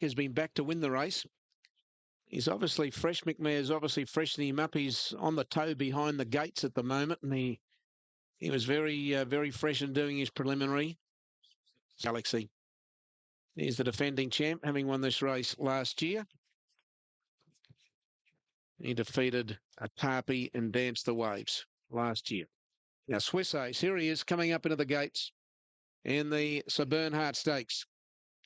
has been back to win the race. He's obviously fresh. McMahon's obviously freshening him up. He's on the toe behind the gates at the moment, and he was very fresh in doing his preliminary. Galaxy. He's the defending champ, having won this race last year. He defeated a Tarpey and Dance the Waves last year. Now, Swiss Ace, here he is coming up into the gates in the Byrne Hart Stakes.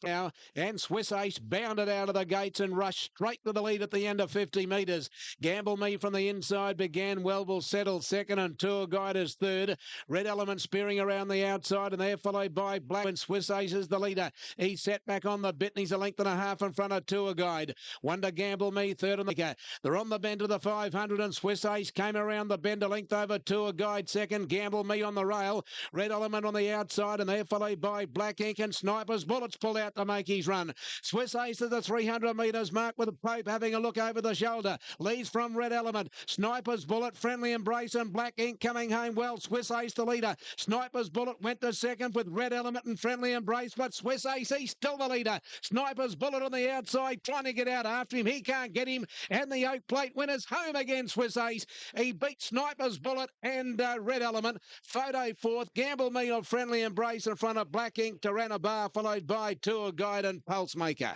Now, and Swiss Ace bounded out of the gates and rushed straight to the lead at the end of 50 metres. Gamble Me from the inside began well, will settle second, and Tour Guide is third. Red Element spearing around the outside, and they're followed by Black, and Swiss Ace is the leader. He's set back on the bit, and he's a length and a half in front of Tour Guide. Wonder Gamble Me third on the They're on the bend to the 500, and Swiss Ace came around the bend a length over Tour Guide second. Gamble Me on the rail. Red Element on the outside, and they're followed by Black Ink and Sniper's Bullets pull out to make his run. Swiss Ace to the 300 metres mark with Pope having a look over the shoulder. Leads from Red Element. Sniper's Bullet, Friendly Embrace and Black Ink coming home well. Swiss Ace the leader. Sniper's Bullet went to second with Red Element and Friendly Embrace, but Swiss Ace, he's still the leader. Sniper's Bullet on the outside trying to get out after him. He can't get him. And the Oak Plate winners home again, Swiss Ace. He beat Sniper's Bullet and Red Element. Photo fourth. Gamble Me of Friendly Embrace in front of Black Ink, Tirana Bar, followed by Tour Guide and Pulse Maker.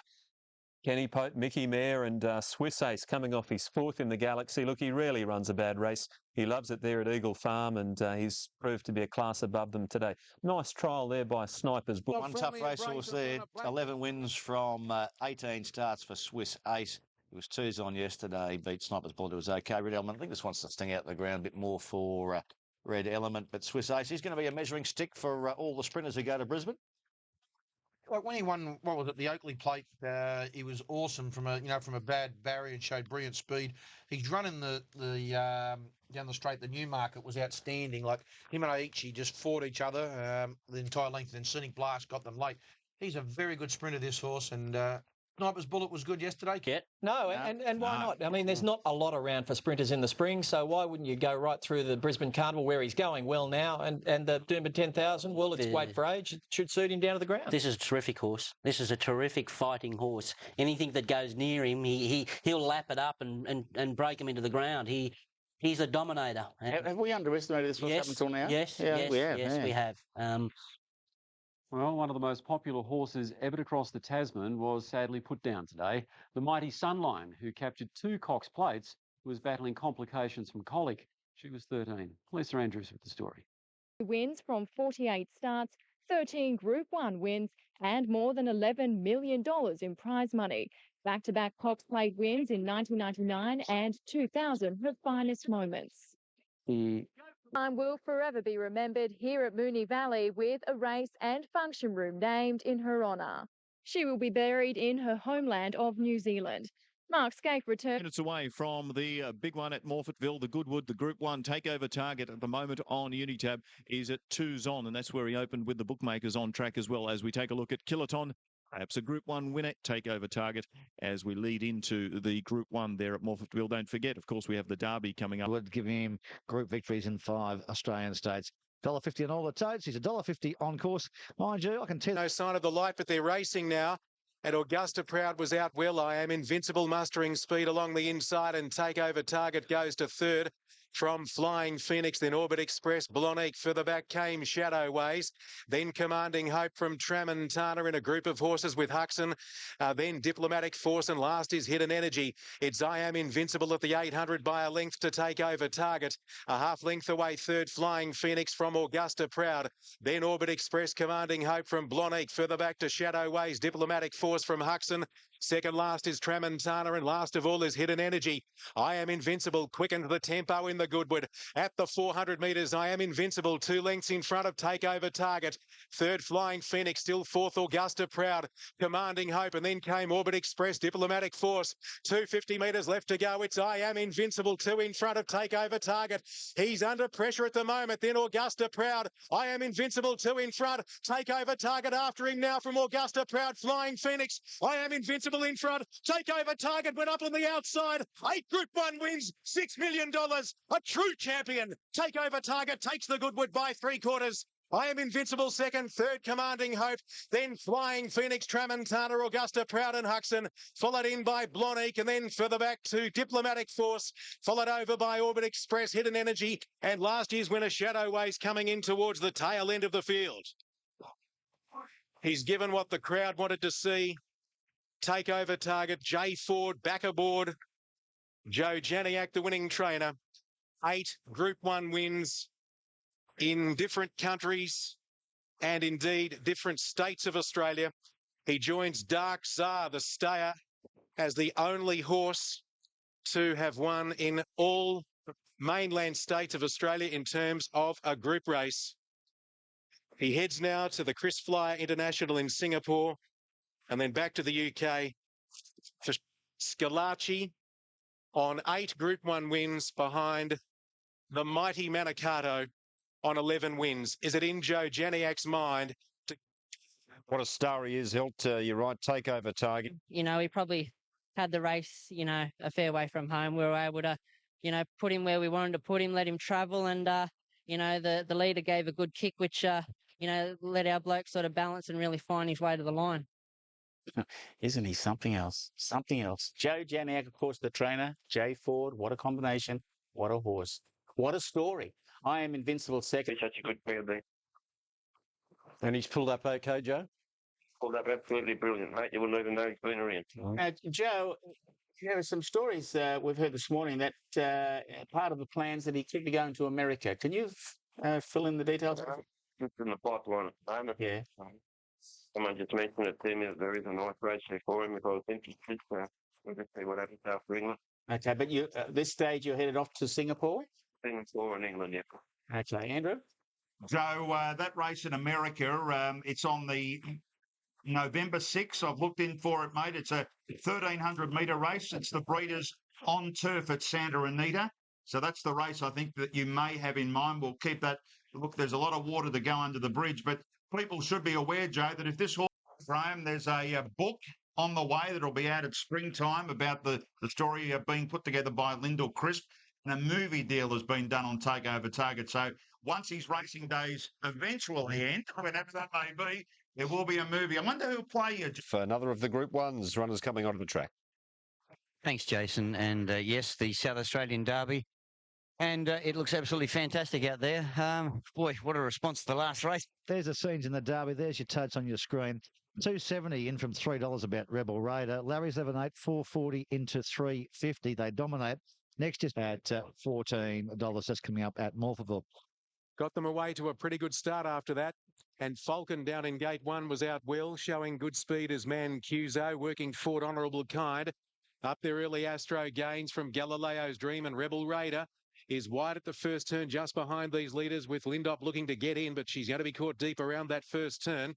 Kenny Pope, Mickey Mayer and Swiss Ace coming off his fourth in the Galaxy. Look, he rarely runs a bad race. He loves it there at Eagle Farm, and he's proved to be a class above them today. Nice trial there by Sniper's Bullet. One tough racehorse there. 11 wins from 18 starts for Swiss Ace. It was 2s on yesterday. Beat Sniper's Bullet. It was okay. Red Element, I think this wants to sting out the ground a bit more for Red Element. But Swiss Ace is going to be a measuring stick for all the sprinters who go to Brisbane. Like when he won, what was it, the Oakley Plate? He was awesome from a bad barrier and showed brilliant speed. He's running the down the straight. The Newmarket was outstanding. Like him and Aichi just fought each other the entire length. And then Scenic Blast got them late. He's a very good sprinter, this horse, and Sniper's Bullet was good yesterday. Yeah. No, and why not? I mean, there's not a lot around for sprinters in the spring, so why wouldn't you go right through the Brisbane Carnival where he's going well now, and the Doomben 10,000? Well, it's weight for age. It should suit him down to the ground. This is a terrific horse. This is a terrific fighting horse. Anything that goes near him, he'll lap it up and break him into the ground. He's a dominator. Have we underestimated this horse up until now? Yes, we have. Well, one of the most popular horses ever to cross the Tasman was sadly put down today. The mighty Sunline, who captured 2 Cox plates, was battling complications from colic. She was 13. Lisa Andrews with the story. Wins from 48 starts, 13 Group 1 wins, and more than $11 million in prize money. Back-to-back Cox Plate wins in 1999 and 2000, her finest moments. Time will forever be remembered here at Moonee Valley with a race and function room named in her honour. She will be buried in her homeland of New Zealand. Mark Scaife returns. Minutes away from the big one at Morfettville, the Goodwood, the Group 1 takeover target at the moment on Unitab is at 2s on, and that's where he opened with the bookmakers on track as well. As we take a look at Kiloton, perhaps a Group 1 winner, takeover target as we lead into the Group 1 there at Morfettville. Don't forget, of course, we have the Derby coming up. Would give him group victories in 5 Australian states. $1.50 on all the totes. He's $1.50 on course. Mind you, I can tell. No sign of the light, but they're racing now. And Augusta Proud was out well. I Am Invincible mustering speed along the inside, and Takeover Target goes to third. From Flying Phoenix, then Orbit Express, Blonique. Further back came Shadowways. Then Commanding Hope from Tramontana in a group of horses with Huxon. Then Diplomatic Force, and last is Hidden Energy. It's I Am Invincible at the 800 by a length to Takeover Target. A half length away, third Flying Phoenix from Augusta Proud. Then Orbit Express, Commanding Hope from Blonique. Further back to Shadowways, Diplomatic Force from Huxon. Second last is Tramontana, and last of all is Hidden Energy. I Am Invincible quickened the tempo in the Goodwood. At the 400 metres, I Am Invincible 2 lengths in front of Takeover Target. Third Flying Phoenix, still fourth Augusta Proud. Commanding Hope, and then came Orbit Express, Diplomatic Force. 250 metres left to go. It's I Am Invincible 2 in front of Takeover Target. He's under pressure at the moment. Then Augusta Proud. I Am Invincible 2 in front. Takeover Target after him now from Augusta Proud. Flying Phoenix. I Am Invincible in front. Takeover Target went up on the outside. 8 Group 1 wins. $6 million. A true champion. Takeover Target takes the Goodwood by 3/4. I Am Invincible second, third Commanding Hope, then Flying Phoenix, Tramontana, Augusta, Proud and Huxon, followed in by Blonique, and then further back to Diplomatic Force, followed over by Orbit Express, Hidden Energy, and last year's winner Shadow Ways coming in towards the tail end of the field. He's given what the crowd wanted to see. Takeover target, Jay Ford back aboard. Joe Janiak, the winning trainer. 8 Group 1 wins in different countries and indeed different states of Australia. He joins Dark Tsar, the stayer, as the only horse to have won in all mainland states of Australia in terms of a group race. He heads now to the Chris Flyer International in Singapore and then back to the UK for Scalacci on 8 Group 1 wins behind the mighty Manicato on 11 wins. Is it in Joe Janiak's mind? What a star he is, Hilt. You're right, takeover target. You know, he probably had the race, you know, a fair way from home. We were able to, you know, put him where we wanted to put him, let him travel. And, you know, the leader gave a good kick, which, you know, let our bloke sort of balance and really find his way to the line. Isn't he something else? Something else. Joe Janiak, of course, the trainer. Jay Ford, what a combination. What a horse. What a story. I Am Invincible second. Such a good pair there. And he's pulled up okay, Joe? Pulled up absolutely brilliant, mate. You wouldn't even know he's been around. Joe, there are some stories we've heard this morning that part of the plans that he could be going to America. Can you fill in the details? Just in the pipeline at the moment. Yeah. Someone just mentioned it to me that there is a nice race there for him if I was interested. So we'll just see what happens after England. Okay, but you at this stage you're headed off to Singapore? Singapore and England, yeah. Okay, Andrew? Joe, that race in America, it's on the November 6th. I've looked in for it, mate. It's a 1,300 metre race. It's the Breeders on turf at Santa Anita. So that's the race I think that you may have in mind. We'll keep that. Look, there's a lot of water to go under the bridge, but people should be aware, Joe, that if this horse frame, there's a book on the way that'll be out at springtime about the story being put together by Lyndall Crisp, and a movie deal has been done on Takeover Target. So once his racing days eventually end, whenever that may be, there will be a movie. I wonder who'll play you. For another of the Group 1s runners coming onto the track. Thanks, Jason. And yes, the South Australian Derby. And it looks absolutely fantastic out there. Boy, what a response to the last race. There's the scenes in the Derby. There's your totes on your screen. $2.70 in from $3 about Rebel Raider. Larry's 11.8, $4.40 into $3.50. They dominate. Next is at $14. That's coming up at Morphettville. Got them away to a pretty good start after that. And Falcon down in gate 1 was out well, showing good speed as Mancuso, working forward Honourable Kind. Up there early Astro Gains from Galileo's Dream, and Rebel Raider is wide at the first turn just behind these leaders, with Lindop looking to get in, but she's going to be caught deep around that first turn.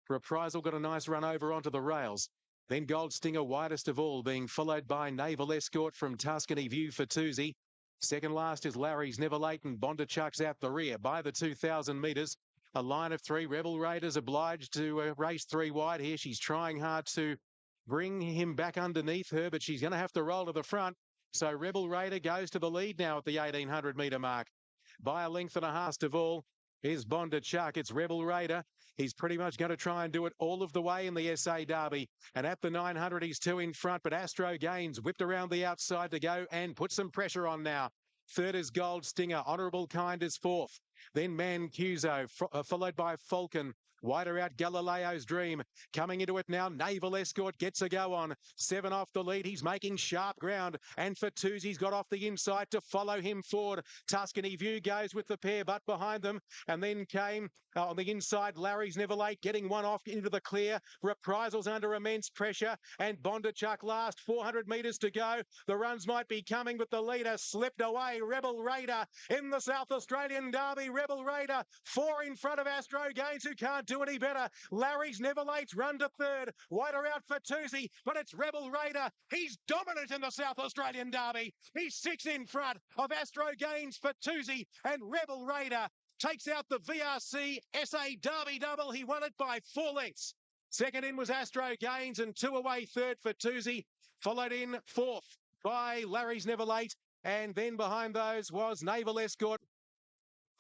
Reprisal got a nice run over onto the rails. Then Gold Stinger widest of all, being followed by Naval Escort from Tuscany View for Toosie. Second last is Larry's Never Late, and Bondarchuk's out the rear by the 2,000 metres. A line of 3. Rebel Raiders obliged to race 3 wide here. She's trying hard to bring him back underneath her, but she's going to have to roll to the front. So Rebel Raider goes to the lead now at the 1,800 metre mark. By a length and a half of all is Bondarchuk. It's Rebel Raider. He's pretty much going to try and do it all of the way in the SA Derby. And at the 900, he's 2 in front, but Astro Gains whipped around the outside to go and put some pressure on now. Third is Gold Stinger. Honourable Kind is 4th. Then Mancuso, followed by Falcon. Wider out Galileo's Dream. Coming into it now, Naval Escort gets a go on. 7 off the lead. He's making sharp ground. And Fatouzzi's got off the inside to follow him forward. Tuscany View goes with the pair, but behind them. And then came on the inside, Larry's Never Late, getting one off into the clear. Reprisals under immense pressure. And Bondarchuk last, 400 metres to go. The runs might be coming, but the leader slipped away. Rebel Raider in the South Australian Derby. Rebel Raider, 4 in front of Astro Gains, who can't do any better. Larry's Never Late's run to 3rd. Wider out for Toosie, but it's Rebel Raider. He's dominant in the South Australian Derby. He's 6 in front of Astro Gains for Toosie, and Rebel Raider takes out the VRC SA Derby double. He won it by 4 lengths. Second in was Astro Gains, and 2 away 3rd for Toosie. Followed in 4th by Larry's Never Late, and then behind those was Naval Escort.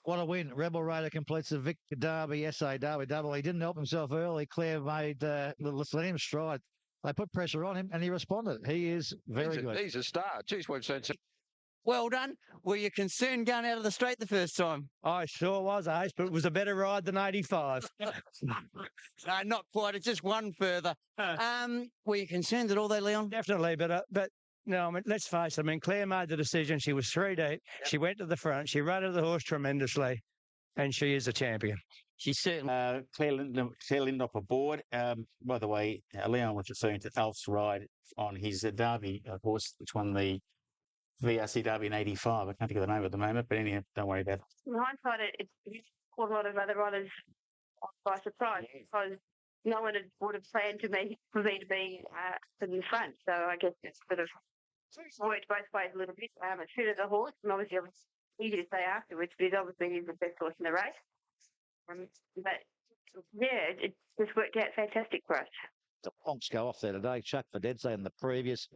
What a win. Rebel Raider completes the Victor Derby, SA Derby double. He didn't help himself early. Claire made, let's let him stride. They put pressure on him and he responded. He is very good. He's a star. Geez, we've seen some. Well done. Were you concerned going out of the straight the first time? I sure was, Ace, but it was a better ride than 85. No, not quite. It's just one further. Were you concerned at all there, Leon? Definitely, but no, I mean, let's face it. I mean, Claire made the decision. She was 3 deep. Yep. She went to the front. She rode the horse tremendously, and she is a champion. She's certainly. Claire Lindop aboard. By the way, Leon was referring to Alf's ride on his Derby horse, which won the VRC Derby in 85. I can't think of the name at the moment, but anyhow, don't worry about it. In hindsight, it caught a lot of other riders by surprise because no one would have planned for me to be in the front. So I guess it's sort of worked both ways a little bit. It suited the horse, and obviously it was easy to say afterwards, but he's obviously the best horse in the race. But yeah, it just worked out fantastic for us. The Ponks go off there today. Chuck Fidedze in the previous,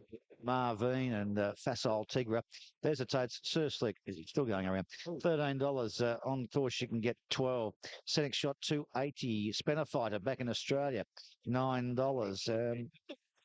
Marvine and Facile Tigra. There's a Tate's Sir Slick. Is he still going around? $13 on course. You can get 12. Scenic shot 280. Spencer Fighter back in Australia. $9.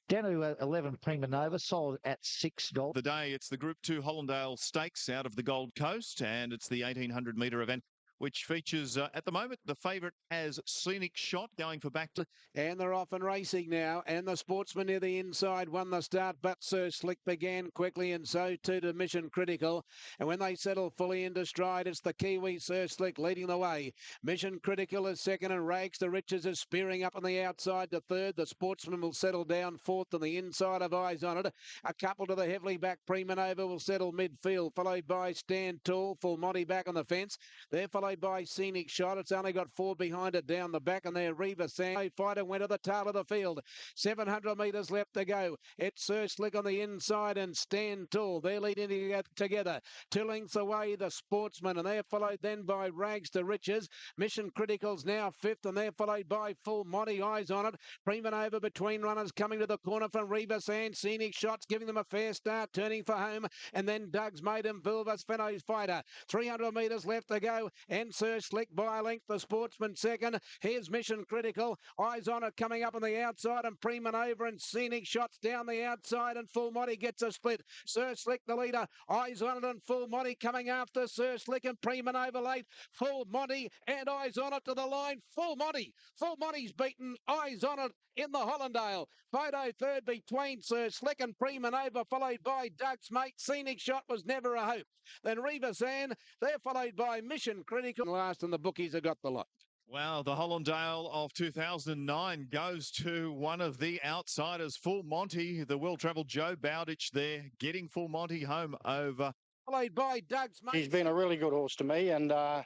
Down to 11 Prima Nova, sold at $6. The day, it's the Group 2 Hollandale Stakes out of the Gold Coast, and it's the 1,800 metre event, which features, at the moment, the favourite as Scenic Shot going for back to... And they're off and racing now, and the Sportsman near the inside won the start, but Sir Slick began quickly, and so too to Mission Critical. And when they settle fully into stride, it's the Kiwi Sir Slick leading the way. Mission Critical is second, and Rags to Riches is spearing up on the outside to third. The Sportsman will settle down fourth on the inside of Eyes on It. A couple to the heavily back Prima Nova will settle midfield, followed by Stand Tall, Full Monty back on the fence. They're followed by Scenic Shot. It's only got 4 behind it down the back, and there Reva Sand Fighter went to the tail of the field. 700 metres left to go. It's Sir Slick on the inside and Stand Tall. They're leading together. 2 lengths away, the Sportsman, and they're followed then by Rags to Riches. Mission Critical's now 5th, and they're followed by Full Monty, Eyes on It. Prima Nova between runners coming to the corner from Reva Sand. Scenic Shots giving them a fair start, turning for home, and then Doug's Maiden Vilvas Fenno's Fighter. 300 metres left to go, and Sir Slick by a length, the Sportsman second. Here's Mission Critical, Eyes on It coming up on the outside, and Prima Nova and Scenic Shots down the outside, and Full Monty gets a split. Sir Slick the leader, Eyes on It and Full Monty coming after Sir Slick, and Prima Nova late. Full Monty and Eyes on It to the line. Full Monty's beaten Eyes on It in the Hollandale. Photo third between Sir Slick and Prima Nova, followed by Doug's Mate. Scenic Shot was never a hope. Then Reva Sand, they're followed by Mission Critical. Last, and the bookies have got the lot. Well, the Hollandale of 2009 goes to one of the outsiders, Full Monty. The well-travelled Joe Bowditch there, getting Full Monty home over. Followed by Doug's Mate. He's been a really good horse to me, and Joe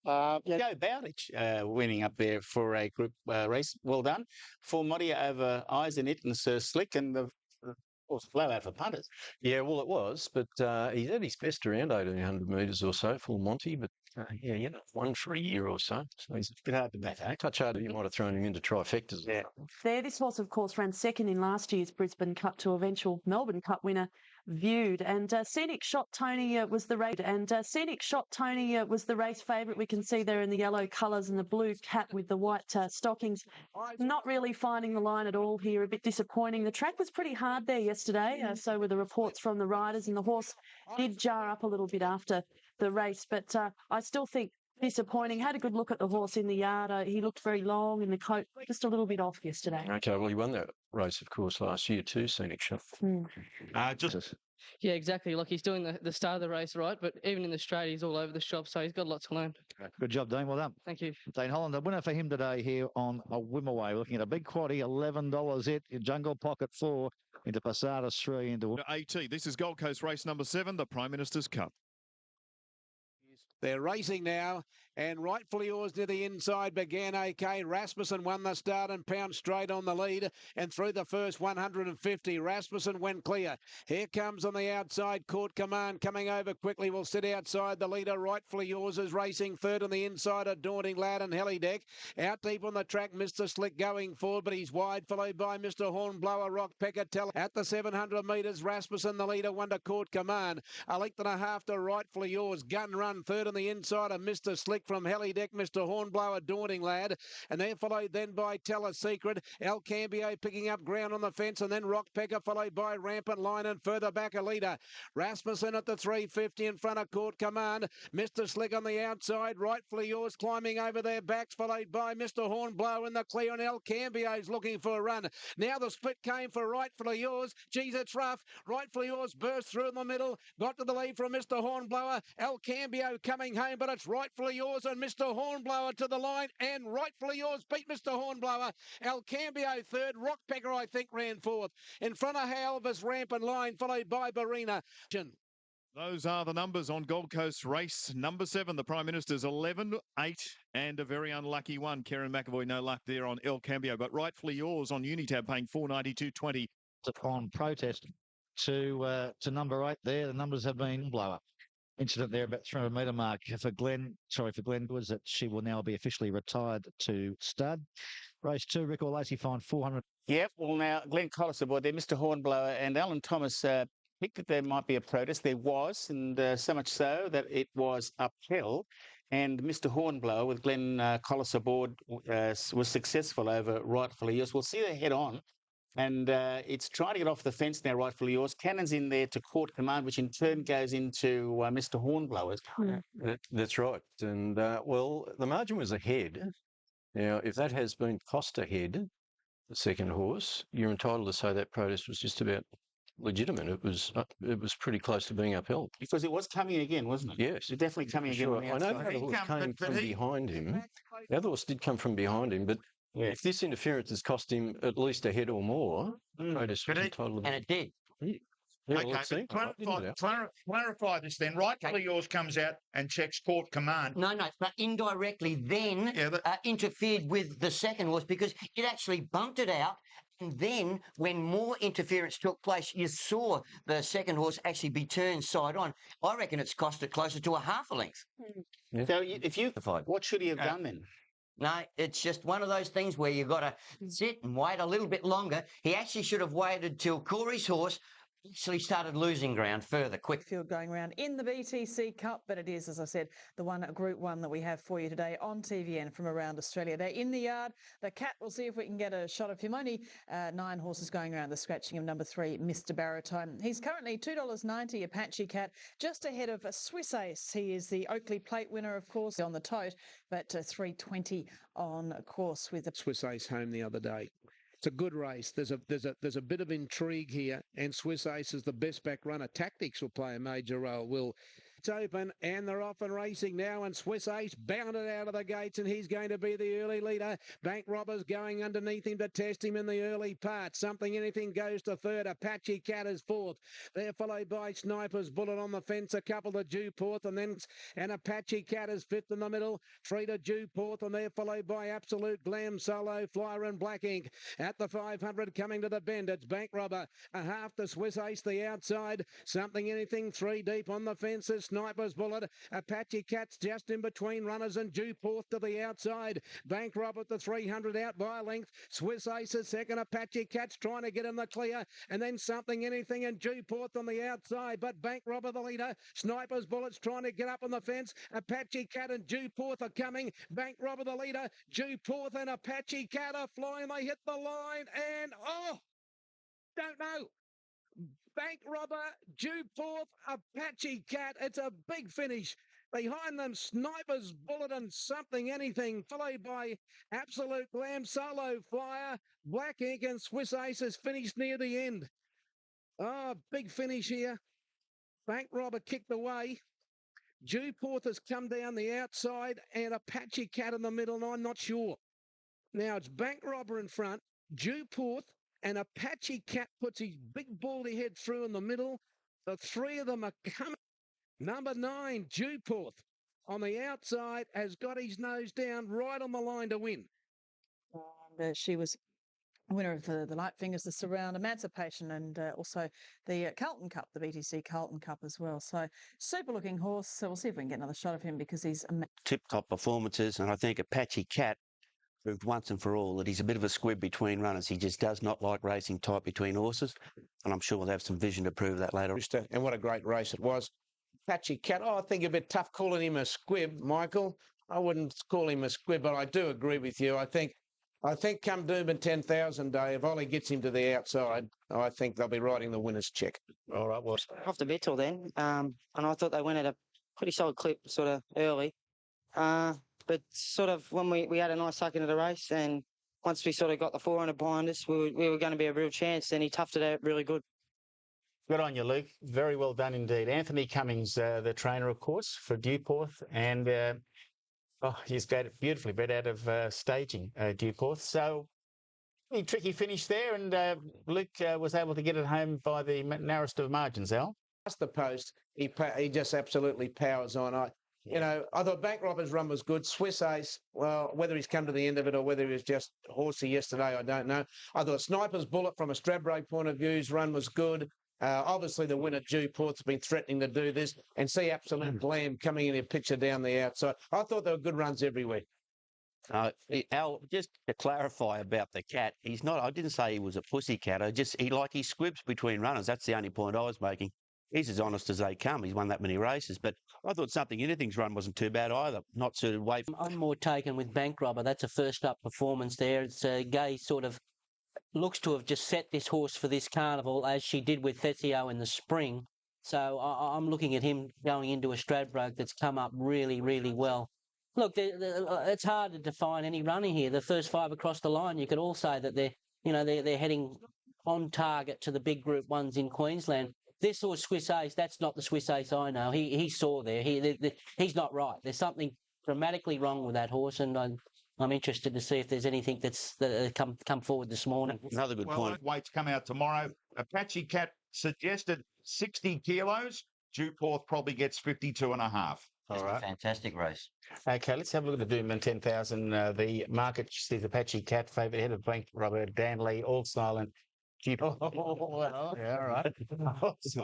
Bowditch winning up there for a group race. Well done. Full Monty over Eyes in It and Sir Slick, and the horse flew out for punters. Yeah, well, it was, but he's at his best around 1,800 metres or so, Full Monty, but yeah, you know, 1 for a year or so. So he's a bit hard to bat, eh? Touch harder, you might have thrown him into trifectas. Yeah. There, this horse, of course, ran second in last year's Brisbane Cup to eventual Melbourne Cup winner, Viewed. And Scenic Shot Tony was the race. And Scenic Shot Tony was the race favourite. We can see there in the yellow colours and the blue cap with the white stockings. Not really finding the line at all here. A bit disappointing. The track was pretty hard there yesterday. So were the reports from the riders, and the horse did jar up a little bit after the race. But I still think disappointing. Had a good look at the horse in the yard. He looked very long in the coat, just a little bit off yesterday. Okay, well, he won that race, of course, last year too, Scenic Shot. Yeah, exactly. Like, he's doing the start of the race right, but even in the straight, he's all over the shop, so he's got a lot to learn. Good job, Dean. Well done. Thank you. Dane Holland, the winner for him today here on a Wimaway. We're looking at a big quaddie, $11 it, Jungle Pocket 4, into Posadas 3, into... AT, this is Gold Coast race number 7, the Prime Minister's Cup. They're racing now, And rightfully yours near the inside began okay. Rasmussen won the start and pounced straight on the lead. And through the first 150, Rasmussen went clear. Here comes on the outside, Court Command coming over quickly. Will sit outside the leader. Rightfully yours is racing third on the inside. A Daunting Lad and Helideck. Out deep on the track, Mr. Slick going forward, but he's wide, followed by Mr. Hornblower, Rock Pecker, Tell. At the 700 metres, Rasmussen, the leader, won to Court Command. A length and a half to Rightfully Yours. Gun Run third on the inside of Mr. Slick from Helideck, Mr. Hornblower, Daunting Lad. And they're followed then by Tell a Secret. El Cambio picking up ground on the fence, and then Rock Pecker followed by Rampant Line, and further back a leader. Rasmussen at the 350 in front of Court Command. Mr. Slick on the outside. Rightfully Yours climbing over their backs, followed by Mr. Hornblower in the clear, and El Cambio's looking for a run. Now the split came for Rightfully Yours. Geez, it's rough. Rightfully Yours burst through in the middle. Got to the lead from Mr. Hornblower. El Cambio coming home, but it's Rightfully Yours and Mr. Hornblower to the line, and Rightfully Yours beat Mr. Hornblower. El Cambio third. Rock Pecker, I think, ran fourth. In front of Halver's Rampant Line, followed by Barina. Those are the numbers on Gold Coast race number 7. The Prime Minister's 11, 8, and a very unlucky one. Karen McAvoy, no luck there on El Cambio, but Rightfully Yours on Unitab paying $492.20. On protest to number 8 there. The numbers have been blower. Incident there about 300 metre mark for Glenn was that she will now be officially retired to stud. Race 2, Rick Lacey fined 400. Yep, well now, Glenn Collis aboard there, Mr. Hornblower and Alan Thomas picked that there might be a protest. There was, and so much so that it was upheld. And Mr. Hornblower with Glenn Collis aboard was successful over Rightfully Yours. We'll see her head on. And it's trying to get off the fence now, Rightfully Yours. Cannon's in there to Court Command, which in turn goes into Mr. Hornblower's. That's right. And, well, the margin was ahead. Now, if that has been cost ahead, the second horse, you're entitled to say that protest was just about legitimate. It was pretty close to being upheld. Because it was coming again, wasn't it? Yes. It was definitely coming again. Sure. I know the other horse came from behind him. The other horse did come from behind him, but if this interference has cost him at least a head or more, protest was entitled to. And it did. Yeah, Okay, clarify this then. Rightfully Yours comes out and checks Court Command. No, but indirectly then interfered with the second horse because it actually bumped it out. And then when more interference took place, you saw the second horse actually be turned side on. I reckon it's cost it closer to a half a length. Yeah. So what should he have done then? No, it's just one of those things where you've got to sit and wait a little bit longer. He actually should have waited till Corey's horse actually started losing ground further quick. Field going around in the BTC Cup, but it is, as I said, the one Group 1 that we have for you today on TVN from around Australia. They're in the yard. The Cat, we'll see if we can get a shot of him. Only 9 horses going around the scratching of number 3, Mr. Baritone. He's currently $2.90, Apache Cat, just ahead of Swiss Ace. He is the Oakley Plate winner, of course, on the tote, but $3.20 on course with the Swiss Ace home the other day. It's a good race. There's a bit of intrigue here, and Swiss Ace is the best back runner. Tactics will play a major role. It's open, and they're off and racing now, and Swiss Ace bounded out of the gates, and he's going to be the early leader. Bank Robbers going underneath him to test him in the early part. Something Anything goes to third. Apache Cat is fourth. They're followed by Sniper's Bullet on the fence, a couple to Dewporth, and Apache Cat is fifth in the middle. 3 to Dewporth, and they're followed by Absolute Glam, Solo Flyer, and Black Ink. At the 500 coming to the bend, it's Bank Robber. A half to Swiss Ace, the outside. Something Anything 3 deep on the fences. Sniper's Bullet. Apache Cat's just in between runners, and Dewporth to the outside. Bank Robber at the 300 out by a length. Swiss Ace is second. Apache Cat's trying to get in the clear, and then Something Anything and Dewporth on the outside, but Bank Robber the leader. Sniper's Bullet's trying to get up on the fence. Apache Cat and Dewporth are coming. Bank Robber the leader. Dewporth and Apache Cat are flying. They hit the line, and don't know. Bank Robber, Dewporth, Apache Cat. It's a big finish. Behind them, Sniper's Bullet and Something Anything, followed by Absolute Glam, Solo Flyer, Black Ink, and Swiss Ace has finished near the end. Big finish here. Bank Robber kicked away. Dewporth has come down the outside, and Apache Cat in the middle, and I'm not sure. Now it's Bank Robber in front, Dewporth, and Apache Cat puts his big baldy head through in the middle. The 3 of them are coming. Number 9, Dewporth. on the outside has got his nose down right on the line to win. And she was winner of the Light Fingers, the Surround Emancipation, and also the Carlton Cup, the BTC Carlton Cup as well. So super looking horse. So we'll see if we can get another shot of him because he's tip-top performances, and I think Apache Cat proved once and for all that he's a bit of a squib between runners. He just does not like racing tight between horses, and I'm sure we'll have some vision to prove that later. And what a great race it was. Apache Cat, I think a bit tough calling him a squib, Michael. I wouldn't call him a squib, but I do agree with you. I think come Doomben 10,000 day, if Ollie gets him to the outside, I think they'll be writing the winner's check. All right, well, off the bet till then, and I thought they went at a pretty solid clip sort of early. But sort of when we had a nice suck into the race, and once we sort of got the 400 behind us, we were going to be a real chance. Then he toughed it out really good. Good on you, Luke. Very well done indeed. Anthony Cummings, the trainer, of course, for Dewporth, and he's beautifully bred out of staging Dewporth. So a tricky finish there, and Luke was able to get it home by the narrowest of margins, Al. That's the post. He just absolutely powers on. I thought Bank Robber's run was good. Swiss Ace, well, whether he's come to the end of it or whether he was just horsey yesterday, I don't know. I thought Sniper's Bullet from a Stradbroke point of view, his run was good. Obviously, the winner, Dewporth's been threatening to do this, and see Absolute Glam coming in a picture down the outside. I thought there were good runs everywhere. Al, just to clarify about the cat, he's not. I didn't say he was a pussy cat. He squibs between runners. That's the only point I was making. He's as honest as they come. He's won that many races, but I thought Anything's run wasn't too bad either. Not suited way. I'm more taken with Bank Robber. That's a first up performance there. It's Gay sort of looks to have just set this horse for this carnival as she did with Thesio in the spring. So I'm looking at him going into a Stradbroke that's come up really, really well. Look, it's hard to define any runner here. The first five across the line, you could all say that they're heading on target to the big Group 1s in Queensland. This horse, Swiss Ace, that's not the Swiss Ace I know. He saw there. He's not right. There's something dramatically wrong with that horse, and I'm interested to see if there's anything that's come forward this morning. Another good point. Weights come out tomorrow. Apache Cat suggested 60 kilos. Dewporth probably gets 52.5. That's a fantastic race. Okay, let's have a look at the Doomben 10,000. The market sees Apache Cat favourite ahead of Bank Robber, Danley, All Silent. Yeah, all right. It's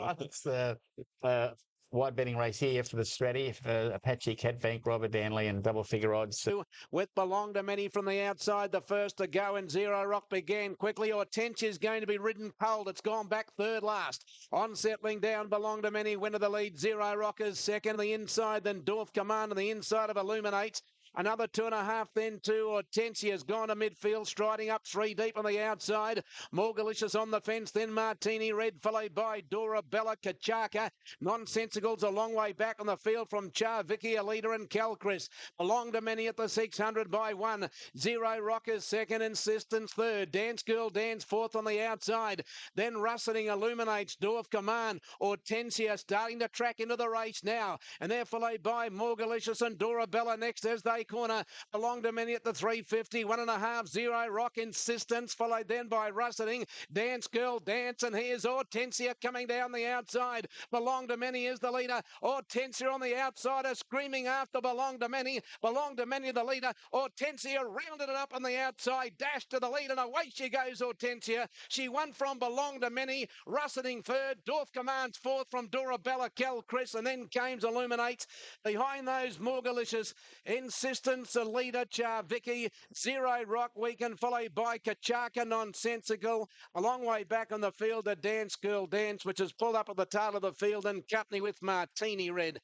wide betting race here for the Stratty. Apache Cat, Bank Robber, Danley, and double figure odds. With Belong to Many from the outside, the first to go, and Zero Rock began quickly. Hortensia is going to be ridden cold. It's gone back third last. On settling down, Belong to Many, winner the lead. Zero Rock is second. The inside, then Dorf Command on the inside of Illuminates. Another 2.5 then to Hortensia has gone to midfield, striding up 3 deep on the outside. Morgalicious on the fence, then Martini Red, followed by Dora Bella Kachaka. Nonsensical's a long way back on the field from Char Vicky, a leader, and Calcris. Belong to Many at the 600 by 1. Zero Rockers second, Insistence third. Dance Girl Dance fourth on the outside. Then Rustling Illuminates, Dorf Command. Hortensia starting to track into the race now. And they're followed by Morgalicious and Dora Bella next as they corner. Belong to Many at the 350. 1.5 Zero Rock Insistence, followed then by Rustling. Dance Girl Dance, and here's Hortensia coming down the outside. Belong to Many is the leader. Hortensia on the outside are screaming after Belong to Many. Belong to Many the leader. Hortensia rounded it up on the outside, dashed to the lead, and away she goes, Hortensia. She won from Belong to Many. Rustling third. Dorf Commands fourth from Dora Bella, Cal Chris, and then Cames Illuminates. Behind those, Morgalicious, Insistence, a leader, Char Vicky, Zero Rock Weekend, followed by Kachaka, Nonsensical. A long way back on the field, a Dance Girl Dance, which is pulled up at the tail of the field in company with Martini Red.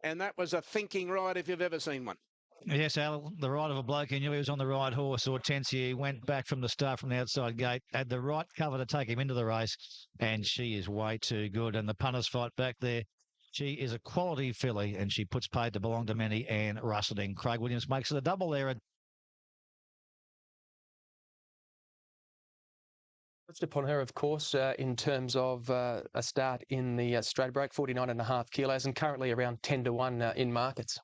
And that was a thinking ride if you've ever seen one. Yes, Al, the ride of a bloke. He knew he was on the right horse. Hortensia went back from the start from the outside gate, had the right cover to take him into the race, and she is way too good. And the punters fight back there. She is a quality filly, and she puts paid to Belong to Many and Rustling. Craig Williams makes it a double there. Touched upon her, of course, in terms of a start in the Stradbroke, 49.5 kilos, and currently around 10 to 1 in markets.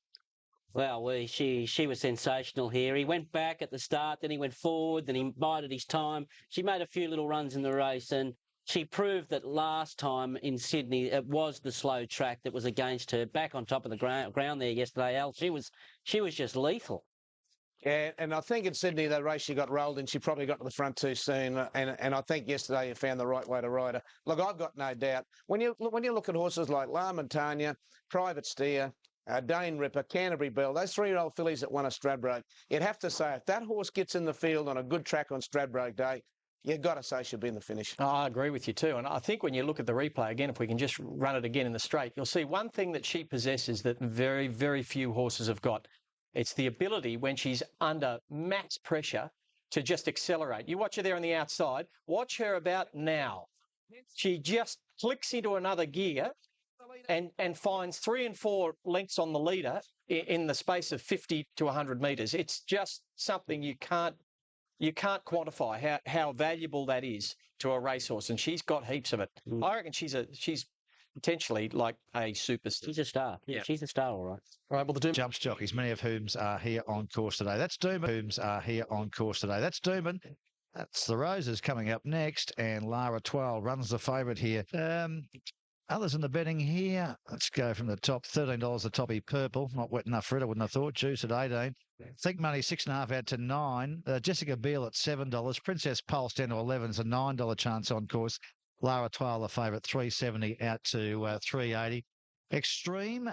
Well, she was sensational here. He went back at the start, then he went forward, then he bided his time. She made a few little runs in the race, and she proved that last time in Sydney it was the slow track that was against her. Back on top of the ground there yesterday, Al, she was just lethal. Yeah, and I think in Sydney, the race she got rolled in, she probably got to the front too soon. And I think yesterday you found the right way to ride her. Look, I've got no doubt. When you look at horses like La Montagna, Private Steer, Dane Ripper, Canterbury Bell, those 3-year-old fillies that won a Stradbroke, you'd have to say if that horse gets in the field on a good track on Stradbroke Day, you've got to say she'll be in the finish. Oh, I agree with you too. And I think when you look at the replay again, if we can just run it again in the straight, you'll see one thing that she possesses that very, very few horses have got. It's the ability when she's under max pressure to just accelerate. You watch her there on the outside. Watch her about now. She just clicks into another gear and finds 3 and 4 lengths on the leader in the space of 50 to 100 metres. It's just something you can't quantify how valuable that is to a racehorse, and she's got heaps of it. I reckon she's potentially like a superstar. She's a star. Yeah, she's a star, all right. All right, well, the jumps jockeys, many of whom are here on course today. That's Doomben. That's the Roses coming up next, and Lara Twirl runs the favourite here. Others in the betting here. Let's go from the top. $13 the toppy purple. Not wet enough for it, I wouldn't have thought. Juice at 18. Think Money 6.5 out to 9. Jessica Biel at $7. Princess Pulse 10 to 11 is a $9 chance on course. Lara Twirl the favourite, $3.70 out to $3.80. Extreme.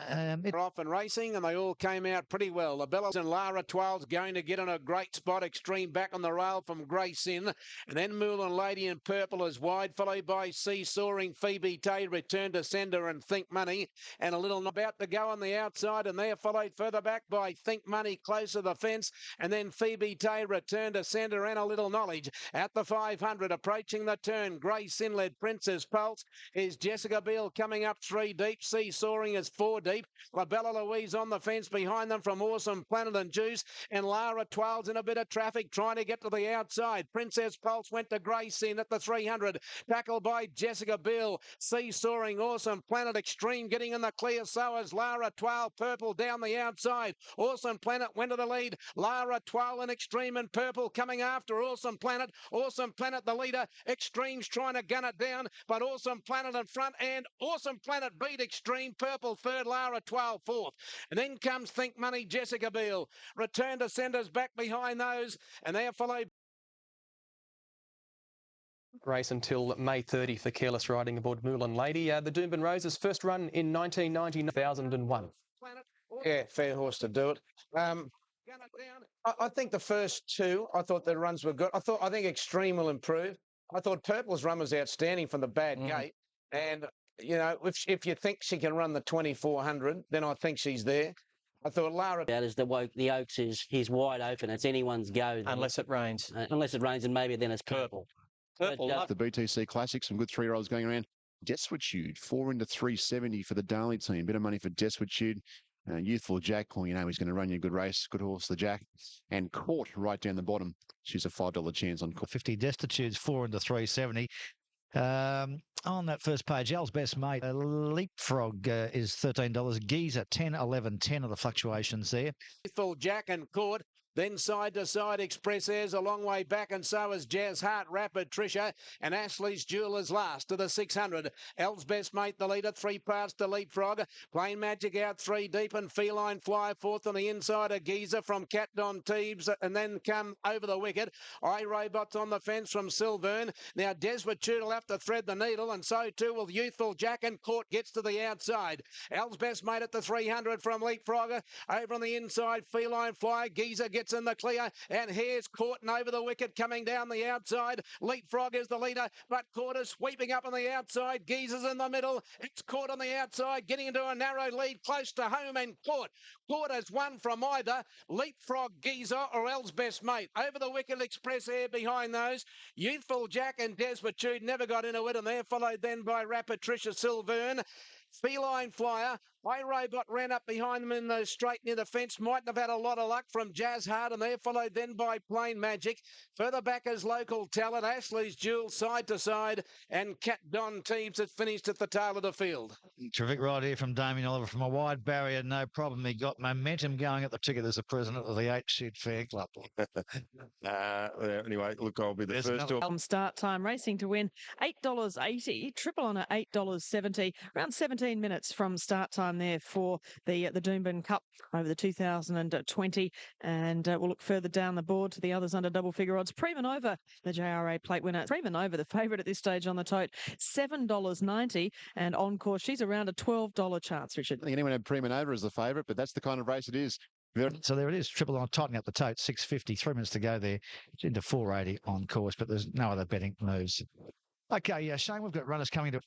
They're off and racing, and they all came out pretty well. The Bellas and Lara Twirl's going to get in a great spot. Extreme back on the rail from Grace In. And then Moulin Lady in purple is wide, followed by Soaring Phoebe Tay, Return to Sender and Think Money. And a little about to go on the outside, and they're followed further back by Think Money close to the fence. And then Phoebe Tay, Return to Sender and a little knowledge. At the 500, approaching the turn, Grace In led Princess Pulse. Is Jessica Biel coming up 3 deep. Soaring is 4 deep. La Bella Louise on the fence behind them from Awesome Planet and Juice. And Lara Twirl's in a bit of traffic trying to get to the outside. Princess Pulse went to Grace In at the 300. Tackled by Jessica Biel. Soaring, Awesome Planet, Extreme getting in the clear. So is Lara Twirl. Purple down the outside. Awesome Planet went to the lead. Lara Twirl and Extreme and Purple coming after Awesome Planet. Awesome Planet the leader. Extreme's trying to gun it down, but Awesome Planet in front, and Awesome Planet beat Extreme. Purple third, Lara Twirl fourth. And then comes Think Money, Jessica Biel. Return to Senders back behind those, and they are followed. Race until May 30 for Careless Riding aboard Moulin Lady. The Doomben Roses first run in 1990,001. Yeah, fair horse to do it. I think the first 2, I thought the runs were good. I think Extreme will improve. I thought Purple's run was outstanding from the bad gate. And, you know, if you think she can run the 2400, then I think she's there. I thought Lara... That is the Oaks is wide open. It's anyone's go. Unless it rains. Unless it rains, and maybe then it's purple. Purple. The BTC Classic, some good 3-year-olds going around. Deswitude, 4 into 370 for the Darley team. Bit of money for Deswitude. Youthful Jack, well, you know he's going to run you a good race. Good horse, the Jack. And Court right down the bottom. She's a $5 chance on Court. 50 Destitutes, 4 into 370. On that first page, Al's Best Mate, Leapfrog is $13. Giza, 10, 11, 10 of the fluctuations there. Youthful Jack and Court. Then side to side, Express Air's a long way back, and so is Jazz Hart, Rapid Trisha, and Ashley's Jewel is last to the 600. El's Best Mate, the leader, 3 parts to Leapfrog. Plain Magic out 3 deep, and Feline Fly fourth on the inside of Giza from Cat Don Teebs, and then come over the wicket. iRobot's on the fence from Silvern. Now Deswitude will have to thread the needle, and so too will Youthful Jack, and Court gets to the outside. El's Best Mate at the 300 from Leapfrog. Over on the inside, Feline Fly, Giza gets in the clear, and here's Courtin over the wicket coming down the outside. Leapfrog is the leader, but Court is sweeping up on the outside. Giza's in the middle. It's Court on the outside, getting into a narrow lead close to home, and Court has won from either Leapfrog, Giza, or El's Best Mate. Over the wicket, Express Air behind those. Youthful Jack and Deswitude never got into it, and they're followed then by Rapid Trisha Silvern. Feline Flyer, iRobot ran up behind them in the straight near the fence. Mightn't have had a lot of luck from Jazz Hard, and they're followed then by Plain Magic. Further back is Local Talent, Ashley's Jewel side to side, and Cat Don Teebs has finished at the tail of the field. Terrific ride here from Damien Oliver from a wide barrier, no problem. He got momentum going at the ticket as the president of the 8 Shed Fair Club. Anyway, look, I'll be the first to... Start time racing to win $8.80, triple on at $8.70, around 17 minutes from start time there for the Doomben Cup over the 2020. And we'll look further down the board to the others under double figure odds. Prima Nova, the JRA plate winner. Prima Nova, the favourite at this stage on the tote, $7.90. And on course, she's around a $12 chance, Richard. I think anyone had Prima Nova as the favourite, but that's the kind of race it is. So there it is, triple on, tightening up the tote, 650, 3 minutes to go there. It's into 480 on course, but there's no other betting moves. Okay, Shane, we've got runners coming to.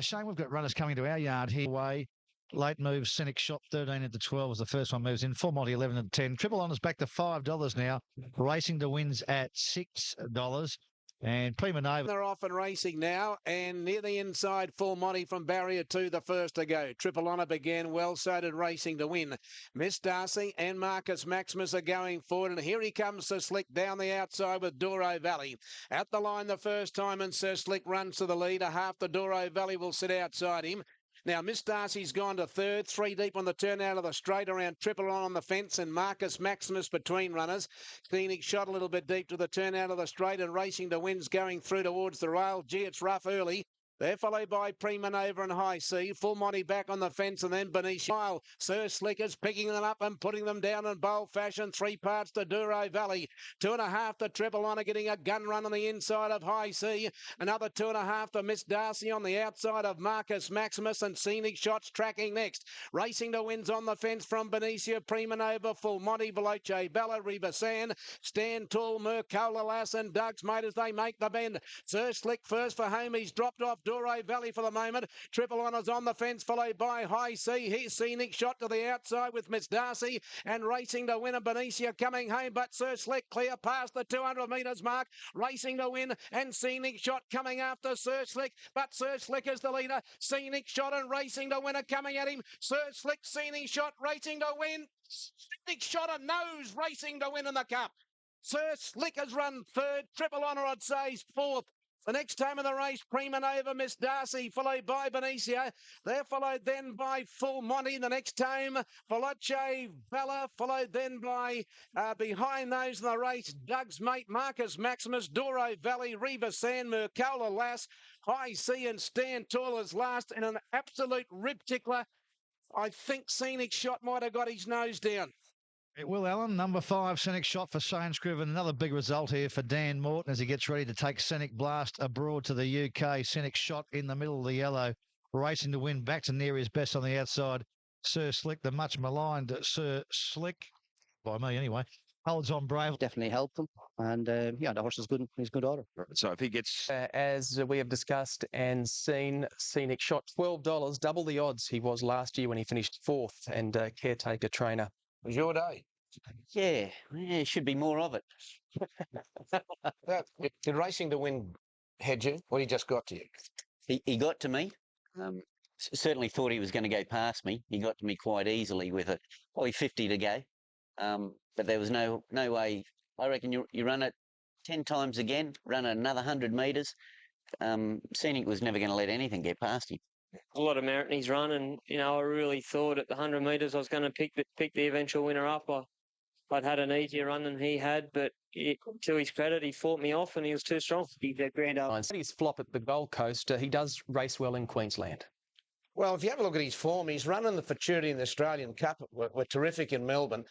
Shane, we've got runners coming to our yard here. Way late moves, Scenic shot 13 into 12 as the first one moves in. Full Monty 11 and 10. Triple on is back to $5 now. Racing to wins at $6. And Prima Nova. They're off and racing now, and near the inside, Full Monty from barrier 2, the first to go. Triple Honour began well-suited racing to win. Miss Darcy and Marcus Maximus are going forward, and here he comes, Sir Slick, down the outside with Doro Valley. At the line the first time, and Sir Slick runs to the lead. A half the Doro Valley will sit outside him. Now, Miss Darcy's gone to third, 3 deep on the turn out of the straight, around Triple on the fence, and Marcus Maximus between runners. Scenic shot a little bit deep to the turn out of the straight, and Racing to Win's going through towards the rail. Gee, it's rough early. They're followed by Prima Nova and High C. Full Monty back on the fence, and then Benicia. Sir Slickers picking them up and putting them down in bold fashion. 3 parts to Duro Valley. 2.5 to Triple Honour, getting a gun run on the inside of High C. Another 2.5 to Miss Darcy on the outside of Marcus Maximus, and Scenic shots tracking next. Racing to Win's on the fence from Benicia. Prima Nova, Full Monty, Veloce, Bella, Riva San, Stand Tall, Mercola Lass, and Doug's Mate as they make the bend. Sir Slick first for home. He's dropped off Duro Valley for the moment. Triple Honour's on the fence, followed by High C. Here's Scenic shot to the outside with Miss Darcy, and Racing to Win and Benicia coming home, but Sir Slick clear past the 200 metres mark. Racing to Win and Scenic shot coming after Sir Slick, but Sir Slick is the leader. Scenic shot and Racing to Win are coming at him. Sir Slick, Scenic shot, Racing to Win. Scenic shot a nose, Racing to Win in the cup. Sir Slick has run third. Triple Honour, I'd say, is fourth. The next time in the race, Prima Nova, Miss Darcy, followed by Benicia. They're followed then by Full Monty. The next time, Veloce Bella, followed then by, behind those in the race, Doug's Mate, Marcus Maximus, Doro Valley, Riva San, Mercola Lass, High C and Stand Tall as last, in an absolute rib tickler. I think Scenic shot might have got his nose down. It will, Alan. Number 5, Scenic shot for Shane Scriven. Another big result here for Dan Morton as he gets ready to take Scenic Blast abroad to the UK. Scenic shot in the middle of the yellow. Racing to Win back to near his best on the outside. Sir Slick, the much maligned Sir Slick, by me anyway, holds on brave. Definitely helped him. And the horse is good. He's a good order. So if he gets... as we have discussed and seen, Scenic shot $12, double the odds he was last year when he finished 4th, and caretaker trainer. It was your day. Yeah, it should be more of it. Did Racing to Win head you, or he just got to you? He got to me. Certainly thought he was going to go past me. He got to me quite easily with it. Probably 50 to go. But there was no way. I reckon you run it 10 times again, run it another 100 metres. Scenic was never going to let anything get past him. A lot of merit in his run, and I really thought at the 100 metres I was going to pick the eventual winner up. I'd had an easier run than he had, but to his credit, he fought me off and he was too strong. He's his flop at the Gold Coast. He does race well in Queensland. Well, if you have a look at his form, he's running the Futurity in the Australian Cup. Were terrific in Melbourne.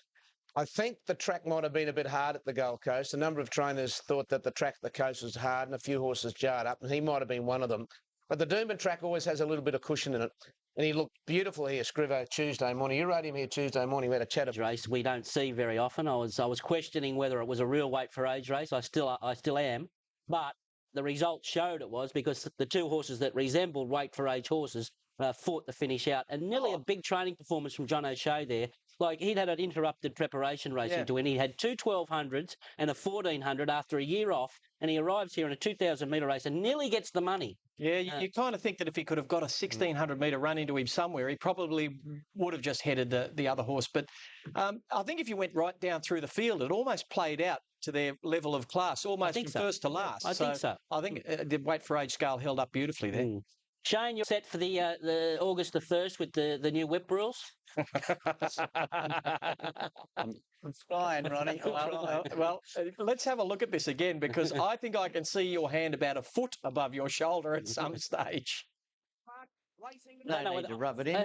I think the track might have been a bit hard at the Gold Coast. A number of trainers thought that the track at the coast was hard and a few horses jarred up, and he might have been one of them. But the Doomben track always has a little bit of cushion in it. And he looked beautiful here, Scrivo, Tuesday morning. You rode him here Tuesday morning. We had a chat about race we don't see very often. I was questioning whether it was a real weight for age race. I still am. But the results showed it was, because the 2 horses that resembled weight for age horses fought the finish out, and nearly a big training performance from John O'Shea there. Like, he'd had an interrupted preparation racing to win. He had two 1200s and a 1400 after a year off, and he arrives here in a 2,000-metre race and nearly gets the money. Yeah, you kind of think that if he could have got a 1,600-metre run into him somewhere, he probably would have just headed the other horse. But I think if you went right down through the field, it almost played out to their level of class, almost from first to last. I think so. I think the weight for age scale held up beautifully there. Shane, you're set for the August the 1st with the new whip rules? I'm flying, Ronnie. Well, let's have a look at this again, because I think I can see your hand about a foot above your shoulder at some stage. No need to rub it in.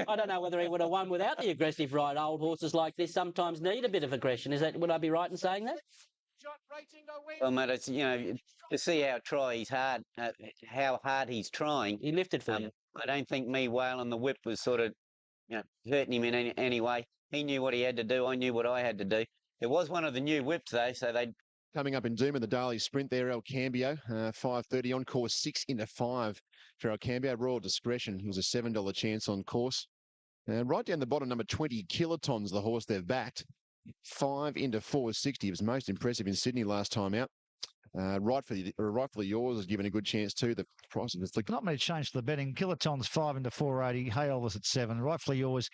I don't know whether he would have won without the aggressive ride. Old horses like this sometimes need a bit of aggression. Would I be right in saying that? Well, mate, it's, to see how hard he's trying. He lifted for you. I don't think me wailing the whip was sort of, hurting him in any way. He knew what he had to do. I knew what I had to do. It was one of the new whips, though, so they... Coming up in Doom in the Daily Sprint there, El Cambio, 5:30 on course, 6 into 5 for El Cambio. Royal Discretion was a $7 chance on course. Right down the bottom, number 20, Kilotons, the horse they've backed. 5 into 460. It was most impressive in Sydney last time out. Rightfully Yours is given a good chance too. The price of it's not many change to the betting. Kilotons 5 into 480. Hay Elvis at 7. Rightfully Yours.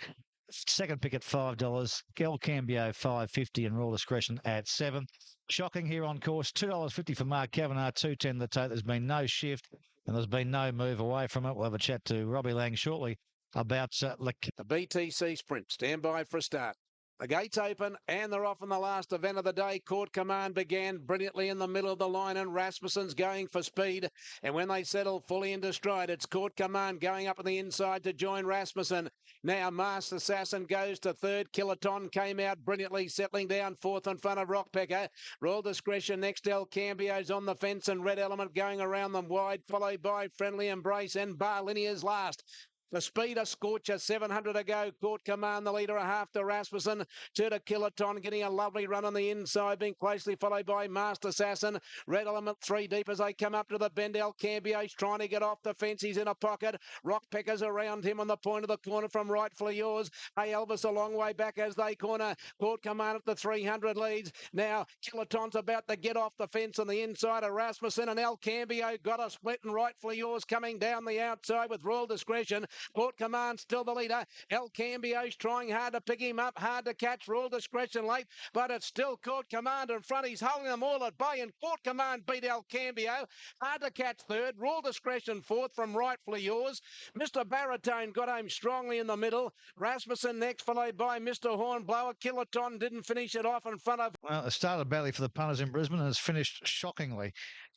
Second pick at $5. El Cambio $5.50 and Royal Discretion at 7. Shocking here on course. $2.50 for Mark Kavanagh. 2.10 the tote. There's been no shift and there's been no move away from it. We'll have a chat to Robbie Lang shortly about the BTC Sprint. Stand by for a start. The gates open and they're off in the last event of the day. Court Command began brilliantly in the middle of the line and Rasmussen's going for speed. And when they settle fully into stride, it's Court Command going up on the inside to join Rasmussen. Now Master Assassin goes to third. Kiloton came out brilliantly, settling down fourth in front of Rockpecker. Royal Discretion next. El Cambio's on the fence and Red Element going around them wide, followed by Friendly Embrace and Bar Linear's last. The speed of Scorcher, 700 to go. Court Command, the leader, a half to Rasmussen. 2 to Kiloton, getting a lovely run on the inside, being closely followed by Master Assassin. Red Element 3 deep as they come up to the bend. El Cambio's trying to get off the fence. He's in a pocket. Rockpeckers around him on the point of the corner from Rightfully Yours. Hey, Elvis a long way back as they corner. Court Command at the 300 leads. Now, Kiloton's about to get off the fence on the inside of Rasmussen, and El Cambio got a split, and Rightfully Yours coming down the outside with Royal Discretion. Court Command still the leader. El Cambio's trying hard to pick him up, hard to catch. Royal Discretion late, but it's still Court Command in front. He's holding them all at bay, and Court Command beat El Cambio. Hard to catch third. Royal Discretion fourth from Rightfully Yours. Mr. Baritone got home strongly in the middle. Rasmussen next, followed by Mr. Hornblower. Kiloton didn't finish it off in front of... Well, it started badly for the punters in Brisbane and has finished shockingly.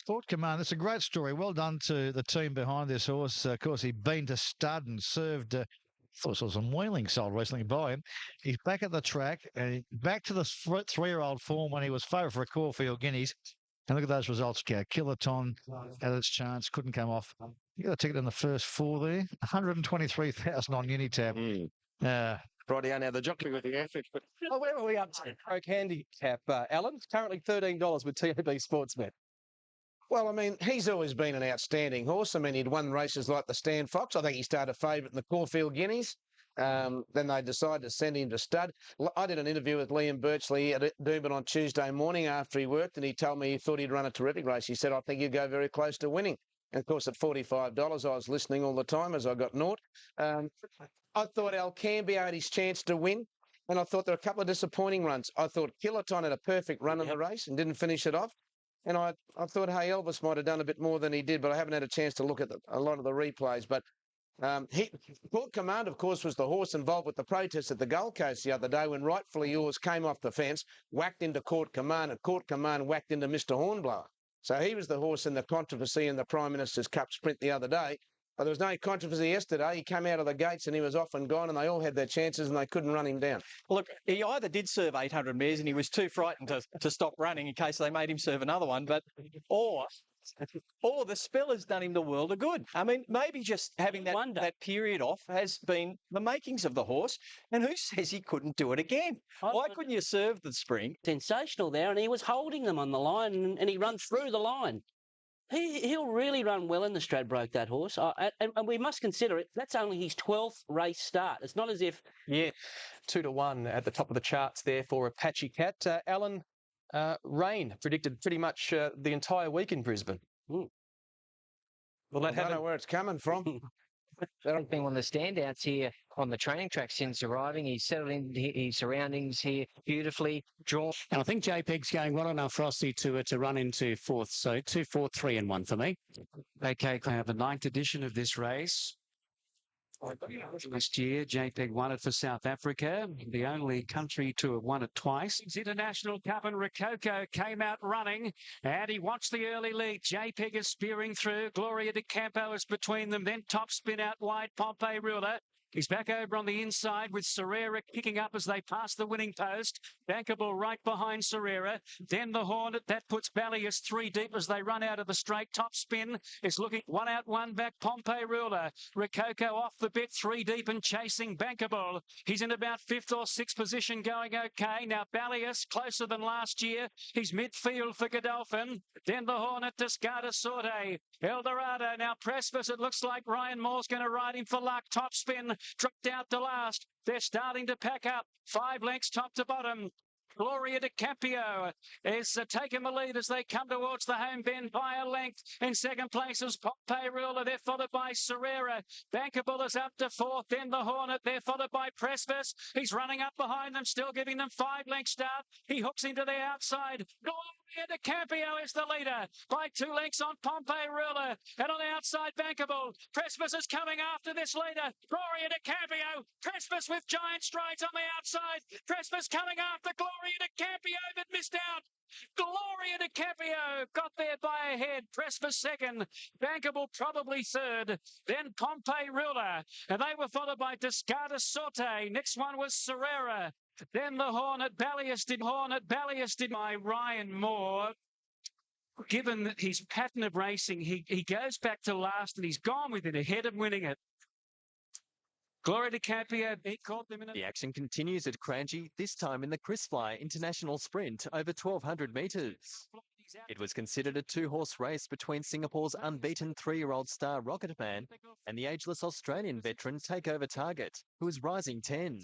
Court Command, it's a great story. Well done to the team behind this horse. Of course, he'd been to stud and served, thought I saw some wheeling sold recently by him. He's back at the track and back to the 3-year-old form when he was favourite for a Caulfield Guineas. And look at those results. Kiloton had its chance, couldn't come off. You got a ticket in the first 4 there. 123,000 on Unitab. Rightio, now the jockey with the effort. Oh, where are we up to? Stroke handicap, Alan. It's currently $13 with TAB Sportsbet. Well, I mean, he's always been an outstanding horse. I mean, he'd won races like the Stan Fox. I think he started favourite in the Caulfield Guineas. Then they decided to send him to stud. I did an interview with Liam Birchley at Doomben on Tuesday morning after he worked, and he told me he thought he'd run a terrific race. He said, I think he'd go very close to winning. And, of course, at $45, I was listening all the time as I got naught. I thought El Cambio had his chance to win, and I thought there were a couple of disappointing runs. I thought Kiloton had a perfect run in the race and didn't finish it off. And I thought, hey, Elvis might have done a bit more than he did, but I haven't had a chance to look at a lot of the replays. But Court Command, of course, was the horse involved with the protest at the Gold Coast the other day when Rightfully Yours came off the fence, whacked into Court Command, and Court Command whacked into Mr. Hornblower. So he was the horse in the controversy in the Prime Minister's Cup sprint the other day. But there was no controversy yesterday. He came out of the gates and he was off and gone, and they all had their chances and they couldn't run him down. Well, look, he either did serve 800 mares and he was too frightened to stop running in case they made him serve another one, or the spell has done him the world of good. I mean, maybe just having that period off has been the makings of the horse, and who says he couldn't do it again? Why couldn't you serve the spring? Sensational there, and he was holding them on the line, and he runs through the line. He'll really run well in the Stradbroke, that horse. And we must consider it. That's only his 12th race start. It's not as if... Yeah, 2-1 at the top of the charts there for Apache Cat. Alan, rain predicted pretty much the entire week in Brisbane. Mm. Well, I don't know where it's coming from. There's been one of the standouts here on the training track since arriving. He's settled in his surroundings here beautifully, drawn. And I think JPEG's going well enough, Frosty, to run into fourth. So 2, 4, 3 and 1 for me. Okay, I have the 9th edition of this race. Last year, JPEG won it for South Africa, the only country to have won it twice. International Cup, and Rococo came out running, and he wants the early lead. JPEG is spearing through. Gloria de Campo is between them. Then top spin out wide, Pompey Ruler. He's back over on the inside with Serrera kicking up as they pass the winning post. Bankable right behind Serrera. Then the Hornet. That puts Ballius 3 deep as they run out of the straight. Top spin is looking 1 out, 1 back. Pompey Ruler. Rococo off the bit, 3 deep and chasing Bankable. He's in about 5th or 6th position, going okay. Now Ballius closer than last year. He's midfield for Godolphin. Then the Hornet, Descartes Sorte. Eldorado. Now Precipice. It looks like Ryan Moore's going to ride him for luck. Top spin. Dropped out to last. They're starting to pack up. 5 lengths top to bottom. Gloria de Campio is taking the lead as they come towards the home bend by a length. In second place is Pompey Ruler. They're followed by Serrera. Bankable is up to 4th. Then the Hornet. They're followed by Precipice. He's running up behind them, still giving them 5 lengths start. He hooks into the outside. Gloria de Campio is the leader by 2 lengths on Pompey Ruler. And on the outside, Bankable. Precipice is coming after this leader. Gloria de Campio. Precipice with giant strides on the outside. Precipice coming after Gloria de Campio, but missed out. Gloria de Campio got there by a head. Precipice second. Bankable probably third. Then Pompey Ruler. And they were followed by Descartes Sorte. Next one was Serrera. Then the Hornet. Ballius did by Ryan Moore. Given his pattern of racing, he goes back to last and he's gone within a head of winning it. Gloria de Campio, he caught them in The action continues at Cranji, this time in the Chris Fly International Sprint over 1,200 metres. It was considered a 2-horse race between Singapore's unbeaten 3-year-old star Rocketman and the ageless Australian veteran Takeover Target, who is rising 10.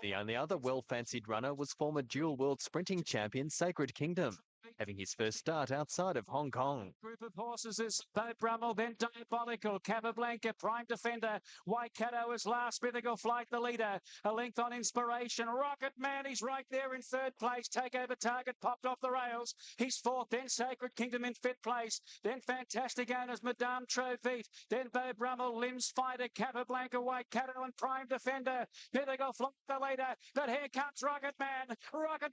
The only other well-fancied runner was former dual world sprinting champion Sacred Kingdom, having his first start outside of Hong Kong. Group of horses is Bo Brummel, then Diabolical, Capablanca, Prime Defender, Waikato is last, Mythical Flight the leader, a length on Inspiration, Rocket Man, he's right there in 3rd place, Takeover Target popped off the rails, he's 4th, then Sacred Kingdom in 5th place, then Fantastic Owners, Madame Trovite, then Bo Brummel, Limbs Fighter, Capablanca, Waikato and Prime Defender, Mythical Flight the leader, but here comes Rocket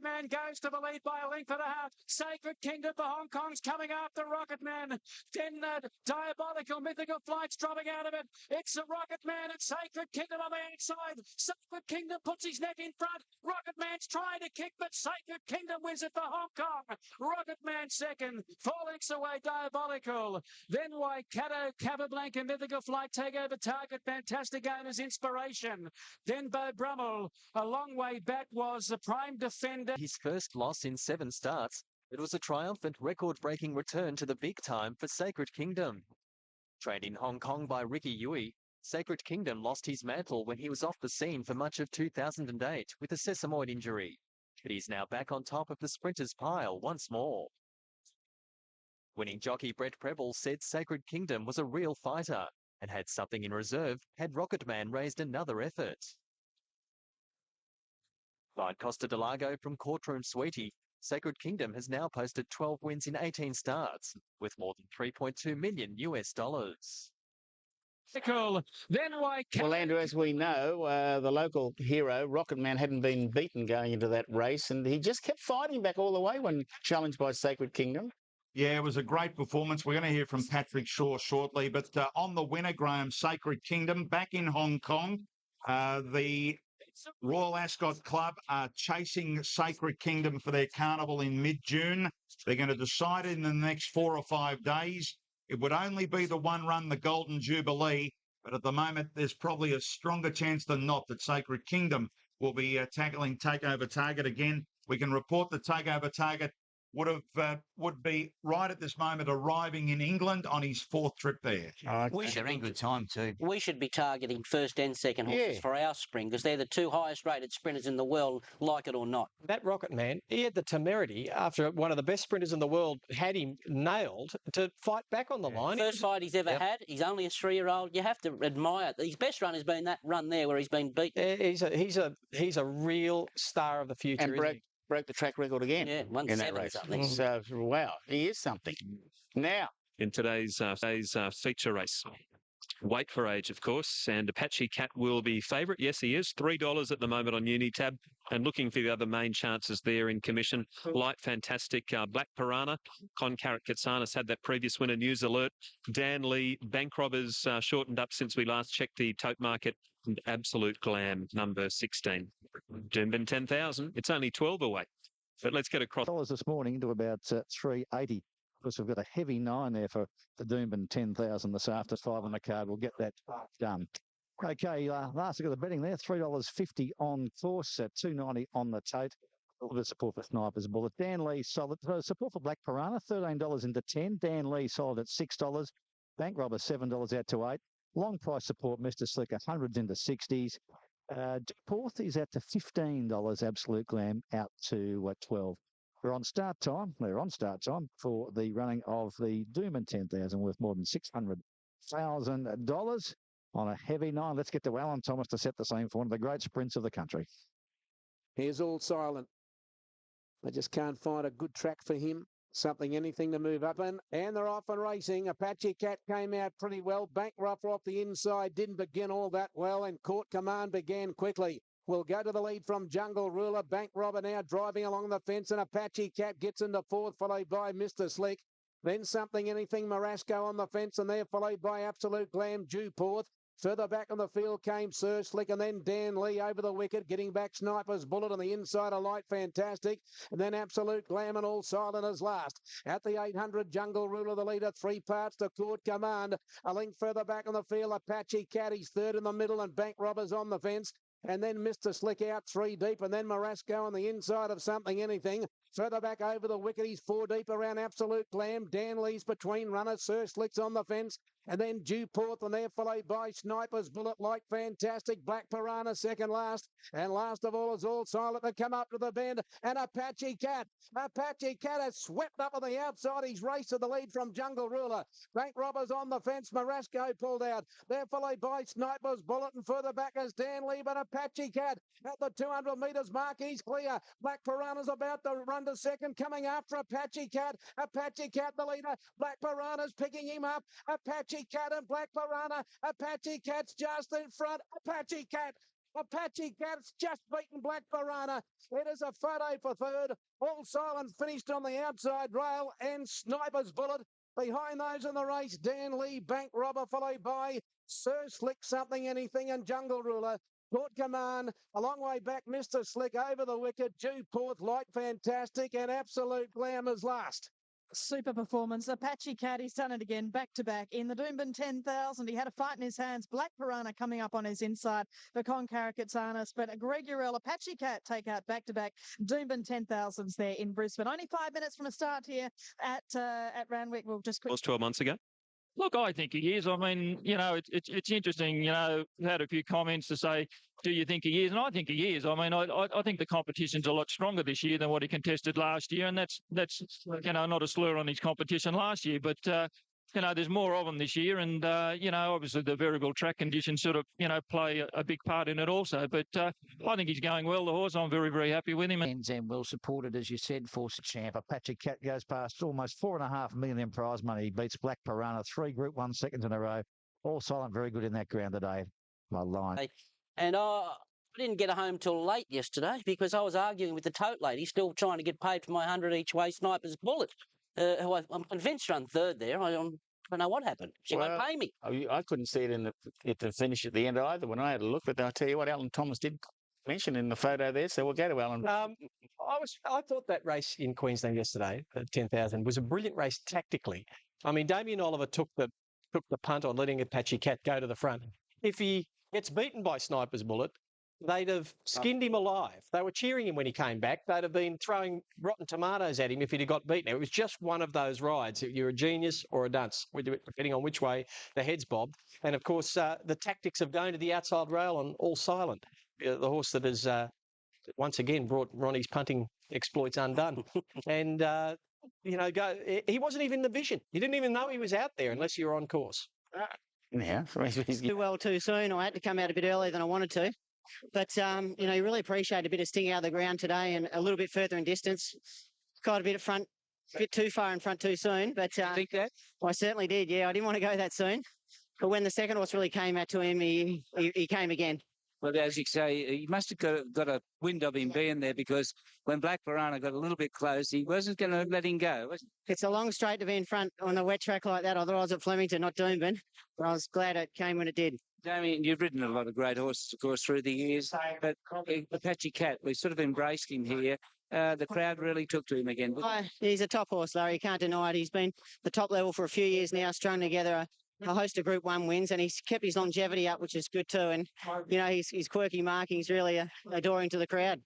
Man goes to the lead by a length and a half, Sacred Kingdom for Hong Kong's coming after Rocket Man. Then Diabolical Mythical Flight's dropping out of it. It's a Rocket Man and Sacred Kingdom on the outside. Sacred Kingdom puts his neck in front. Rocket Man's trying to kick, but Sacred Kingdom wins it for Hong Kong. Rocket Man second. 4 lengths away, Diabolical. Then Waikato, Capablanca, Mythical Flight, Takeover Target, Fantastic Owners, Inspiration. Then Bo Brummel. A long way back was the Prime Defender. His first loss in 7 starts, it was a triumphant record-breaking return to the big time for Sacred Kingdom. Trained in Hong Kong by Ricky Yui, Sacred Kingdom lost his mantle when he was off the scene for much of 2008 with a sesamoid injury, but he's now back on top of the sprinters' pile once more. Winning jockey Brett Preble said Sacred Kingdom was a real fighter and had something in reserve had Rocketman raised another effort. By Costa del Lago from Courtroom Sweetie, Sacred Kingdom has now posted 12 wins in 18 starts, with more than $3.2 million. Well, Andrew, as we know, the local hero, Rocketman, hadn't been beaten going into that race, and he just kept fighting back all the way when challenged by Sacred Kingdom. Yeah, it was a great performance. We're going to hear from Patrick Shaw shortly, but on the winner, Graham, Sacred Kingdom, back in Hong Kong. The Royal Ascot Club are chasing Sacred Kingdom for their carnival in mid-June. They're going to decide in the next 4 or 5 days. It would only be the one run, the Golden Jubilee, but at the moment there's probably a stronger chance than not that Sacred Kingdom will be tackling Takeover Target again. We can report the Takeover Target would be right at this moment arriving in England on his 4th trip there. We should They're in good time too. We should be targeting first and second horses for our spring because they're the two highest rated sprinters in the world, like it or not. That Rocket Man, he had the temerity after one of the best sprinters in the world had him nailed to fight back on the line. First fight he's ever had. He's only a 3-year-old. You have to admire it. His best run has been that run there where he's been beaten. He's a real star of the future. And broke the track record again in that race. Something. So, wow, he is something. Now, in today's feature race. Wait for age, of course, and Apache Cat will be favourite. Yes, he is. $3 at the moment on Unitab. And looking for the other main chances there in commission. Light Fantastic, Black Piranha, Con Carrot Katsanis had that previous winner, News Alert. Dan Lee, Bank Robbers shortened up since we last checked the tote market. And Absolute Glam, number 16. Doomben 10,000. It's only 12 away. But let's get across. Dollars this morning to about 380. Of course, we've got a heavy 9 there for the Doomben 10,000 this after 5 on the card. We'll get that done. Okay, last look at the betting there, $3.50 on course, $2.90 on the tote. A little bit of support for Sniper's Bullet. Dan Lee solid. Support for Black Piranha, $13 into 10. Dan Lee solid at $6. Bank Robber, $7 out to 8. Long price support, Mr. Slicker, hundreds into 60s. Porth is out to $15. Absolute Glam out to 12. We're on start time. They're on start time for the running of the Doomben 10,000 worth more than $600,000 on a heavy 9. Let's get to Alan Thomas to set the scene for one of the great sprints of the country. Here's All Silent. I just can't find a good track for him. Anything to move up in. And they're off and racing. Apache Cat came out pretty well. Bank Rougher off the inside didn't begin all that well, and Court Command began quickly. We'll go to the lead from Jungle Ruler. Bank Robber now driving along the fence, and Apache Cat gets into 4th, followed by Mr. Slick. Then Anything Marasco on the fence, and they're followed by Absolute Glam, Dewporth. Further back on the field came Sir Slick, and then Dan Lee over the wicket, getting back Sniper's Bullet on the inside, a Light Fantastic, and then Absolute Glam and All Silent as last. At the 800, Jungle Ruler, the leader, 3 parts to Court Command. A length further back on the field, Apache Cat, he's 3rd in the middle, and Bank Robbers on the fence. And then Mr. Slick out 3 deep, and then Marasco on the inside of Anything. Further back over the wicket, he's 4 deep around Absolute Glam. Dan Lee's between runners. Sir Slick's on the fence. And then Dewporth, and they're followed by Sniper's Bullet, Light Fantastic, Black Piranha second last. And last of all is All Silent to come up to the bend. And Apache Cat. Apache Cat has swept up on the outside. He's raced to the lead from Jungle Ruler. Bank Robbers on the fence. Marasco pulled out. They're followed by Sniper's Bullet, and further back is Dan Lee, but Apache Cat at the 200 metres mark. He's clear. Black Piranha's about to run to second, coming after Apache Cat. Apache Cat the leader. Black Piranha's picking him up. Apache Cat and Black Piranha. Apache Cat's just in front. Apache Cat's just beaten Black Piranha. It is a photo for 3rd. All Silent finished on the outside rail, and Sniper's Bullet. Behind those in the race, Dan Lee, Bank Robber, followed by Sir Slick, Anything, and Jungle Ruler. Court Command, a long way back, Mr. Slick over the wicket, Dewporth, Light Fantastic, and Absolute Glam is last. Super performance. Apache Cat, he's done it again, back to back. In the Doomben 10,000, he had a fight in his hands. Black Piranha coming up on his inside for Con Carrot Katsanis, but Greg Urell, Apache Cat take out back to back. Doomben 10,000s there in Brisbane. Only 5 minutes from a start here at Randwick. We'll just Was 12 months ago. Look, I think he is. I mean, it's interesting. We've had a few comments to say, do you think he is? And I think he is. I mean, I think the competition's a lot stronger this year than what he contested last year, and that's not a slur on his competition last year, but there's more of them this year, and obviously the variable track conditions sort of play a big part in it also. But I think he's going well, the horse. I'm very, very happy with him. And well supported, as you said, for champ. Apache Cat goes past almost $4.5 million in prize money. He beats Black Piranha 3 Group 1 seconds in a row. All Silent, very good in that ground today. My line. And I didn't get home till late yesterday because I was arguing with the tote lady, still trying to get paid for my 100 each way Sniper's Bullet. Who I'm convinced run 3rd there. I don't know what happened. She won't pay me. I couldn't see it in the finish at the end either when I had a look, but I'll tell you what, Alan Thomas did mention in the photo there, so we'll go to Alan. I thought that race in Queensland yesterday, the 10,000, was a brilliant race tactically. I mean, Damien Oliver took the punt on letting Apache Cat go to the front. If he gets beaten by Sniper's Bullet, they'd have skinned him alive. They were cheering him when he came back. They'd have been throwing rotten tomatoes at him if he'd have got beaten. It was just one of those rides. You're a genius or a dunce, depending on which way the head's bobbed. And, of course, the tactics of going to the outside rail on all silent. The horse that has, once again, brought Ronnie's punting exploits undone. And, he wasn't even in the vision. You didn't even know he was out there unless you were on course. Yeah. Too well too soon. I had to come out a bit earlier than I wanted to. But, you really appreciate a bit of sting out of the ground today and a little bit further in distance. Quite a bit a bit too far in front too soon. But I think that? I certainly did, yeah. I didn't want to go that soon. But when the second horse really came out to him, he came again. Well, as you say, he must have got a wind of him being there, because when Black Piranha got a little bit close, he wasn't going to let him go, was he? It's a long straight to be in front on a wet track like that. Although I was at Flemington, not Doomben. But I was glad it came when it did. Damien, you've ridden a lot of great horses, of course, through the years. But Apache Cat, we sort of embraced him here. The crowd really took to him again. He's a top horse, Larry. You can't deny it. He's been the top level for a few years now, strung together a host of Group 1 wins, and he's kept his longevity up, which is good too. And, his quirky marking's really adoring to the crowd.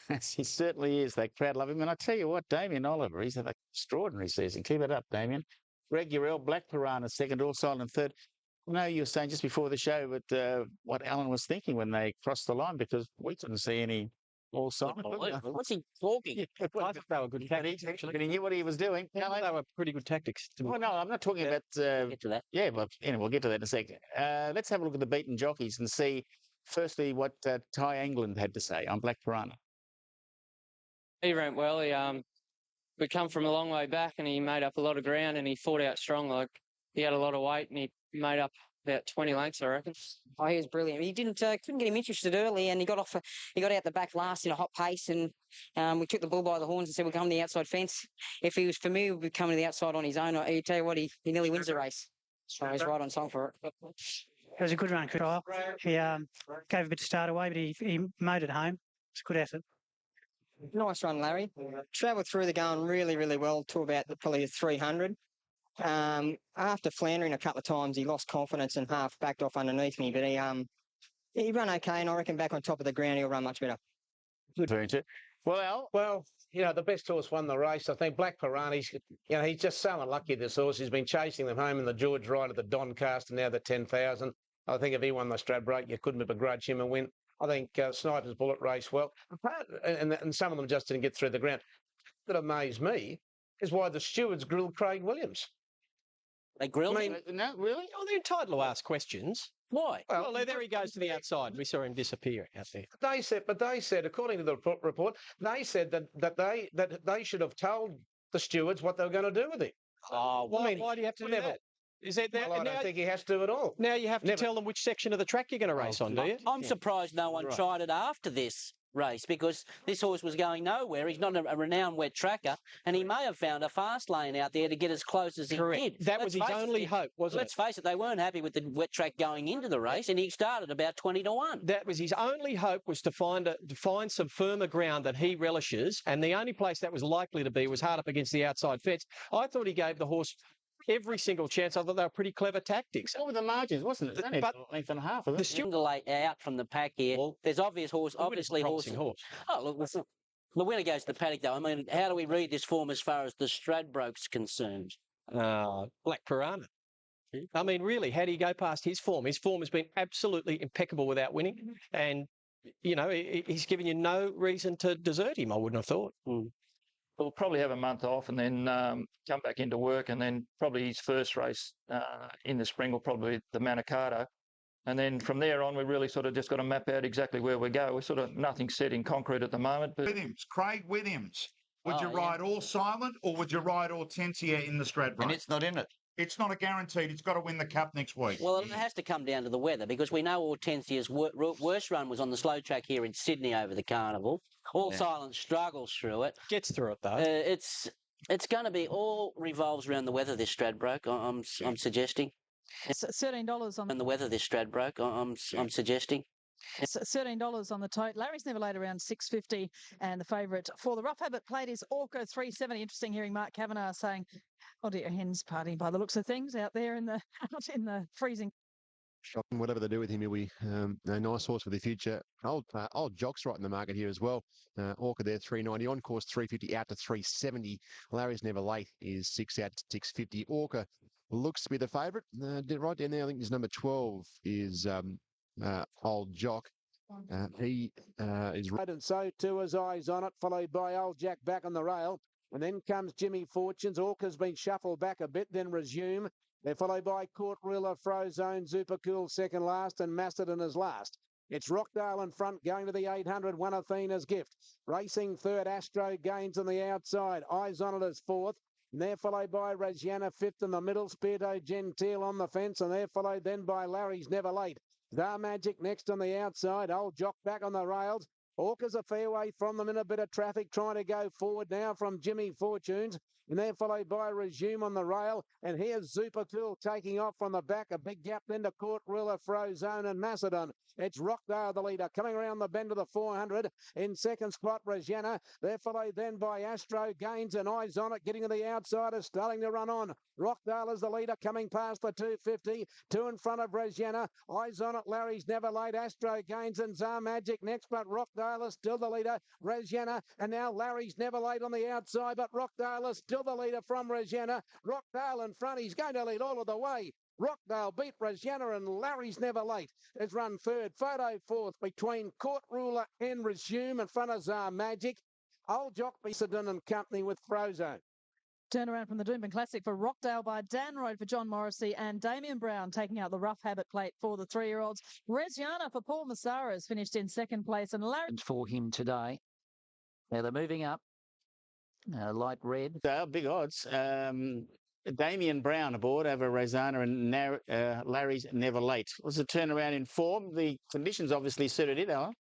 He certainly is. That crowd love him. And I tell you what, Damien Oliver, he's had an extraordinary season. Keep it up, Damien. Greg Urell, Black Piranha second, All Silent third. You were saying just before the show but what Alan was thinking when they crossed the line, because we couldn't see any All Silent. What's he talking? I thought they were good tactics, actually. But he knew what he was doing. They were pretty good tactics. No, I'm not talking about... get to that. Yeah, but anyway, we'll get to that in a second. Let's have a look at the beaten jockeys and see, firstly, what Ty England had to say on Black Piranha. He ran well. We come from a long way back, and he made up a lot of ground, and he fought out strong. Like, he had a lot of weight, and he made up about 20 lengths, I reckon. Oh, he was brilliant. He couldn't get him interested early, and he got out the back last in a hot pace, and we took the bull by the horns and said we'll come to the outside fence. If he was familiar with coming to the outside on his own, I tell you what, he nearly wins the race. So he's right on song for it. It was a good run trial. He gave a bit to start away, but he made it home. It's a good effort. Nice run, Larry. Travelled through the going really, really well to about probably 300. After floundering a couple of times, he lost confidence and half backed off underneath me. But he ran okay, and I reckon back on top of the ground he'll run much better. Good. Well, the best horse won the race. I think Black Piranha, he's just so unlucky, this horse. He's been chasing them home in the George Ride at the Doncaster, now the 10,000. I think if he won the Stradbroke, you couldn't begrudge him a win. I think Sniper's Bullet raced well. And some of them just didn't get through the ground. What amazed me is why the stewards grilled Craig Williams. They grilled him? No, really? Oh, they're entitled to ask questions. Why? Well, there he goes to the outside. We saw him disappear out there. They said, according to the report, they said that they should have told the stewards what they were going to do with him. Oh, why do you have to do that? Is that Well, I don't think he has to at all. Now you have to tell them which section of the track you're going to race on, do you? I'm surprised no one tried it after this race, because this horse was going nowhere. He's not a renowned wet tracker, and he may have found a fast lane out there to get as close as he did. That was his only hope, wasn't it? Let's face it, they weren't happy with the wet track going into the race, and he started about 20 to 1. That was his only hope, was to find some firmer ground that he relishes, and the only place that was likely to be was hard up against the outside fence. I thought he gave the horse every single chance. I thought they were pretty clever tactics. What were the margins, wasn't it? Only a length and a half of it. The steward out from the pack here. Well, there's obviously horses. Oh, look, listen. The winner goes to the paddock, though. I mean, how do we read this form as far as the Stradbroke's concerned? Black Piranha. I mean, really, how do you go past his form? His form has been absolutely impeccable without winning, and he's given you no reason to desert him, I wouldn't have thought. We'll probably have a month off and then come back into work, and then probably his first race in the spring will probably be the Manicato. And then from there on, we really sort of just got to map out exactly where we go. We're sort of nothing set in concrete at the moment. But Craig Williams. Would you ride All Silent, or would you ride Hortensia in the Stradbroke? And it's not in it. It's not a guaranteed. It's got to win the Cup next week. Well, it has to come down to the weather, because we know Hortensia's worst run was on the slow track here in Sydney over the carnival. All Silent struggles through it. Gets through it, though. It's going to be all revolves around the weather this Stradbroke, I'm suggesting. It's $13 on the weather this Stradbroke, I'm suggesting. It's $13 on the tote. Larry's never laid around $6.50, and the favourite for the Rough Habit Plate is Orca $3.70. Interesting hearing Mark Kavanagh saying, "Oh dear, hens party" by the looks of things out there in the freezing. Shocking. Whatever they do with him, he'll be a nice horse for the future. Old Jock's right in the market here as well. Orca there, 390. On course, 350 out to 370. Larry's Never Late is 6 out to 650. Orca looks to be the favourite. Right down there, I think his number 12 is Old Jock. He is right, and so too is Eyes on It, followed by Old Jack back on the rail. And then comes Jimmy Fortunes. Orca's been shuffled back a bit, then Resume. They're followed by Court Ruler, Frozone, Super Cool second last, and Macedon is last. It's Rockdale in front, going to the 800, One Athena's Gift. Racing third, Astro Gains on the outside. Eyes on It is fourth. And they're followed by Rajiana fifth in the middle. Spirito Gentile on the fence, and they're followed then by Larry's Never Late. Star Magic next on the outside. Old Jock back on the rails. Orca's a fair way from them in a bit of traffic, trying to go forward now from Jimmy Fortunes. And they're followed by Resume on the rail. And here's Super Cool taking off from the back. A big gap then to Court Ruler, Frozone and Macedon. It's Rockdale, the leader, coming around the bend of the 400. In second spot, Rajiana. They're followed then by Astro Gains and Eyes on It, getting to the outside, starting to run on. Rockdale is the leader, coming past the 250. Two in front of Rajiana. Eyes on It, Larry's Never Late. Astro Gains and Czar Magic next, but Rockdale is still the leader. Rajiana, and now Larry's Never Late on the outside, but Rockdale is still the leader from Rajiana. Rockdale in front. He's going to lead all of the way. Rockdale beat Rajiana, and Larry's Never Late has run third. Photo fourth between Court Ruler and Resume in front of Czar Magic. Old Jock, Macedon and company with Frozone. Turnaround from the Doomben Classic for Rockdale by Dan Road for John Morrissey and Damien Brown taking out the Rough Habit plate for the 3-year-olds. Resiana for Paul Massara has finished in second place, and Larry for him today. Now they're moving up. Light red. Big odds. Damien Brown aboard over Rosanna and Larry's Never Late. Was a turnaround in form. The conditions obviously suited it, Alan.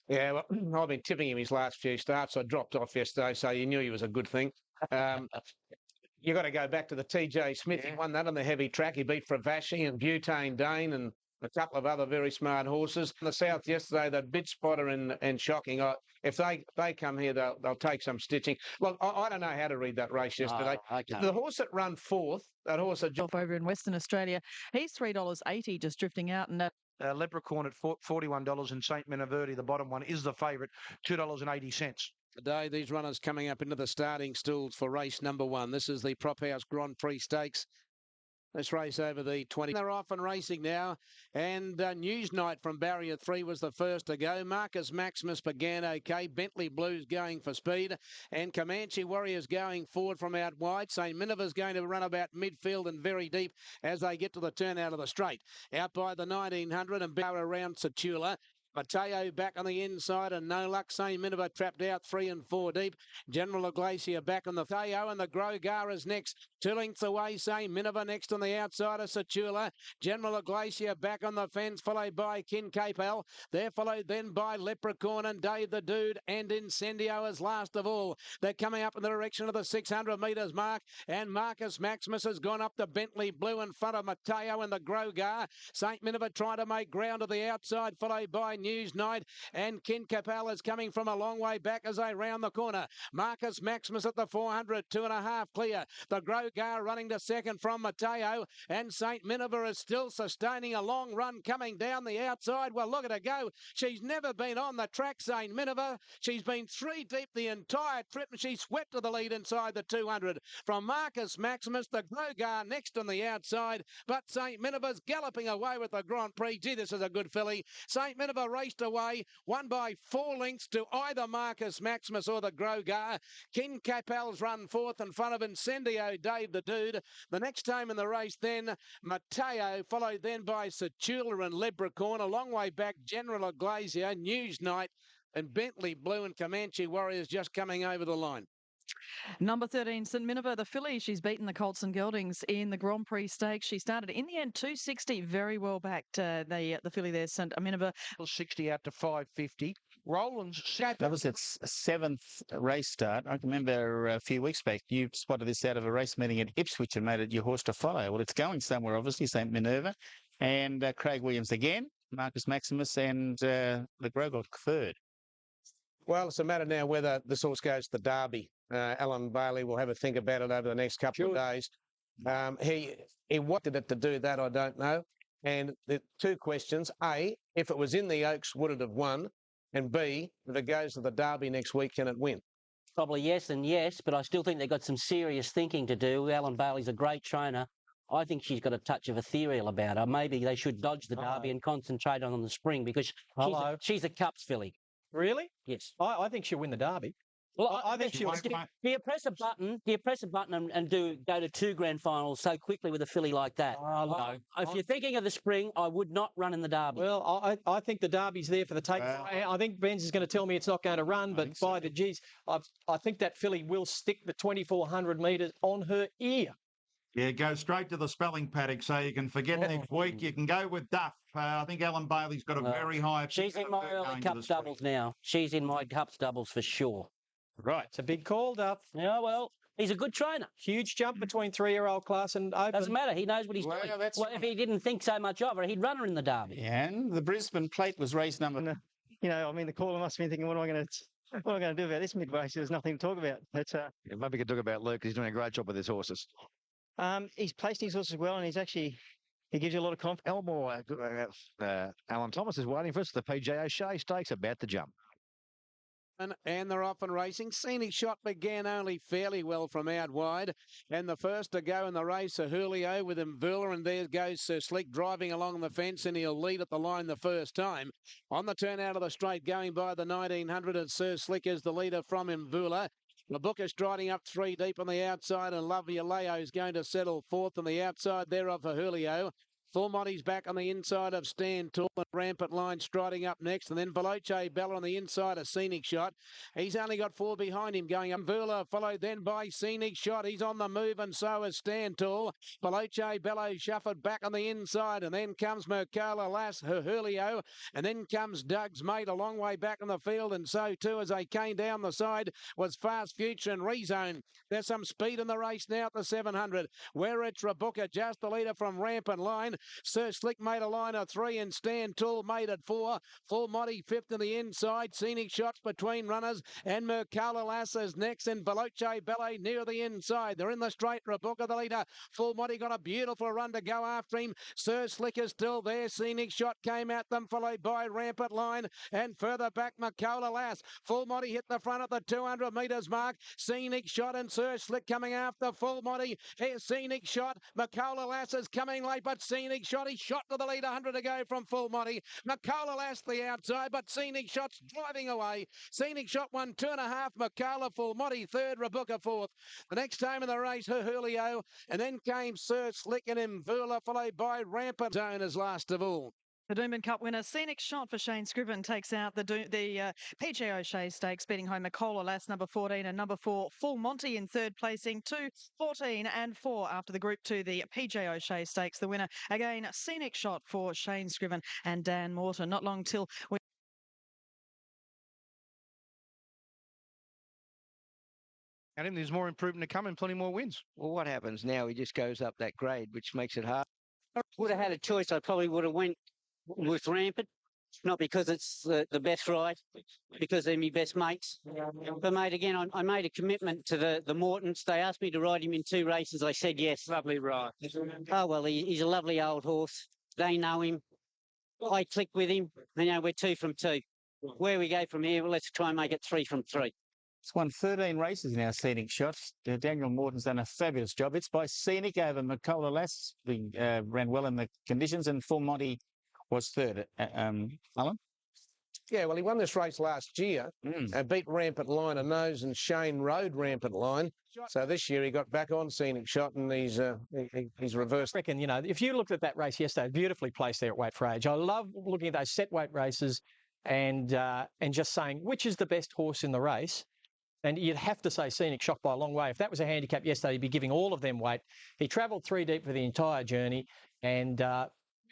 Yeah, well, I've been tipping him his last few starts. I dropped off yesterday, so you knew he was a good thing. You got to go back to the TJ Smith. He won that on the heavy track. He beat Fravashi and Butane Dane and a couple of other very smart horses. In the south yesterday, that Bit Spotter and Shocking. If they come here, they'll take some stitching. Look, I don't know how to read that race yesterday. The horse that ran fourth, that horse that over in Western Australia, he's $3.80 just drifting out, and Leprechaun at $41 and St. Menaverde, the bottom one, is the favourite, $2.80. Today, these runners coming up into the starting stools for race number 1. This is the Prop House Grand Prix Stakes. This race over the 20. They're off and racing now. And News Night from Barrier 3 was the first to go. Marcus Maximus began okay. Bentley Blues going for speed. And Comanche Warriors going forward from out wide. St. Minerva's going to run about midfield and very deep as they get to the turn out of the straight. Out by the 1900 and Bow around Satula. Mateo back on the inside and No Luck. St. Minerva trapped out 3 and 4 deep. General Iglesia back on the Theo and the Grogara's next. 2 lengths away. St. Minerva next on the outside of Satula. General Iglesia back on the fence, followed by Kincapel. They're followed then by Leprechaun and Dave the Dude and Incendio as last of all. They're coming up in the direction of the 600 metres mark, and Marcus Maximus has gone up to Bentley Blue in front of Mateo and the Grogar. St. Minerva trying to make ground to the outside, followed by News Night, and Kincapel is coming from a long way back as they round the corner. Marcus Maximus at the 400, 2.5 clear. The Grogar running to second from Mateo, and St. Minerva is still sustaining a long run coming down the outside. Well, look at her go. She's never been on the track, St. Minerva. She's been 3 deep the entire trip, and she swept to the lead inside the 200 from Marcus Maximus. The Grogar next on the outside, but St. Minerva's galloping away with the Grand Prix. Gee, this is a good filly. St. Minerva raced away, won by 4 lengths to either Marcus Maximus or the Grogar. Kincapel's run fourth in front of Incendio, Dave the Dude. The next time in the race then, Mateo, followed then by Satula and Leprechaun. A long way back, General Iglesia, News Night, and Bentley Blue and Comanche Warriors just coming over the line. Number 13, St. Minerva, the filly. She's beaten the Colts and Geldings in the Grand Prix Stakes. She started in the end 260, very well backed. The filly there, St. Minerva. 60 out to 550. Roland's that was its 7th race start. I can remember a few weeks back you spotted this out of a race meeting at Ipswich and made it your horse to follow. Well, it's going somewhere, obviously, St. Minerva. And Craig Williams again, Marcus Maximus and the Grogor third. Well, it's a matter now whether this horse goes to Derby. Alan Bailey will have a think about it over the next couple of days. He wanted it to do that, I don't know. And the two questions: A, if it was in the Oaks, would it have won? And B, if it goes to the Derby next week, can it win? Probably yes and yes, but I still think they've got some serious thinking to do. Alan Bailey's a great trainer. I think she's got a touch of ethereal about her. Maybe they should dodge the Derby and concentrate on the spring because she's a Cups filly. Really? Yes. I think she'll win the Derby. Well, I think she'll. do you press a button? Do you press a button and go to 2 grand finals so quickly with a filly like that? No. If you're thinking of the spring, I would not run in the Derby. Well, I think the Derby's there for the take. I think Benz is going to tell me it's not going to run, but by the G's, I think that filly will stick the 2,400 metres on her ear. Yeah, go straight to the spelling paddock so you can forget next week. You can go with Duff. I think Alan Bailey's got a very high... She's in my early Cups doubles now. She's in my Cups doubles for sure. Right. It's a big call, Duff. Yeah, well, he's a good trainer. Huge jump between 3-year-old class and open. Doesn't matter. He knows what he's doing. Well, if he didn't think so much of her, he'd run her in the Derby. Yeah, and the Brisbane Plate was race number... You know, I mean, the caller must have been thinking, what am I going to do about this mid-race? There's nothing to talk about. But, maybe we could talk about Luke. He's doing a great job with his horses. He's placed his horses well, and he gives you a lot of confidence. Elmore, Alan Thomas is waiting for us. The PJ O'Shea Stakes about to jump. And they're off and racing. Scenic Shot began only fairly well from out wide. And the first to go in the race, Sir Julio with Mvula. And there goes Sir Slick driving along the fence, and he'll lead at the line the first time. On the turn out of the straight, going by the 1900, and Sir Slick is the leader from Mvula. The book is striding up 3 deep on the outside, and Lovely Leo is going to settle fourth on the outside thereof for Julio. Full Monty's back on the inside of Stand Tall, and Rampant Line striding up next, and then Veloce Bella on the inside of Scenic Shot. He's only got 4 behind him going up. Mvula followed then by Scenic Shot. He's on the move, and so is Stand Tall. Veloce Bella shuffled back on the inside, and then comes Mercola Lass, Julio, and then comes Doug's Mate a long way back in the field, and so too as they came down the side was Fast Future and Rezone. There's some speed in the race now at the 700, where it's Rabuka, just the leader from Rampant Line. Sir Slick made a line of 3, and Stand Tall made it 4. Full Monty fifth in the inside. Scenic Shots between runners, and Mercola Lass is next, and Veloce Ballet near the inside. They're in the straight. Rabuka the leader. Full Monty got a beautiful run to go after him. Sir Slick is still there. Scenic Shot came at them, followed by Rampant Line, and further back Mercola Lass. Full Monty hit the front at the 200 metres mark. Scenic Shot and Sir Slick coming after Full Monty. Here's Scenic Shot. Mercola Lass is coming late, but Scenic Shot, he shot to the lead, 100 to go from Full Monty. Mercola Lass the outside, but Scenic Shot's driving away. Scenic Shot won 2.5. Mercola, Full Monty third, Rabuka fourth. The next time in the race, Julio, and then came Sir Slick and Mvula, followed by Rampant Zone as last of all. The Doomben Cup winner, Scenic Shot for Shane Scriven, takes out the PJ O'Shea Stakes, beating home Mercola Lass, number 14, and number 4, Full Monty in third placing, 2, 14 and 4 after the Group 2, the PJ O'Shea Stakes. The winner, again, Scenic Shot for Shane Scriven and Dan Morton. Not long till we... And there's more improvement to come and plenty more wins. Well, what happens now? He just goes up that grade, which makes it hard. Would have had a choice. I probably would have went with Rampant, not because it's the best ride, because they're my best mates. But, mate, again, I made a commitment to the Mortons. They asked me to ride him in 2 races. I said yes. Lovely ride. Oh, well, he's a lovely old horse. They know him. I click with him. And, we're 2 from 2. Where we go from here, well, let's try and make it 3 from 3. It's won 13 races now, Scenic Shots. Daniel Morton's done a fabulous job. It's by Scenic over Mercola Lass. Ran well in the conditions, and Full Monty was third. Alan? Yeah, well, he won this race last year and beat Rampant Line a nose, and Shane rode Rampant Line. So this year he got back on Scenic Shot, and he's reversed. I reckon, if you looked at that race yesterday, beautifully placed there at Weight for Age. I love looking at those set weight races and just saying which is the best horse in the race. And you'd have to say Scenic Shot by a long way. If that was a handicap yesterday, he'd be giving all of them weight. He travelled 3 deep for the entire journey, and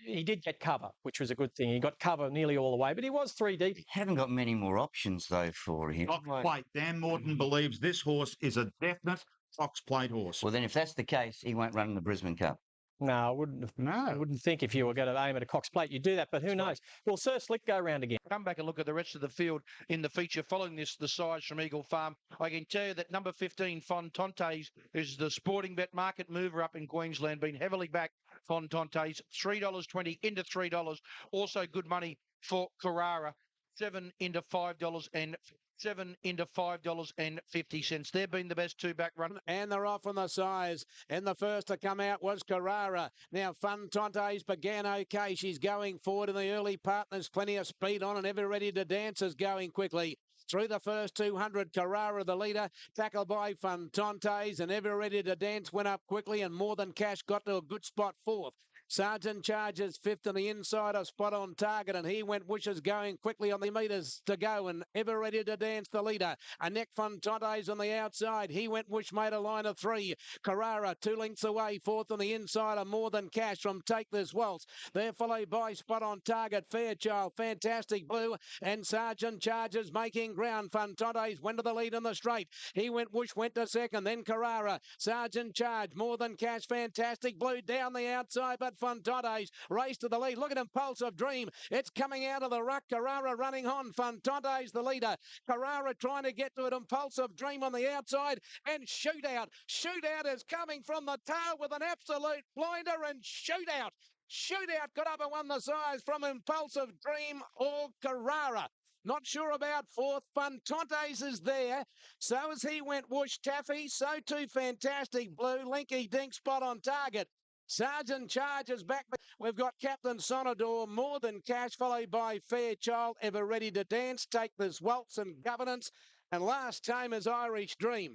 he did get cover, which was a good thing. He got cover nearly all the way, but he was 3 deep. Haven't got many more options, though, for him. Fox Plate. Dan Morton believes this horse is a definite Fox Plate horse. Well, then if that's the case, he won't run in the Brisbane Cup. No, I wouldn't. No, I wouldn't think if you were going to aim at a Cox Plate, you'd do that. But who knows? Will Sir Slick go round again? Come back and look at the rest of the field in the feature following this, the size from Eagle Farm. I can tell you that number 15, Fontantes, is the sporting bet market mover up in Queensland, been heavily backed. Fontantes, $3.20 into $3. Also good money for Carrara, 7 into $5 and $5.50. They've been the best two-back run. And they're off on the size. And the first to come out was Carrara. Now, Fontantes began okay. She's going forward in the early part. There's plenty of speed on and ever ready to dance is going quickly. Through the first 200, Carrara, the leader, tackled by Fontantes, and ever ready to dance went up quickly, and More Than Cash got to a good spot fourth. Sergeant Charges fifth on the inside, a spot on target, and he went Wishes going quickly on the metres to go, and ever ready to dance the leader. Anek Fontantes on the outside. He went Wish, made a line of three. Carrara 2 lengths away, fourth on the inside, a More Than Cash from Take This Waltz. They're followed by Spot on Target, Fairchild, Fantastic Blue, and Sergeant Charges making ground. Fontantes went to the lead in the straight. He went Wish, went to second, then Carrara, Sergeant Charge, More Than Cash, Fantastic Blue down the outside, but Fontantes race to the lead. Look at Impulsive Dream. It's coming out of the ruck. Carrara running on. Fontantes the leader. Carrara trying to get to it. Impulsive Dream on the outside. And Shootout. Shootout is coming from the tail with an absolute blinder, and Shootout. Shootout got up and won the size from Impulsive Dream or Carrara. Not sure about fourth. Fontantes is there. So as he went Whoosh Taffy. So too Fantastic Blue. Linky Dink, Spot on Target. Sergeant Charges back. We've got Captain Sonador, More Than Cash, followed by Fairchild, Ever Ready to Dance, Take This Waltz and Governance, and last time is Irish Dream.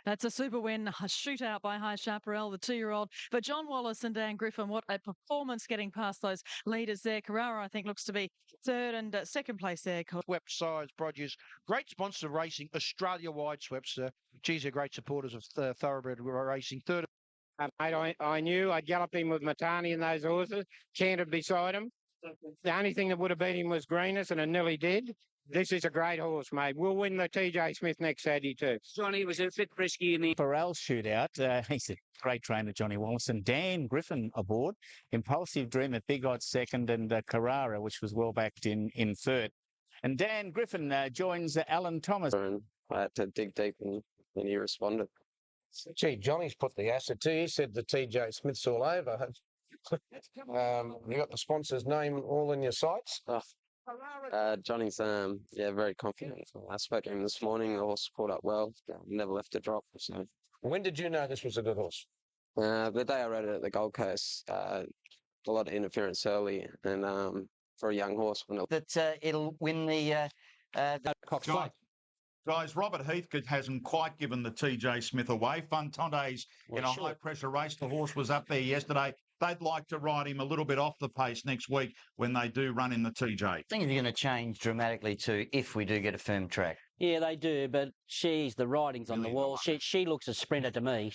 That's a super win, a shootout by High Chaparral, the 2-year-old. But John Wallace and Dan Griffin, what a performance getting past those leaders there. Carrara, I think, looks to be third and second place there. Swept size produce. Great sponsor racing, Australia-wide sweeps. Geez, they're great supporters of thoroughbred racing. Third. Mate, I knew I'd gallop in with Matani and those horses, cantered beside him. The only thing that would have beat him was Greenest, and it nearly did. This is a great horse, mate. We'll win the TJ Smith next Saturday too. Johnny was a bit frisky in the Burrell shootout. He's a great trainer, Johnny Wallace, and Dan Griffin aboard. Impulsive Dream at big odds second, and Carrara, which was well backed in third. And Dan Griffin joins Alan Thomas. And I had to dig deep, and he responded. Gee, Johnny's put the acid to you. He said the TJ Smith's all over. You got the sponsor's name all in your sights? Johnny's very confident. I spoke to him this morning. The horse pulled up well. Never left a drop. So when did you know this was a good horse? The day I rode it at the Gold Coast, a lot of interference early, and for a young horse, it'll win the Cox Plate. Guys, Robert Heathcote hasn't quite given the TJ Smith away. Fontantes in a high-pressure race. The horse was up there yesterday. They'd like to ride him a little bit off the pace next week when they do run in the TJ. Things are going to change dramatically too if we do get a firm track. Yeah, they do, but the writing's on the wall. She looks a sprinter to me.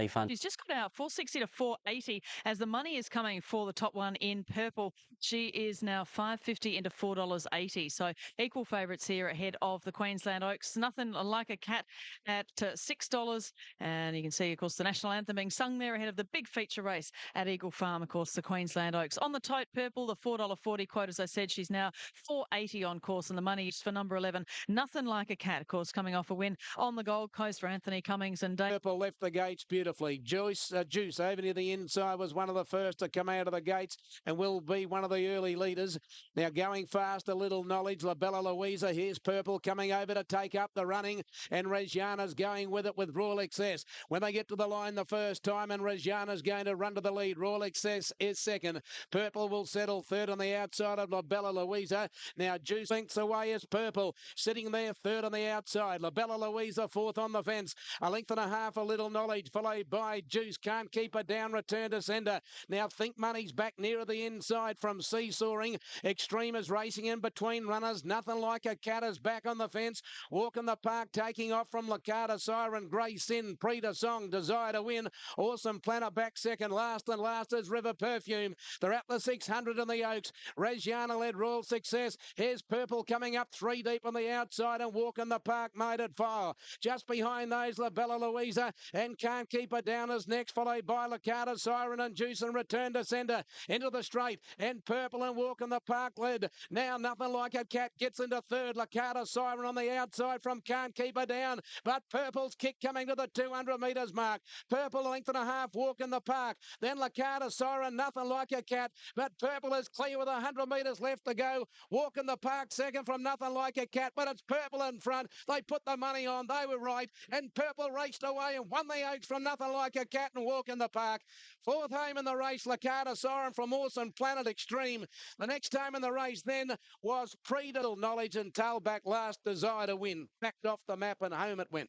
Fun. She's just got out 460 to 480 as the money is coming for the top one in purple. She is now $5.50 into $4.80. So equal favourites here ahead of the Queensland Oaks. Nothing like a cat at $6. And you can see, of course, the national anthem being sung there ahead of the big feature race at Eagle Farm, of course, the Queensland Oaks. On the tote purple, the $4.40 quote, as I said, she's now $4.80 on course, and the money is for number 11. Nothing like a cat, of course, coming off a win on the Gold Coast for Anthony Cummings and Dave. Purple left the gates beautifully. Juice over near the inside was one of the first to come out of the gates and will be one of the early leaders. Now going fast, a little knowledge. La Bella Louisa, here's Purple coming over to take up the running, and Reggiana's going with it with Royal Excess. When they get to the line the first time, and Reggiana's going to run to the lead. Royal Excess is second. Purple will settle third on the outside of La Bella Louisa. Now Juice lengths away is Purple, sitting there third on the outside. La Bella Louisa fourth on the fence. A length and a half, a little knowledge, followed by Juice. Can't keep her down, return to sender. Now Think Money's back nearer the inside from Seesawing. Extreme is racing in between runners. Nothing like a cat is back on the fence. Walk in the Park taking off from Lakata Siren. Grey Sin, Preta Song, Desire to Win. Awesome Planner back second. Last is River Perfume. They're at the 600 in the Oaks. Reggiana led Royal Success. Here's Purple coming up 3 deep on the outside. outside and Walk in the Park made it file. Just behind those, La Bella Louisa and Can't Keep Her Down is next, followed by Lacata, Siren and Juice and Return to Sender into the straight. And Purple and Walk in the Park led. Now Nothing Like a Cat gets into third. Lacata, Siren on the outside from Can't Keep Her Down. But Purple's kick coming to the 200 metres mark. Purple length and a half, Walk in the Park. Then Lacata, Siren, Nothing Like a Cat. But Purple is clear with 100 metres left to go. Walk in the Park second from Nothing Like a Cat. But it's Purple in front. They put the money on. They were right. And Purple raced away and won the Oaks from Nothing Like a Cat and Walk in the Park. Fourth home in the race, Lacata, Siren from Awesome Planet Extreme. The next home in the race then was Predal Knowledge and Tailback Last Desire to Win. Backed off the map and home it went.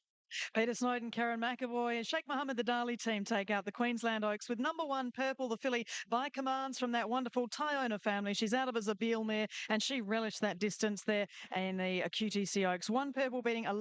Peter Snowden, Karen McAvoy and Sheikh Mohammed the Dali team take out the Queensland Oaks with number one Purple, the filly, by commands from that wonderful Tyona family. She's out of a Zabeel mare and she relished that distance there in the QTC Oaks. One Purple beating a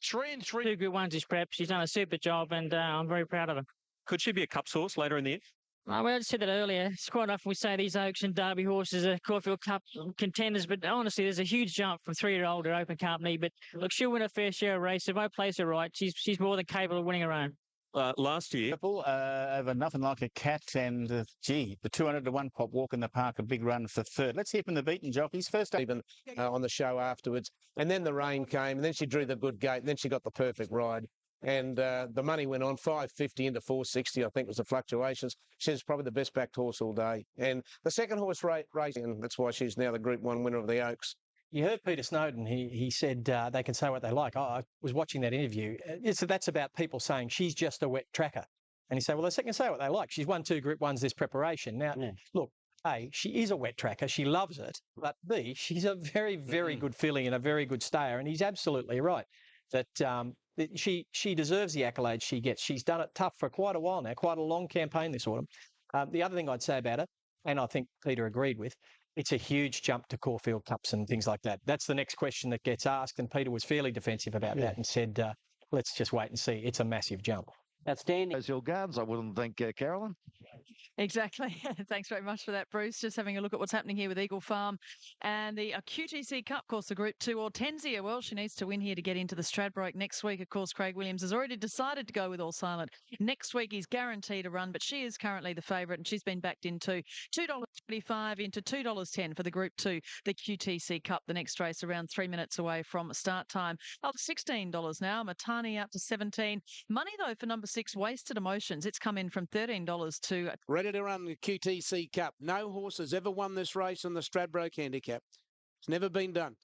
3 and 3. 2 good ones this prep. She's done a super job and I'm very proud of her. Could she be a Cup horse later in the year? Well, I said that earlier. It's quite often we say these Oaks and Derby horses are Caulfield Cup contenders, but honestly, there's a huge jump from 3-year-old to open company. But look, she'll win a fair share of race. If I place her right, she's more than capable of winning her own. Last year, over Nothing Like a Cat and the 200 to 1 pop Walk in the Park, a big run for third. Let's hear from the beaten jockeys first. Even on the show afterwards, and then the rain came, and then she drew the good gate, and then she got the perfect ride. And the money went on 550 into 460, I think was the fluctuations. She's probably the best backed horse all day. And the second horse racing, and that's why she's now the Group 1 winner of the Oaks. You heard Peter Snowden. He said they can say what they like. I was watching that interview. That's about people saying she's just a wet tracker. And he said, well, they can say what they like. She's won 2 Group 1s this preparation. Now, look, A, she is a wet tracker. She loves it. But B, she's a very, very good filly and a very good stayer. And he's absolutely right that she deserves the accolades she gets. She's done it tough for quite a while now, quite a long campaign this autumn. The other thing I'd say about her, and I think Peter agreed with, it's a huge jump to Caulfield Cups and things like that. That's the next question that gets asked, and Peter was fairly defensive about that and said, let's just wait and see. It's a massive jump. Outstanding. Those your gardens, I wouldn't think, Carolyn. Exactly. Thanks very much for that, Bruce. Just having a look at what's happening here with Eagle Farm and the QTC Cup, of course, the Group 2 Hortensia. Well, she needs to win here to get into the Stradbroke next week. Of course, Craig Williams has already decided to go with All Silent. Next week, he's guaranteed a run, but she is currently the favourite and she's been backed into $2.25 into $2.10 for the Group 2, the QTC Cup. The next race around 3 minutes away from start time. Up to $16 now. Matani up to $17. Money, though, for number 6, Wasted Emotions. It's come in from $13 to... Ready to run the QTC Cup. No horse has ever won this race in the Stradbroke Handicap. It's never been done.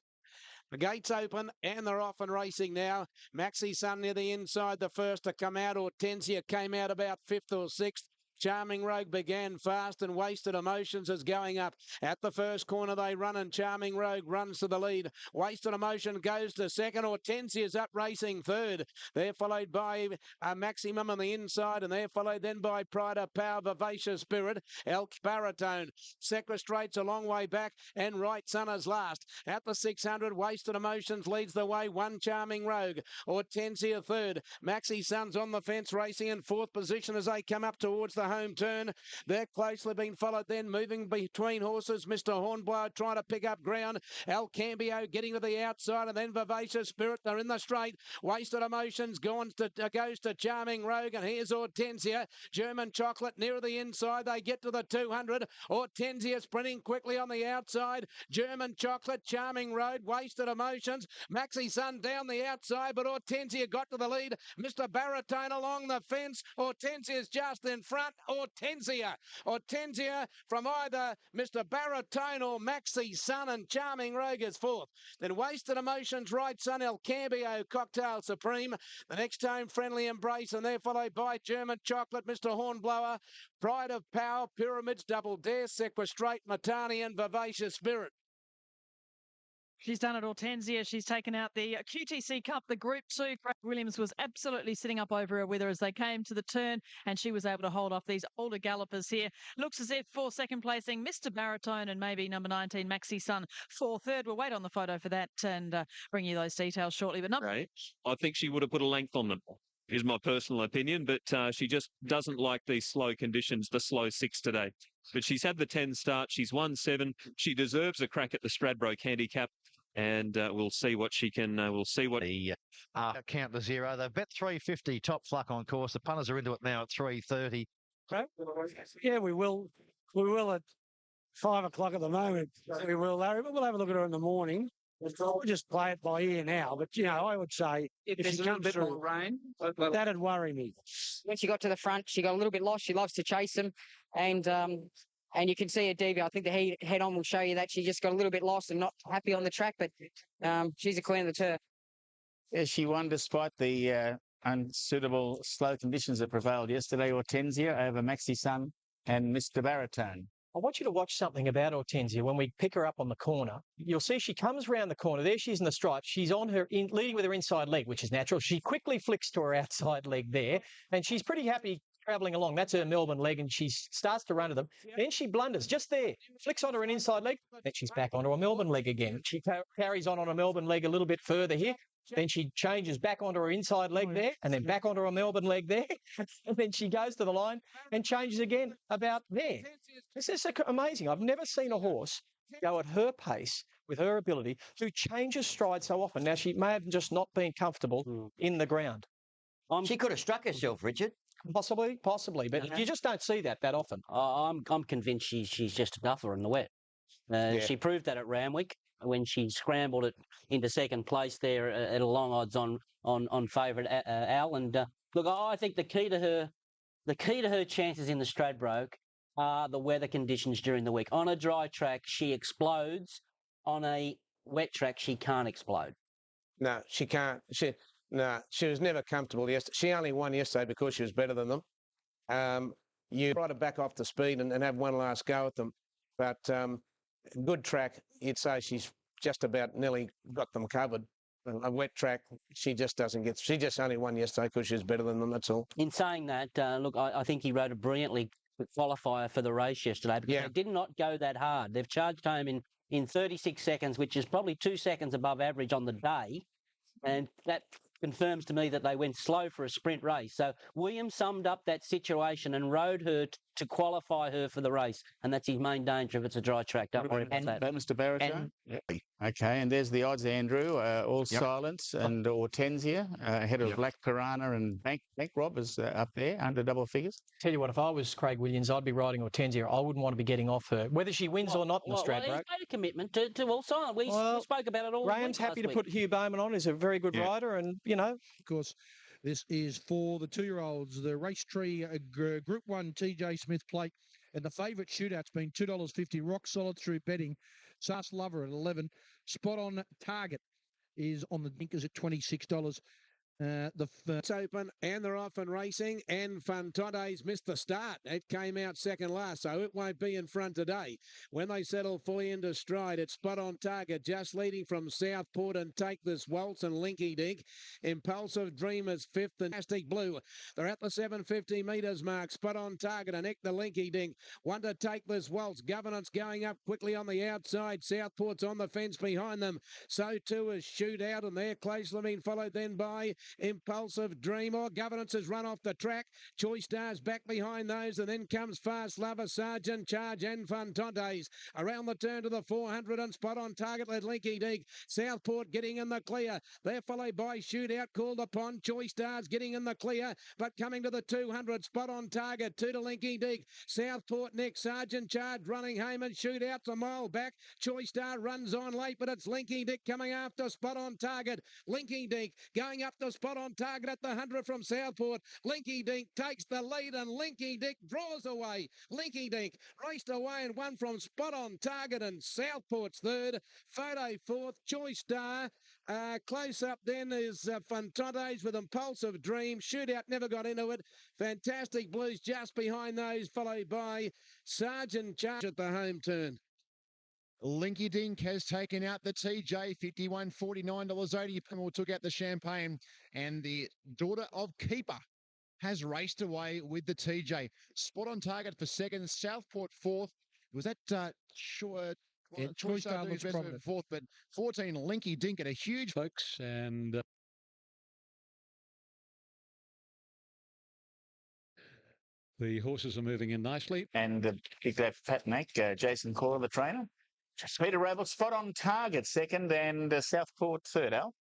The gates open and they're off and racing now. Maxi Sun near the inside, the first to come out. Hortensia came out about 5th or 6th. Charming Rogue began fast and Wasted Emotions is going up. At the first corner they run and Charming Rogue runs to the lead. Wasted Emotion goes to second. Hortensia's up racing third. They're followed by Maximum on the inside and they're followed then by Pride of Power, Vivacious Spirit, Elk Baritone. Sequestrate's a long way back and Right Sun is last. At the 600, Wasted Emotions leads the way. One Charming Rogue. Hortensia third. Maxi Sun's on the fence racing in 4th position as they come up towards the home turn. They're closely being followed then, moving between horses. Mr. Hornblower trying to pick up ground. El Cambio getting to the outside and then Vivacious Spirit. They're in the straight. Wasted Emotions goes to Charming Rogue and here's Hortensia. German Chocolate near the inside. They get to the 200. Hortensia sprinting quickly on the outside. German Chocolate, Charming Road, Wasted Emotions. Maxi Sun down the outside, but Hortensia got to the lead. Mr. Baritone along the fence. Hortensia's just in front. Hortensia from either Mr. Baritone or Maxi Sun and Charming Rogue is 4th. Then Wasted Emotions, Right Sun, El Cambio, Cocktail Supreme. The next home, Friendly Embrace, and they're followed by German Chocolate, Mr. Hornblower, Pride of Power, Pyramids, Double Dare, Sequestrate, Matani and Vivacious Spirit. She's done it, Hortensia. She's taken out the QTC Cup, the Group 2. Craig Williams was absolutely sitting up over her with her as they came to the turn, and she was able to hold off these older gallopers here. Looks as if for second placing, Mr. Baritone and maybe number 19, Maxi Sun, for third. We'll wait on the photo for that and bring you those details shortly. But I think she would have put a length on them, is my personal opinion, but she just doesn't like these slow conditions, the slow 6 today. But she's had the 10 start. She's won 7. She deserves a crack at the Stradbroke Handicap. and we'll see what she can. We'll see what the count to zero. They've bet 350 top fluck on course. The punters are into it now at 330. Yeah, we will. We will at 5 o'clock at the moment. We will, Larry, but we'll have a look at her in the morning. We'll just play it by ear now. But, you know, I would say if she there's a little comes bit through, more rain, that'd worry me. When she got to the front, she got a little bit lost. She loves to chase them. And you can see her deviate. I think the head on will show you that she just got a little bit lost and not happy on the track. But she's a queen of the turf. Yeah, she won despite the unsuitable slow conditions that prevailed yesterday. Hortensia over Maxi Sun and Mr. Baritone. I want you to watch something about Hortensia. When we pick her up on the corner, you'll see she comes around the corner. There she is in the stripes. She's on her leading with her inside leg, which is natural. She quickly flicks to her outside leg there, and she's pretty happy travelling along. That's her Melbourne leg, and she starts to run to them. Then she blunders just there, flicks onto an inside leg. Then she's back onto a Melbourne leg again. She carries on a Melbourne leg a little bit further here. Then she changes back onto her inside leg there, and then back onto her Melbourne leg there. And then she goes to the line and changes again about there. This is amazing. I've never seen a horse go at her pace with her ability to change her stride so often. Now, she may have just not been comfortable in the ground. She could have struck herself, Richard. Possibly, but you just don't see that often. I'm convinced she's just a duffer in the wet. She proved that at Ramwick when she scrambled it into second place there at a long odds on favourite Al. And look, I think the key to her chances in the Stradbroke are the weather conditions during the week. On a dry track, she explodes. On a wet track, she can't explode. No, she can't. She was never comfortable yesterday. She only won yesterday because she was better than them. You try to back off the speed and have one last go at them. But good track, you'd say she's just about nearly got them covered. A wet track, she just doesn't get. She just only won yesterday because she was better than them, that's all. In saying that, look, I think he rode a brilliantly qualifier for the race yesterday because they did not go that hard. They've charged home in 36 seconds, which is probably 2 seconds above average on the day. And that confirms to me that they went slow for a sprint race. So Williams summed up that situation and rode her to qualify her for the race. And that's his main danger if it's a dry track. Don't worry about that. Mr. Baritone? Okay, and there's the odds, Andrew. All silence and Hortensia ahead of Black Piranha and Bank Rob is up there under double figures. Tell you what, if I was Craig Williams, I'd be riding Hortensia. I wouldn't want to be getting off her, whether she wins or not in the Stradbroke. He's made a commitment to all silent. We spoke about it all. Graham's happy to put Hugh Bowman on. He's a very good rider, and Of course, this is for the 2-year-olds. The Race Tree Group 1 TJ Smith Plate, and the favourite shootout's been $2.50. Rock solid through betting. Sass Lover at 11. Spot on Target is on the dinkers at $26. It's open and they're off and racing, and Fantotes missed the start. It came out second last, so it won't be in front today. When they settle fully into stride, it's Spot on Target, just leading from Southport and Take This Waltz and Linky Dink. Impulsive Dreamers fifth and Fantastic Blue. They're at the 750 metres mark. Spot on Target and Nick the Linky Dink. One to Take This Waltz. Governance going up quickly on the outside. Southport's on the fence behind them. So too is Shootout, and they're closely being followed then by Impulsive Dreamer. Governance has run off the track. Choice Stars back behind those, and then comes Fast Lover, Sergeant Charge and Fantontes. Around the turn to the 400 and Spot on Target led Linky Dink. Southport getting in the clear. They're followed by Shootout called upon. Choice Stars getting in the clear, but coming to the 200. Spot on Target, 2 to Linky Dink. Southport next. Sergeant Charge running home, and Shootout's a mile back. Choice Star runs on late, but it's Linky Dink coming after Spot on Target. Linky Dink going up to Spot on Target at the 100 from Southport. Linky Dink takes the lead, and Linky Dink draws away. Linky Dink raced away and won from Spot on Target, and Southport's third. Photo fourth. Choice Star. Close up then is Fantontes with Impulsive Dream. Shootout never got into it. Fantastic Blues just behind those, followed by Sergeant Charge at the home turn. Linky Dink has taken out the TJ, $51.49.80. Pimmel took out the Champagne, and the daughter of Keeper has raced away with the TJ. Spot on Target for second, Southport fourth. Was that Choice Star looks prominent. Fourth, but 14 Linky Dink at a huge folks, and the horses are moving in nicely. And that fat neck, Jason Coyle, the trainer. Peter Rabble, spot on target second and Southport third, Al.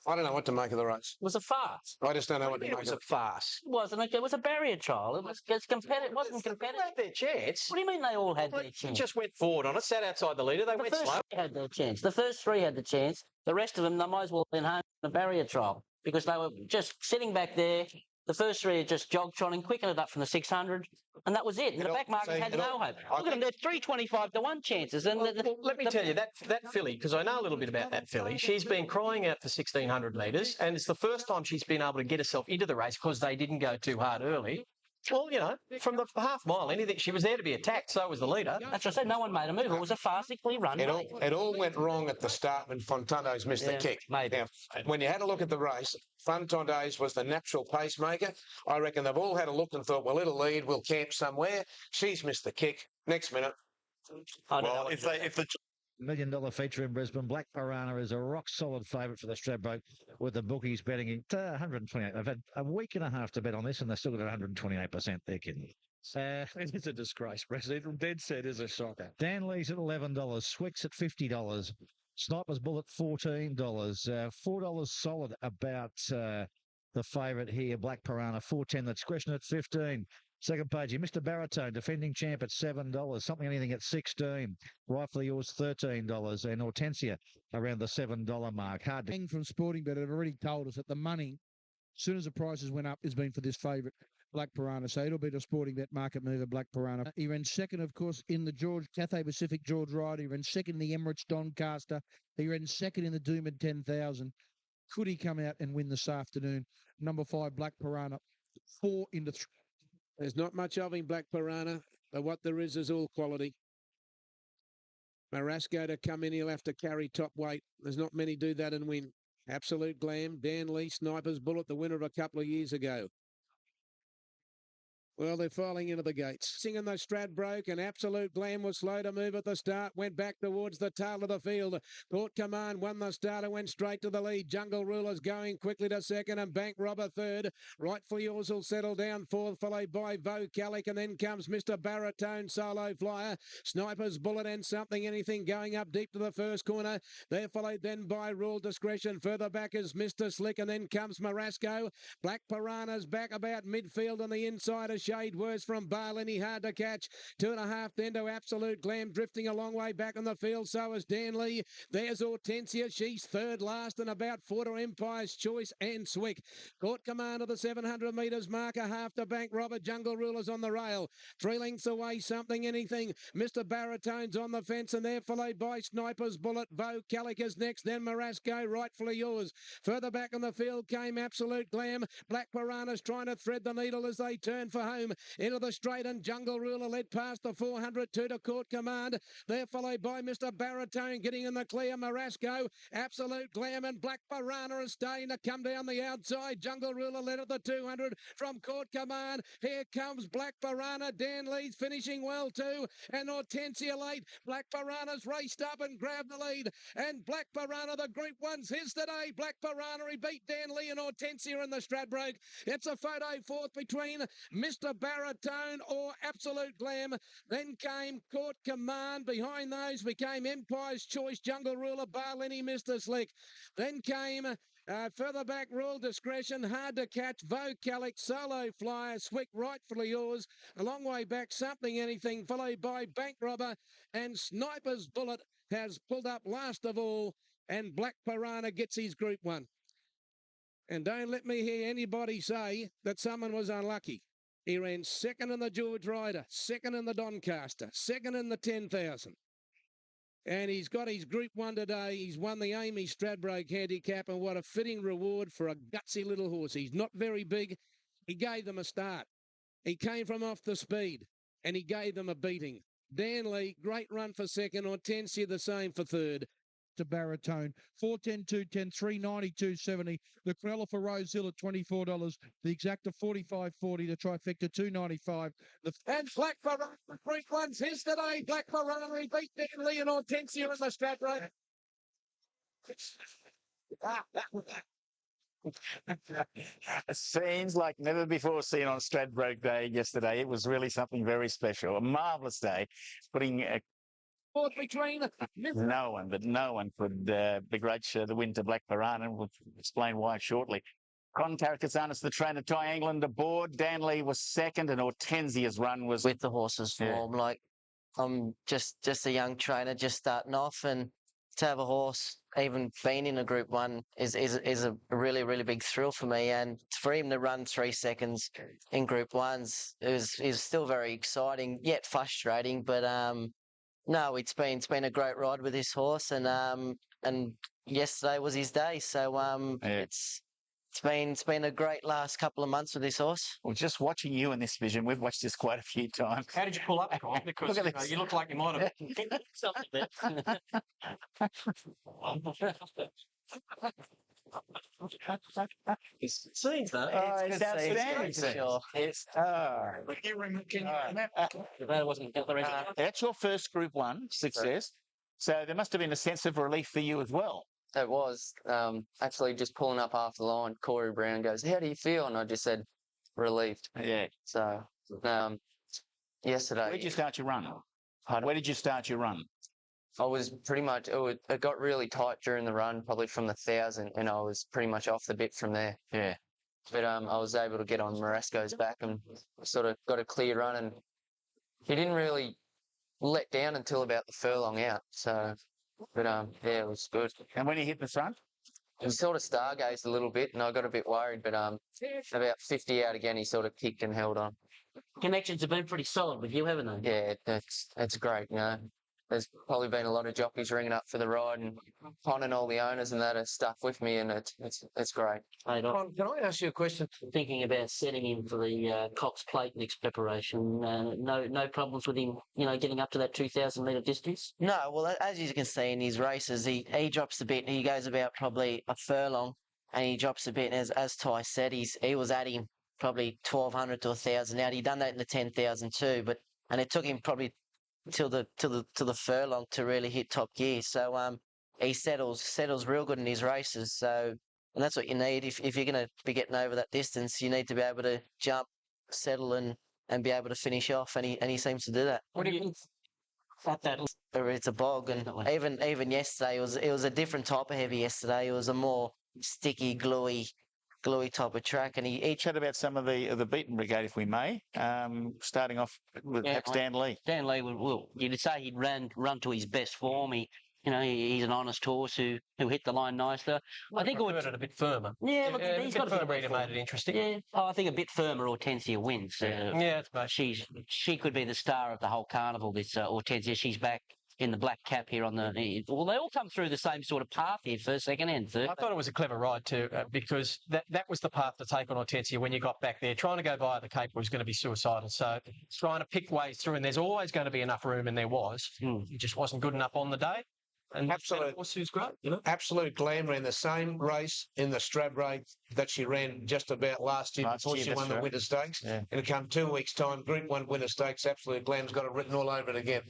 I don't know what to make of the race. It was a farce. I just don't know what to It make was of a it. farce. It wasn't. It was a barrier trial. It's competitive. It wasn't competitive. They had their chance. What do you mean they all had their He chance? just went forward on it, sat outside the leader. They The went first slow. three had their chance. The first three had the chance. The rest of them, they might as well have been home in a barrier trial because they were just sitting back there. The first three had just jogged, trotting, quickened it up from the 600, and that was it. And the back market had no hope. Look at them, they're 325 to 1 chances. And Well, let me tell you, that filly, because I know a little bit about that filly, she's been crying out for 1,600 metres, and it's the first time she's been able to get herself into the race because they didn't go too hard early. Well, you know, from the half mile, anything, she was there to be attacked, so was the leader. That's what I said, no one made a move. It was a farcically run race. It all went wrong at the start when Fontantes missed the kick. Maybe. Now, when you had a look at the race, Fontantes was the natural pacemaker. I reckon they've all had a look and thought, well, it'll lead, we'll camp somewhere. She's missed the kick. Next minute. Well, if the $1 million feature in Brisbane, Black Piranha is a rock-solid favourite for the Stradbroke, with the bookies betting it 128. They've had a week and a half to bet on this, and they're still got 128%. They're kidding. It is a disgrace, President. Dead set is a shocker. Dan Lee's at $11, Swick's at $50, Sniper's Bull at $14, $4 solid about the favourite here, Black Piranha, $4.10. That's Question at $15. Second page here, Mr. Baritone, defending champ at $7. Something Anything at $16. Rightfully Yours, $13. And Hortensia around the $7 mark. Hard to... From Sporting Bet have already told us that the money, as soon as the prices went up, has been for this favourite, Black Piranha. So it'll be the Sporting Bet market mover, Black Piranha. He ran second, of course, in the Cathay Pacific George Ryder. He ran second in the Emirates Doncaster. He ran second in the Doomben 10,000. Could he come out and win this afternoon? Number 5, Black Piranha, 4 into 3. There's not much of him, Black Piranha, but what there is all quality. Marasco to come in, he'll have to carry top weight. There's not many do that and win. Absolute Glam, Dan Lee, Sniper's Bullet, the winner of a couple of years ago. Well, they're filing into the gates. Singing the Stradbroke, and Absolute Glam was slow to move at the start, went back towards the tail of the field. Court Command won the start and went straight to the lead. Jungle Rulers going quickly to second, and Bank Robber third. Rightful Yours will settle down fourth, followed by Vocalic, and then comes Mr. Baritone, Solo Flyer, Sniper's Bullet, and Something Anything going up deep to the first corner. They're followed then by Rule Discretion. Further back is Mr. Slick, and then comes Marasco. Black Piranha's back about midfield on the inside. Shade worse from Barlini, hard to catch. 2.5 then to Absolute Glam, drifting a long way back on the field. So is Dan Lee. There's Hortensia. She's third last, and about 4 to Empire's Choice and Swick. Court Command of the 700 metres marker, half to Bank Robber. Jungle Rulers on the rail. 3 lengths away, Something Anything. Mr. Baritone's on the fence, and they're followed by Sniper's Bullet. Vocalic is next, then Marasco, Rightfully Yours. Further back on the field came Absolute Glam. Black Piranha's trying to thread the needle as they turn for home. Into the straight, and Jungle Ruler led past the 402 to Court Command. They're followed by Mr. Baritone getting in the clear. Marasco, Absolute Glam, and Black Piranha is staying to come down the outside. Jungle Ruler led at the 200 from Court Command. Here comes Black Piranha. Dan Lee's finishing well too, and Hortensia late. Black Piranha's raced up and grabbed the lead, and Black Piranha, the Group 1's his today. Black Piranha, he beat Dan Lee and Hortensia in the Stradbroke. It's a photo fourth between Mr. Baritone or Absolute Glam. Then came Court Command. Behind those became Empire's Choice, Jungle Ruler, Barlini, Mr. Slick. Then came further back, Rule Discretion, hard to catch, Vocalic, Solo Flyer, Swick, Rightfully Yours. A long way back, Something Anything, followed by Bank Robber, and Sniper's Bullet has pulled up last of all, and Black Piranha gets his Group 1. And don't let me hear anybody say that someone was unlucky. He ran second in the George Ryder, second in the Doncaster, second in the 10,000. And he's got his Group 1 today. He's won the Amy Stradbroke handicap, and what a fitting reward for a gutsy little horse. He's not very big. He gave them a start. He came from off the speed, and he gave them a beating. Dan Lee, great run for second. Hortensia, the same for third. To Baritone, 410, 210, 390, 270. The Cronulla for Rose Hill at $24. The Exacta 45.40. The Trifecta 295. And Black Piranha, Group 1's his today. Black Piranha, he beat Dan Lee and Hortensia in the Stradbroke. Scenes like never before seen on Stradbroke Day yesterday. It was really something very special. A marvellous day, putting No one, but no one could begrudge the win to Black Piranha. We'll explain why shortly. Con Caracassanis, the trainer, Ty England aboard. Dan Lee was second, and Hortensia's run was with the horse's form. Like, I'm just a young trainer, just starting off, and to have a horse even being in a Group 1 is a really, really big thrill for me. And for him to run 3 seconds in Group 1s is still very exciting, yet frustrating. But no, it's been a great ride with this horse, and yesterday was his day. So it's been a great last couple of months with this horse. Well, just watching you in this vision, we've watched this quite a few times. How did you pull up? Because Look at this. you look like you might have something there. It's scenes, though. It's outstanding. Sure. It's that's your first Group 1 success. So there must have been a sense of relief for you as well. It was. Actually, just pulling up after the line, Corey Brown goes, "How do you feel?" And I just said, "Relieved." Yeah. So, yesterday. Where did you start your run? Where did you start your run? I was pretty much, it got really tight during the run, probably from the 1,000, and I was pretty much off the bit from there. Yeah. But I was able to get on Marasco's back and sort of got a clear run, and he didn't really let down until about the furlong out. So, but yeah, it was good. And when he hit the front? He sort of stargazed a little bit, and I got a bit worried, but about 50 out again, he sort of kicked and held on. Connections have been pretty solid with you, haven't they? Yeah, it's great, you know. There's probably been a lot of jockeys ringing up for the ride, and Con and all the owners and that are stuff with me, and it's great. Hey, Con, can I ask you a question? Thinking about setting him for the Cox Plate next preparation. No problems with him, getting up to that 2,000 metre distance? No, well, as you can see in his races, he drops a bit. He goes about probably a furlong, and he drops a bit. And as Ty said, he was at him probably 1,200 to 1,000 out. He done that in the 10,000 too, and it took him probably till the furlong to really hit top gear. So he settles real good in his races. So, and that's what you need if you're going to be getting over that distance. You need to be able to jump, settle, and be able to finish off. And he seems to do that. What do you think? That it's a bog, and even yesterday it was a different type of heavy. Yesterday it was a more sticky, gluey type of track, and he chat about some of the beaten brigade, if we may. Starting off with perhaps Dan Lee. Dan Lee, you'd say he'd run to his best form. He's an honest horse who hit the line nicely. I think it a bit firmer. Yeah, look, he's got a bit made it interesting. Yeah, I think a bit firmer. Hortensia wins. She could be the star of the whole carnival. This Hortensia, she's back in the black cap here on the. Well, they all come through the same sort of path here, first, second, and third. I thought it was a clever ride too, because that was the path to take on Hortensia when you got back there. Trying to go via the Cape was going to be suicidal. So trying to pick ways through, and there's always going to be enough room, and there was. It just wasn't good enough on the day. And absolute, was great, Absolute Glam ran the same race in the Stradbray that she ran just about last year before she won the Winter Stakes. Yeah. And it come 2 weeks' time, Group 1 Winter Stakes, Absolute Glam's got it written all over it again.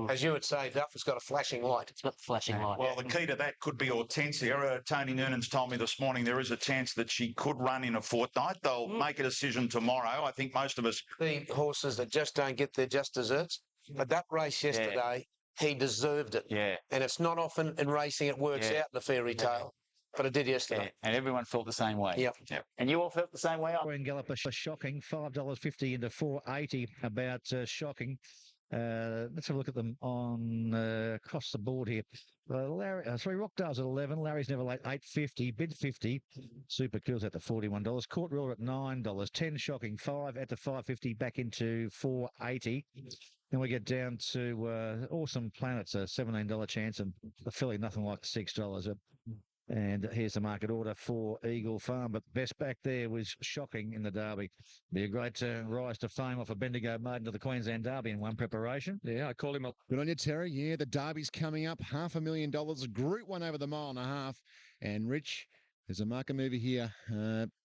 As you would say, Duff, it's got a flashing light. It's got the flashing light. Well, the key to that could be Hortensia. Tony Noonan's told me this morning there is a chance that she could run in a fortnight. They'll make a decision tomorrow. I think most of us... The horses that just don't get their just desserts. But that race yesterday... He deserved it. Yeah. And it's not often in racing it works out in the fairy tale. But it did yesterday. Yeah. And everyone felt the same way. Yep. And you all felt the same way? Green Galloper shocking, $5.50 into $4.80 about shocking. Let's have a look at them on across the board here. Rockdale's at 11. Larry's Never Late $8.50. Bid 50. Super Cool's at the $41. Court Ruler at $9. 10 shocking 5 at the $5.50 back into $4.80. Then we get down to Awesome Planets, a $17 chance, and the filly nothing like $6. And here's the market order for Eagle Farm. But best back there was shocking in the Derby. Be a great rise to fame off a Bendigo maiden to the Queensland Derby in one preparation. Yeah, I call him up. Good on you, Terry. Yeah, the Derby's coming up. $500,000. Group 1 over the 1.5 miles. And Rich, there's a market mover here.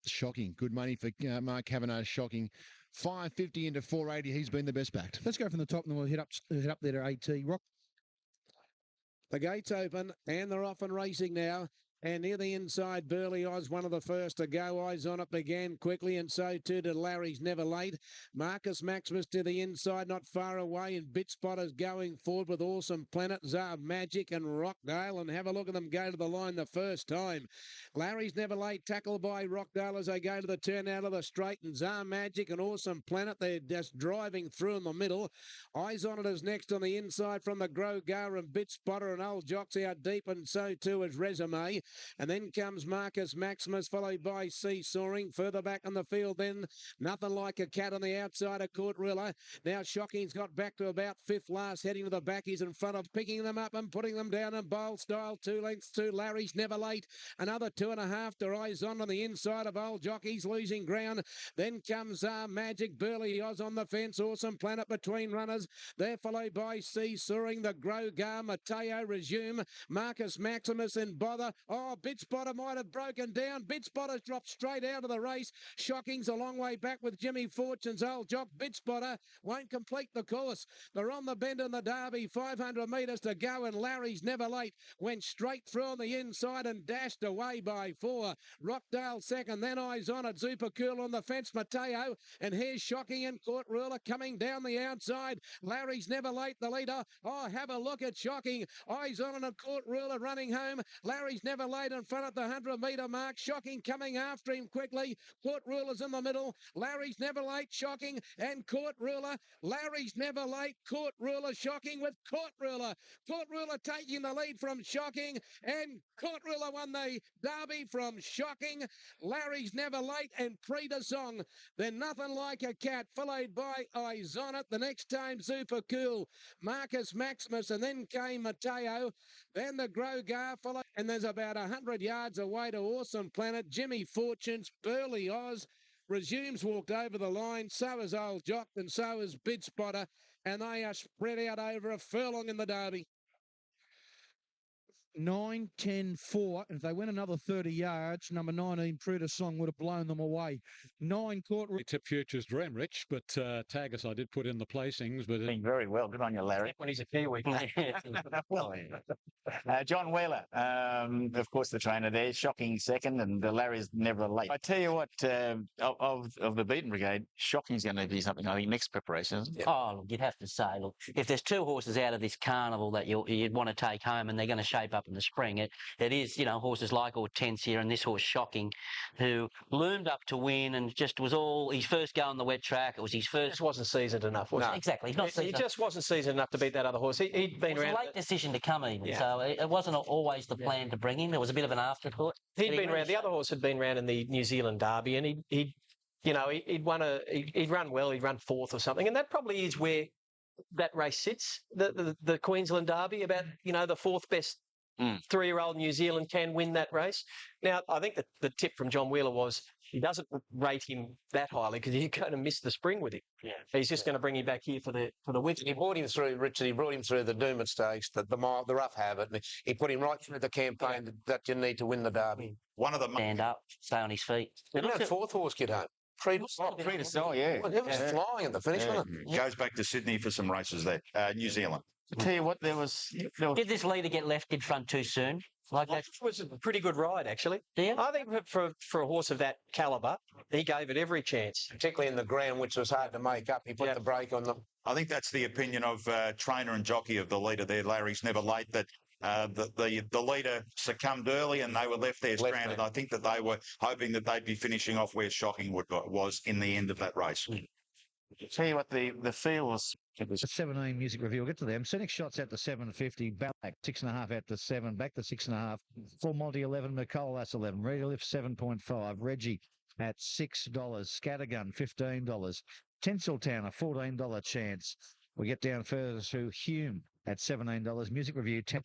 Shocking. Good money for Mark Kavanagh. Shocking. $5.50 into $4.80. He's been the best backed. Let's go from the top and then we'll hit up there to AT. Rock. The gate's open and they're off and racing now. And near the inside, Burley Oz, one of the first to go. Eyes on it began quickly, and so too did Larry's Never Late. Marcus Maximus to the inside, not far away, and Bit Spotters going forward with Awesome Planet, Czar Magic and Rockdale. And have a look at them go to the line the first time. Larry's Never Late, tackled by Rockdale as they go to the turn out of the straight, and Czar Magic and Awesome Planet, they're just driving through in the middle. Eyes on it is next on the inside from the Grow Gar and Bit Spotter, and Old Jocks out deep, and so too is Resume. And then comes Marcus Maximus, followed by Sea Soaring. Further back on the field then, Nothing Like a Cat on the outside of Court Rilla. Now Shocking's got back to about fifth last, heading to the back. He's in front of picking them up and putting them down in bowl style. 2 lengths to Larry's Never Late. Another 2.5 to Eyes On the inside of Old Jockeys, losing ground. Then comes Magic, Burley Oz on the fence. Awesome Planet between runners. They're followed by Sea Soaring, the Grow Gar, Mateo Resume, Marcus Maximus and Bother. Oh, Bit Spotter might have broken down. Bit Spotter's dropped straight out of the race. Shocking's a long way back with Jimmy Fortune's Old Jock. Bit Spotter won't complete the course. They're on the bend in the Derby, 500 metres to go, and Larry's Never Late went straight through on the inside and dashed away by 4. Rockdale second, then Eyes On it. Super Cool on the fence, Mateo, and here's Shocking and Court Ruler coming down the outside. Larry's Never Late, the leader. Oh, have a look at Shocking. Eyes On it and Court Ruler running home. Larry's Never Late in front at the 100-metre mark. Shocking coming after him quickly. Court Ruler's in the middle. Larry's Never Late, Shocking, and Court Ruler. Larry's Never Late, Court Ruler, Shocking with Court Ruler. Court Ruler taking the lead from Shocking, and Court Ruler won the Derby from Shocking. Larry's Never Late and Prix de Song. Then Nothing Like a Cat, followed by Eyes On It. The next time Super Cool, Marcus Maximus, and then came Mateo. Then the Grow Gar followed, and there's about 100 yards away to Awesome Planet. Jimmy Fortunes, Burley Oz. Resumes walked over the line, so is Old Jock, and so is Bid Spotter, and they are spread out over a furlong in the Derby. 9, 10, 4. And if they went another 30 yards, number 19, Prix de Song, would have blown them away. 9 Court. Tip Futures Dream Rich, but Tagus I did put in the placings. But Doing very well. Good on you, Larry. When he's a Kiwi. Well, John Wheeler, of course, the trainer there, Shocking second, and Larry's Never Late. I tell you what, of the beaten brigade, Shocking's going to be something, I think, next preparation, isn't it? Oh, look, you'd have to say, look, if there's 2 horses out of this carnival that you'd want to take home and they're going to shape up in the spring, it is, horses like Hortensia and this horse Shocking, who loomed up to win and just was all his first go on the wet track. It was his first. Just wasn't seasoned enough, was No, exactly. He's not he just wasn't seasoned enough to beat that other horse. He'd been it was around. a late decision to come even, Yeah. so it wasn't always the plan to bring him. There was a bit of an afterthought. He'd been around. The other horse had been around in the New Zealand Derby, and he'd run well. He'd run 4th or something, and that probably is where that race sits. The Queensland Derby, about the 4th best 3-year-old New Zealand can win that race. Now, I think that the tip from John Wheeler was he doesn't rate him that highly because you're going to miss the spring with him. Yeah. He's just going to bring him back here for the winter. He brought him through, Richard. He brought him through the Doomit Stakes, the rough habit. And he put him right through the campaign that you need to win the Derby. One of them. Stand up, stay on his feet. Didn't that 4th horse get home? Prix de Song, yeah. Well, it was flying at the finish, wasn't it? Goes back to Sydney for some races there. New Zealand. I tell you what, there was. Did this leader get left in front too soon? Like that was a pretty good ride, actually. Yeah. I think for a horse of that calibre, he gave it every chance. Particularly in the ground, which was hard to make up. He put the brake on them. I think that's the opinion of trainer and jockey of the leader there, Larry's Never Late, that the leader succumbed early and they were left there stranded. I think that they were hoping that they'd be finishing off where Shocking was in the end of that race. Tell you what, the feel was. It was a 17 music review. We'll get to them. Scenic Shots out to 7.50. Back 6.5 out to 7. Back to 6.5. Full Monty 11. Nicole, that's 11. Ready to Lift 7.5. Reggie at $6. Scattergun $15. Tinseltown a $14 chance. We get down further to Hume at $17. Music review $10.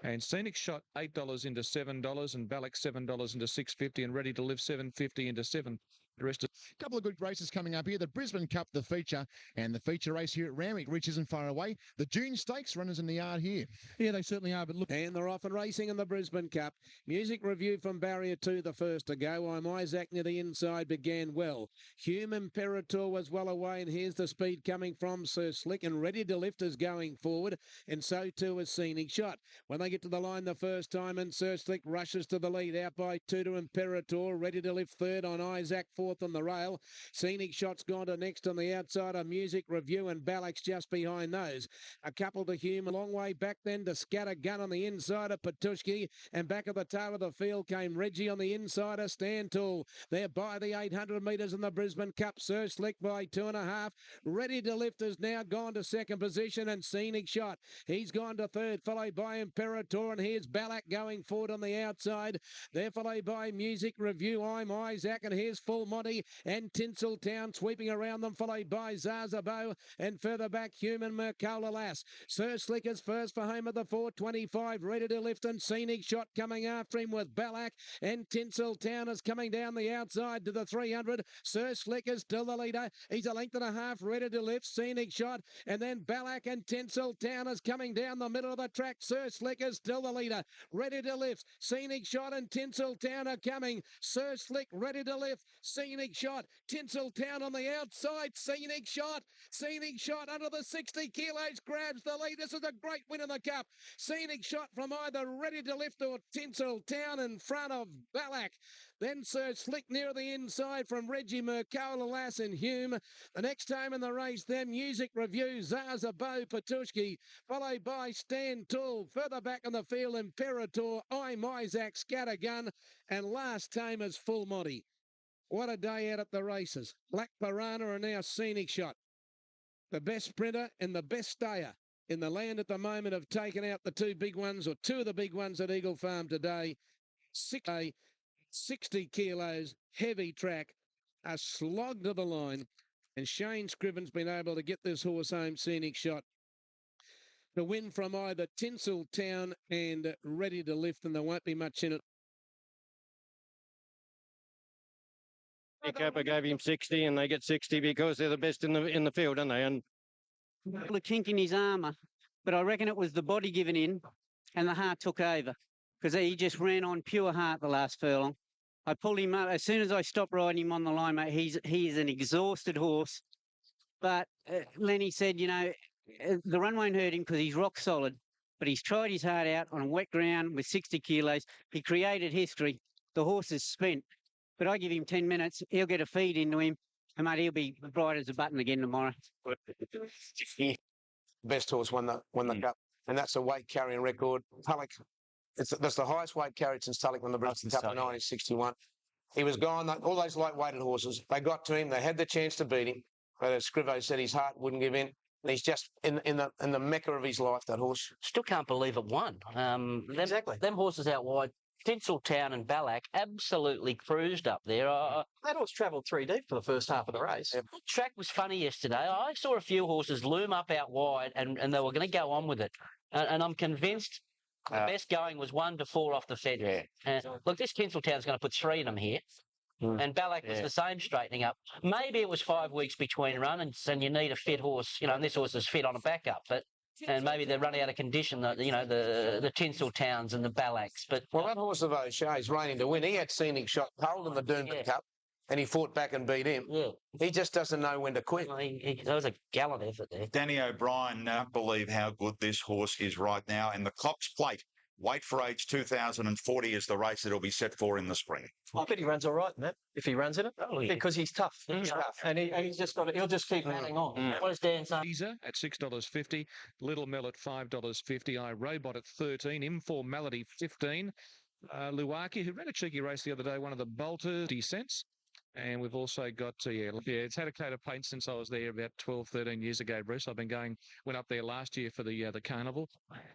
And Scenic Shot $8 into $7, and Balak $7 into $6.50, and Ready to Live $7.50 into $7. The rest of a couple of good races coming up here. The Brisbane Cup, the feature, and the feature race here at Randwick, which isn't far away. The June Stakes runners in the yard here. Yeah, they certainly are. But look, and they're off and racing in the Brisbane Cup. Music Review from Barrier 2, the first to go. I'm Isaac near the inside, began well. Hume Imperator was well away, and here's the speed coming from Sir Slick, and Ready to Lift is going forward, and so too is Scenic Shot. When they get to the line the first time, and Sir Slick rushes to the lead, out by 2 to Imperator. Ready to Lift third on Isaac, fourth on the rail. Scenic Shot's gone to next on the outside of Music Review, and Balak's just behind those. A couple to Hume, a long way back then to Scattergun on the inside of Patushki, and back at the tail of the field came Reggie on the inside of Stand Tall. They're by the 800 metres in the Brisbane Cup. Sir Slick by 2.5. Ready to Lift has now gone to second position, and Scenic Shot, he's gone to third, followed by Imperator, and here's Balak going forward on the outside. They're followed by Music Review, I'm Isaac, and here's Full Monty and Tinseltown sweeping around them, followed by Zazabo, and further back Human Mercola Lass. Sir Slick is first for home of the 425, Ready to Lift, and Scenic Shot coming after him with Balak, and Tinseltown is coming down the outside to the 300. Sir Slick is still the leader. He's a length and a half, Ready to Lift, Scenic Shot, and then Balak and Tinseltown is coming down the middle of the track. Sir Slick is still the leader. Ready to Lift, Scenic Shot and Tinseltown are coming. Sir Slick, Ready to Lift, Scenic Shot, Tinseltown on the outside. Scenic Shot under the 60 kilos grabs the lead. This is a great win in the Cup. Scenic Shot from either Ready to Lift or Tinseltown in front of Balak. Then Sir Slick near the inside from Reggie Mercola Lass and Hume. The next time in the race, then Music Review, Zaza Bo Patushki, followed by Stand Tall. Further back in the field, Imperator, I'm Isaac, Scattergun, and last time is Full Monty. What a day out at the races. Black Piranha and now Scenic Shot. The best sprinter and the best stayer in the land at the moment have taken out the two big ones, or two of the big ones at Eagle Farm today. 60 kilos, heavy track, a slog to the line, and Shane Scriven's been able to get this horse home, Scenic Shot, to win from either Tinseltown and Ready to Lift, and there won't be much in it. Takeover gave him 60, and they get 60 because they're the best in the field, aren't they? And a kink in his armour, but I reckon it was the body giving in and the heart took over because he just ran on pure heart the last furlong. I pulled him up as soon as I stopped riding him on the line, mate. He's an exhausted horse, but Lenny said, you know, the run won't hurt him because he's rock solid, but he's tried his heart out on wet ground with 60 kilos. He created history. The horse is spent, but I give him 10 minutes. He'll get a feed into him, and mate, he'll be bright as a button again tomorrow. Best horse won the Cup, and that's a weight carrying record. Tulloch, that's the highest weight carried since Tulloch won the Brisbane Cup in 1961. He was gone. All those light-weighted horses, they got to him. They had the chance to beat him, but as Scrivo said, his heart wouldn't give in. And he's just in the mecca of his life, that horse. Still can't believe it won. Exactly. Them horses out wide. Tinseltown and Balak absolutely cruised up there. That horse travelled 3 deep for the first half of the race. The track was funny yesterday. I saw a few horses loom up out wide, and they were going to go on with it. And I'm convinced the best going was 1 to 4 off the fence. Look, this Tinseltown's going to put 3 in them here. And Balak was the same, straightening up. Maybe it was 5 weeks between runs, and you need a fit horse, you know, and this horse is fit on a backup, and maybe they're running out of condition, you know, the Tinseltowns and the Balaks. But that horse of O'Shea's raining to win. He had Scenic Shot cold in the Doomben Cup, and he fought back and beat him. Yeah. He just doesn't know when to quit. Well, that was a gallant effort there. Danny O'Brien, believe how good this horse is right now. And the Cox Plate, weight for age 2040 is the race that he'll be set for in the spring. I bet he runs all right, Matt, if he runs in it, because he's tough. He's tough. And he's just he'll just keep running on. What is Dan saying? Teaser at $6.50, Little Mel at $5.50, iRobot at $13, Informality $15, Luaki, who ran a cheeky race the other day, one of the Bolters, 50 cents. And we've also got, it's had a coat of paint since I was there about 12, 13 years ago, Bruce. I've been went up there last year for the carnival.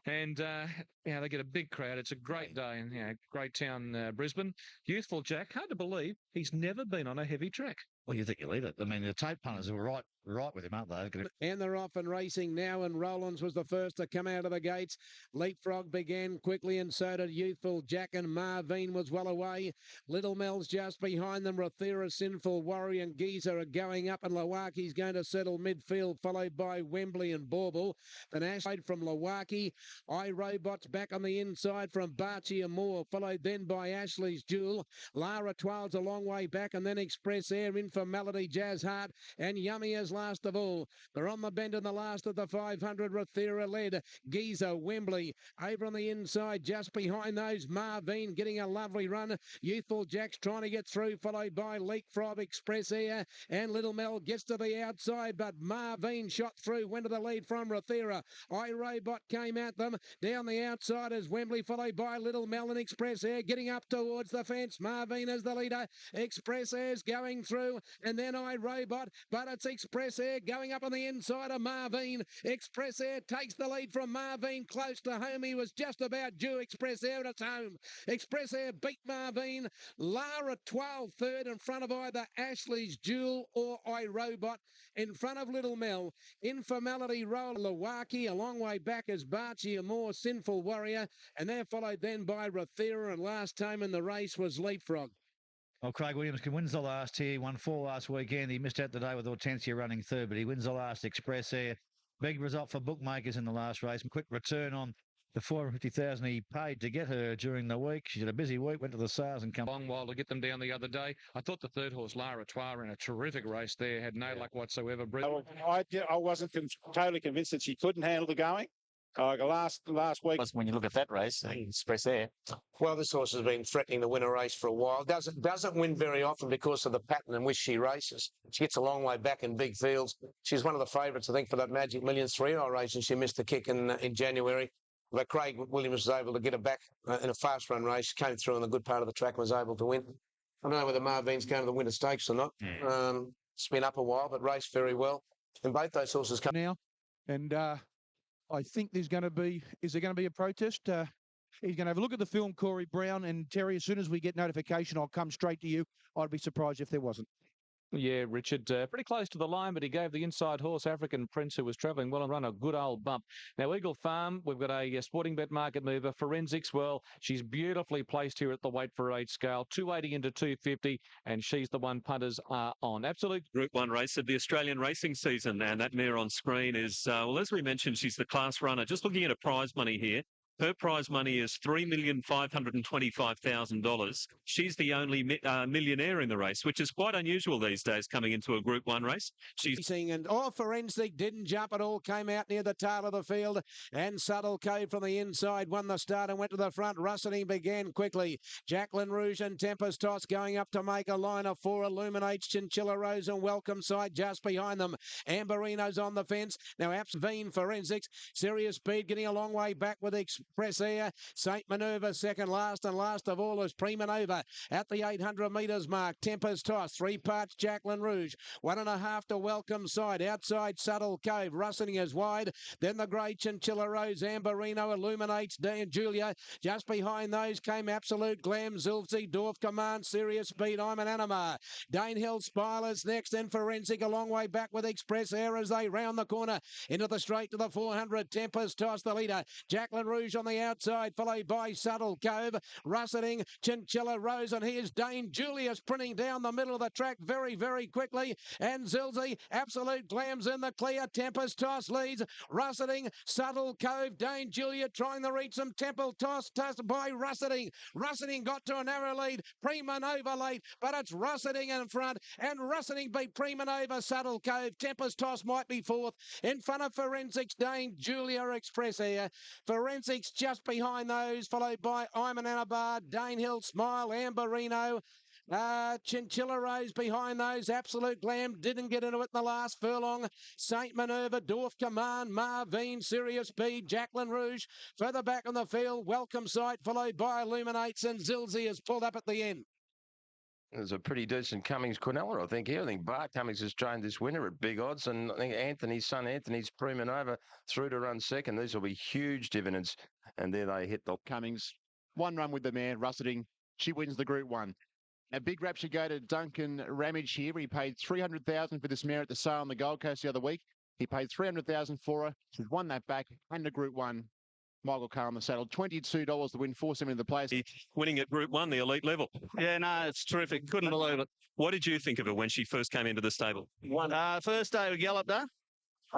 And, they get a big crowd. It's a great day in, great town, Brisbane. Youthful Jack, hard to believe, he's never been on a heavy track. Well, you think you leave it. I mean, the tape punters were right right with him, aren't they? And they're off and racing now, and Rollins was the first to come out of the gates. Leapfrog began quickly, and so did Youthful Jack, and Marvine was well away. Little Mel's just behind them. Rathera, Sinful Warrior, and Geezer are going up, and Lawaki's going to settle midfield, followed by Wembley and Bauble. The Nash from Lawaki. iRobot's back on the inside from Barchi and Moore, followed then by Ashley's Jewel. Lara Twil's a long way back, and then Express Air in for Melody Jazz Heart, and Yummy as last of all. They're on the bend in the last of the 500. Rathera led. Geezer, Wembley over on the inside, just behind those. Marvine getting a lovely run. Youthful Jack's trying to get through, followed by Leapfrog, Express Air, and Little Mel gets to the outside, but Marvine shot through, went to the lead from Rathera. iRobot came at them down the outside as Wembley, followed by Little Mel and Express Air getting up towards the fence. Marvine as the leader. Express Air's going through, and then iRobot, but it's Express Air going up on the inside of Marvine. Express Air takes the lead from Marvine close to home. He was just about due. Express Air, it's home. Express Air beat Marvine. Lara 12 third in front of either Ashley's Jewel or iRobot. In front of Little Mel. Informality Roll Lawaki. A long way back as Barchi, a more Sinful Warrior. And they're followed then by Rathera, and last time in the race was Leapfrog. Well, Craig Williams wins the last here. He won 4 last weekend. He missed out today with Hortensia running third, but he wins the last. Express Air. Big result for bookmakers in the last race. Quick return on the 450,000 he paid to get her during the week. She's had a busy week, went to the sales and come. Long while to get them down the other day. I thought the third horse, Lara Trois, ran a terrific race there. Had no luck whatsoever. I wasn't totally convinced that she couldn't handle the going. Last week. When you look at that race, Express Air. Well, this horse has been threatening to win a race for a while. Doesn't win very often because of the pattern in which she races. She gets a long way back in big fields. She's one of the favourites, I think, for that Magic Millions 3-year-old race, and she missed the kick in January. But Craig Williams was able to get her back in a fast run race, came through in the good part of the track and was able to win. I don't know whether Marvine's going to the Winter Stakes or not. It's been up a while, but raced very well. And both those horses come now. And I think is there going to be a protest? He's going to have a look at the film, Corey Brown, and Terry, as soon as we get notification, I'll come straight to you. I'd be surprised if there wasn't. Yeah, Richard, pretty close to the line, but he gave the inside horse, African Prince, who was travelling well and run a good old bump. Now, Eagle Farm, we've got a sporting bet market mover. Forensics, well, she's beautifully placed here at the weight for 8 scale, 280 into 250, and she's the one punters are on. Absolute Group 1 race of the Australian racing season, and that mare on screen is, well, as we mentioned, she's the class runner. Just looking at her prize money here. Her prize money is $3,525,000. She's the only millionaire in the race, which is quite unusual these days coming into a Group 1 race. And Forensic didn't jump at all, came out near the tail of the field, and Subtle Cove from the inside won the start and went to the front. Rustling began quickly. Jacqueline Rouge and Tempest Toss going up to make a line of 4. Illuminates Chinchilla Rose and Welcome Sight just behind them. Amberino's on the fence. Now Veen Forensics. Serious Speed getting a long way back with Express Air. Saint Minerva second last, and last of all is Prima Nova at the 800 metres mark. Tempest Toss, 3 parts Jacqueline Rouge, 1.5 to Welcome Sight. Outside Subtle Cove, Rustling is wide. Then the grey Chinchilla Rose, Amberino illuminates Dan Julia. Just behind those came Absolute Glam, Zilzi, Dorf Command, Serious Speed, I'm an Anima. Danehill Spilers next, and Forensic a long way back with Express Air as they round the corner into the straight to the 400. Tempest Toss the leader. Jacqueline Rouge on the outside, followed by Subtle Cove, Rustling, Chinchilla Rose, and here's Dane Julia sprinting down the middle of the track very, very quickly, and Zilzi, Absolute Glam's in the clear. Tempest Toss leads, Rustling, Subtle Cove, Dane Julia trying to reach some. Temple Toss by Rustling. Rustling got to a narrow lead, Prima Nova late, but it's Rustling in front, and Rustling beat Prima Nova. Subtle Cove, Tempest Toss might be fourth, in front of Forensics, Dane Julia, Express Air. Forensics just behind those, followed by Iman Anabar, Danehill Smile, Amberino, Chinchilla Rose behind those. Absolute Glam didn't get into it in the last furlong. Saint Minerva, Dorf Command, Marvine, Serious Speed, Jacqueline Rouge. Further back on the field, Welcome Sight, followed by Illuminates, and Zilzi has pulled up at the end. There's a pretty decent Cummings Quinella, I think, here. I think Bart Cummings has trained this winner at big odds, and I think Anthony's son, Anthony's Prima Nova, through to run second. These will be huge dividends, and there they hit the Cummings. 1 run with the mare, Rustling. She wins the Group 1. A big rap should go to Duncan Ramage here. He paid $300,000 for this mare at the sale on the Gold Coast the other week. He paid $300,000 for her. She's won that back under Group 1. Michael Carr on the saddle, $22 to win, $470 the place. Winning at Group 1, the elite level. Yeah, no, it's terrific. Couldn't believe it. What did you think of her when she first came into the stable? First day we galloped her.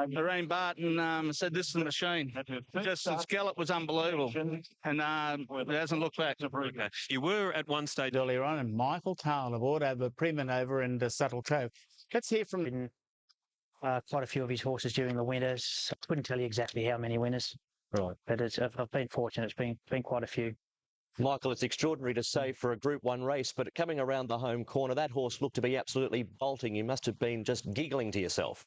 Lorraine Barton said, "This is the machine." Just its gallop was unbelievable, and it hasn't looked back. Okay. You were at one stage earlier on, and Michael Tarl aboard over Prima Nova and Subtle Cove. Let's hear from quite a few of his horses during the winters. I couldn't tell you exactly how many winners. Right. But I've been fortunate. It's been quite a few. Michael, it's extraordinary to say for a Group 1 race, but coming around the home corner, that horse looked to be absolutely bolting. You must have been just giggling to yourself.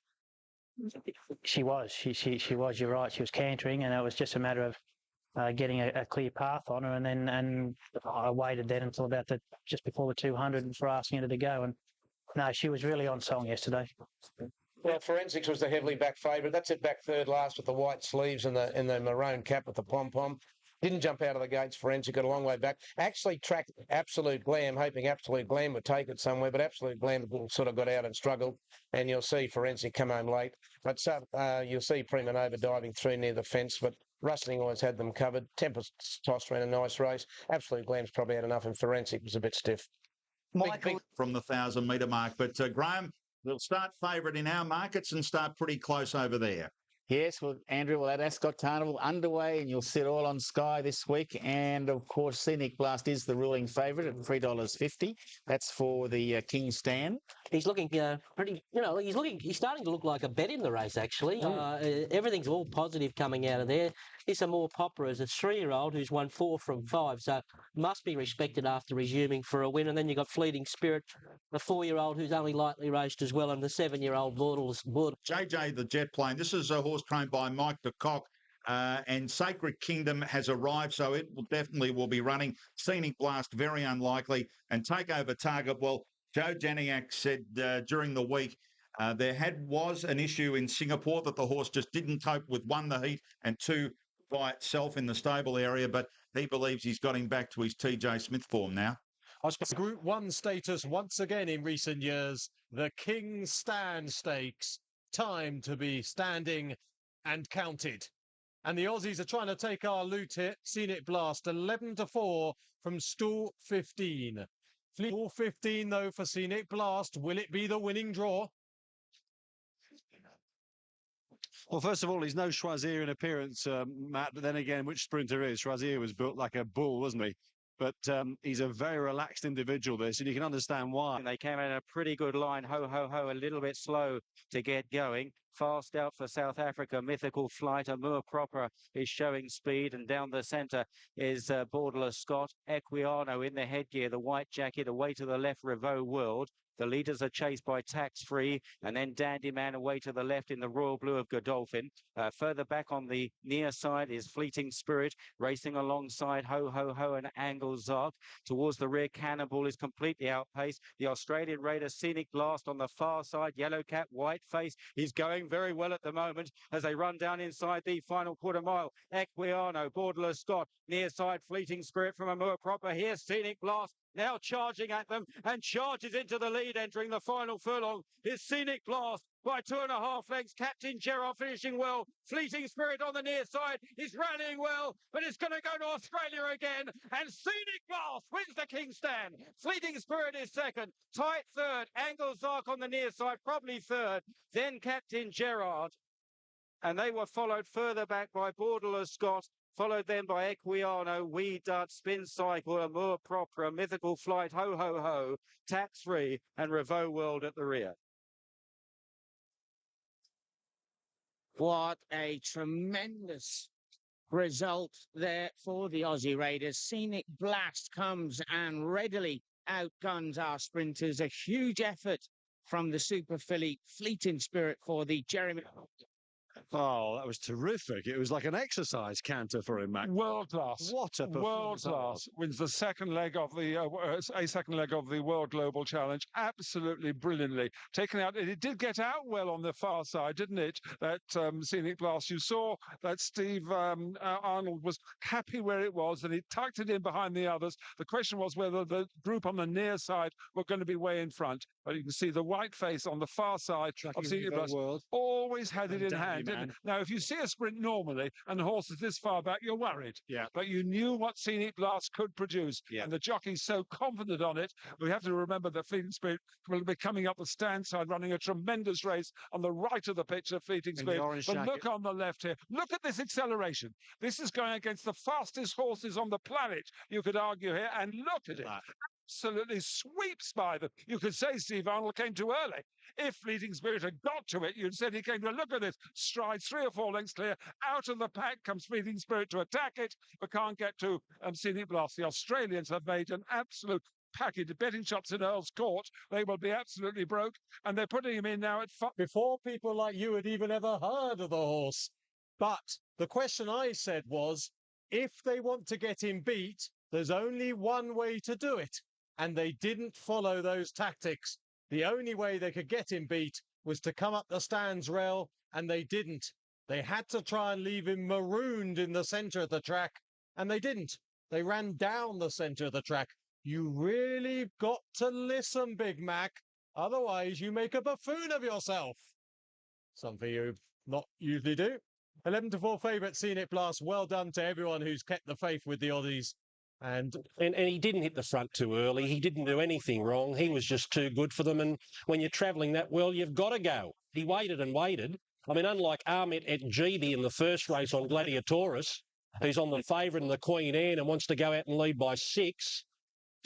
She was. She was. You're right. She was cantering, and it was just a matter of getting a clear path on her. And I waited then until about just before the 200 for asking her to go. And no, she was really on song yesterday. Well, Forensics was the heavily back favourite. That's it, back third last with the white sleeves and the maroon cap with the pom-pom. Didn't jump out of the gates. Forensic got a long way back. Actually tracked Absolute Glam, hoping Absolute Glam would take it somewhere, but Absolute Glam sort of got out and struggled. And you'll see Forensic come home late. But you'll see Prima Nova diving through near the fence, but Rustling always had them covered. Tempest Toss ran a nice race. Absolute Glam's probably had enough, and Forensic was a bit stiff. Michael from the 1,000-metre mark. But Graham, we'll start favourite in our markets and start pretty close over there. Yes, well, Andrew, that Ascot Carnival underway, and you'll see it all on Sky this week. And of course, Scenic Blast is the ruling favourite at $3.50. That's for the King Stand. He's looking pretty. He's starting to look like a bet in the race. Actually, everything's all positive coming out of there. He's a more Popper as a 3-year-old who's won 4 from 5, so must be respected after resuming for a win. And then you've got Fleeting Spirit, the 4-year-old who's only lightly raced as well, and the 7-year-old Borderless. JJ the Jet Plane. This is a horse trained by Mike de Kock. And Sacred Kingdom has arrived, so it will be running. Scenic Blast, very unlikely. And Takeover Target, well, Joe Janiak said during the week there was an issue in Singapore that the horse just didn't cope with, 1, the heat, and 2, by itself in the stable area, but he believes he's got him back to his TJ Smith form now. Group 1 status once again in recent years, the King Stand Stakes. Time to be standing and counted. And the Aussies are trying to take our loot here. Scenic Blast, 11-4 from stall 15. Stall 15, though, for Scenic Blast. Will it be the winning draw? Well, first of all, he's no Choisir in appearance, Matt, but then again, which sprinter is? Choisir was built like a bull, wasn't he? But he's a very relaxed individual, this, and you can understand why. And they came in a pretty good line, ho, a little bit slow to get going. Fast out for South Africa, Mythical Flight. Amour Proper is showing speed, and down the centre is Borderless Scott. Equiano in the headgear, the white jacket, away to the left, Revo World. The leaders are chased by Tax Free, and then Dandy Man away to the left in the royal blue of Godolphin. Further back on the near side is Fleeting Spirit, racing alongside Ho and Angle Zark. Towards the rear, Cannonball is completely outpaced. The Australian Raider Scenic Blast on the far side. Yellow Cat, White Face is going very well at the moment as they run down inside the final quarter mile. Equiano, Borderless Scott, near side Fleeting Spirit from Amour Proper. Here's Scenic Blast, now charging at them, and charges into the lead. Entering the final furlong is Scenic Blast by 2.5 lengths. Captain Gerard finishing well. Fleeting Spirit on the near side is rallying well, but it's going to go to Australia again. And Scenic Blast wins the King Stand. Fleeting Spirit is second. Tight third. Angle Zark on the near side, probably third. Then Captain Gerard. And they were followed further back by Borderless Scott, followed then by Equiano, Wee Dut, Spin Cycle, Amour Proper, Mythical Flight, Ho, Tax Free, and Revo World at the rear. What a tremendous result there for the Aussie Raiders. Scenic Blast comes and readily outguns our sprinters. A huge effort from the Super Filly Fleeting Spirit for the Jeremy. Oh, that was terrific. It was like an exercise canter for him, Mac. World class. What a World performance that was. class. Wins the second leg of the a second leg of the World Global Challenge. Absolutely brilliantly taken out. It did get out well on the far side, didn't it? That Scenic Blast. You saw that Steve Arnold was happy where it was, and he tucked it in behind the others. The question was whether the group on the near side were going to be way in front. But you can see the white face on the far side of Scenic Blast always had it in hand. Didn't it? Now, if you see a sprint normally and the horse is this far back, you're worried. Yeah. But you knew what Scenic Blast could produce. Yeah. And the jockey's so confident on it. We have to remember that Fleeting Spirit will be coming up the stand side, running a tremendous race on the right of the picture, Fleeting Spirit. But look on the left here. Look at this acceleration. This is going against the fastest horses on the planet, you could argue here. And look at it. Absolutely sweeps by them. You could say Steve Arnold came too early. If Fleeting Spirit had got to it, you'd said he came to look at this. Strides 3 or 4 lengths clear. Out of the pack comes Fleeting Spirit to attack it, but can't get to Scenic Blast. The Australians have made an absolute package of betting shots in Earl's Court. They will be absolutely broke, and they're putting him in now at 5. Before people like you had even ever heard of the horse. But the question I said was, if they want to get him beat, there's only one way to do it. And they didn't follow those tactics. The only way they could get him beat was to come up the stands rail, and they didn't. They had to try and leave him marooned in the centre of the track, and they didn't. They ran down the centre of the track. You really got to listen, Big Mac. Otherwise, you make a buffoon of yourself. Something you not usually do. 11-4 favourite Scenic Blast. Well done to everyone who's kept the faith with the Aussies. And he didn't hit the front too early. He didn't do anything wrong. He was just too good for them. And when you're travelling that well, you've got to go. He waited and waited. I mean, unlike Ahmet at GB in the first race on Gladiatoris, who's on the favourite in the Queen Anne and wants to go out and lead by 6,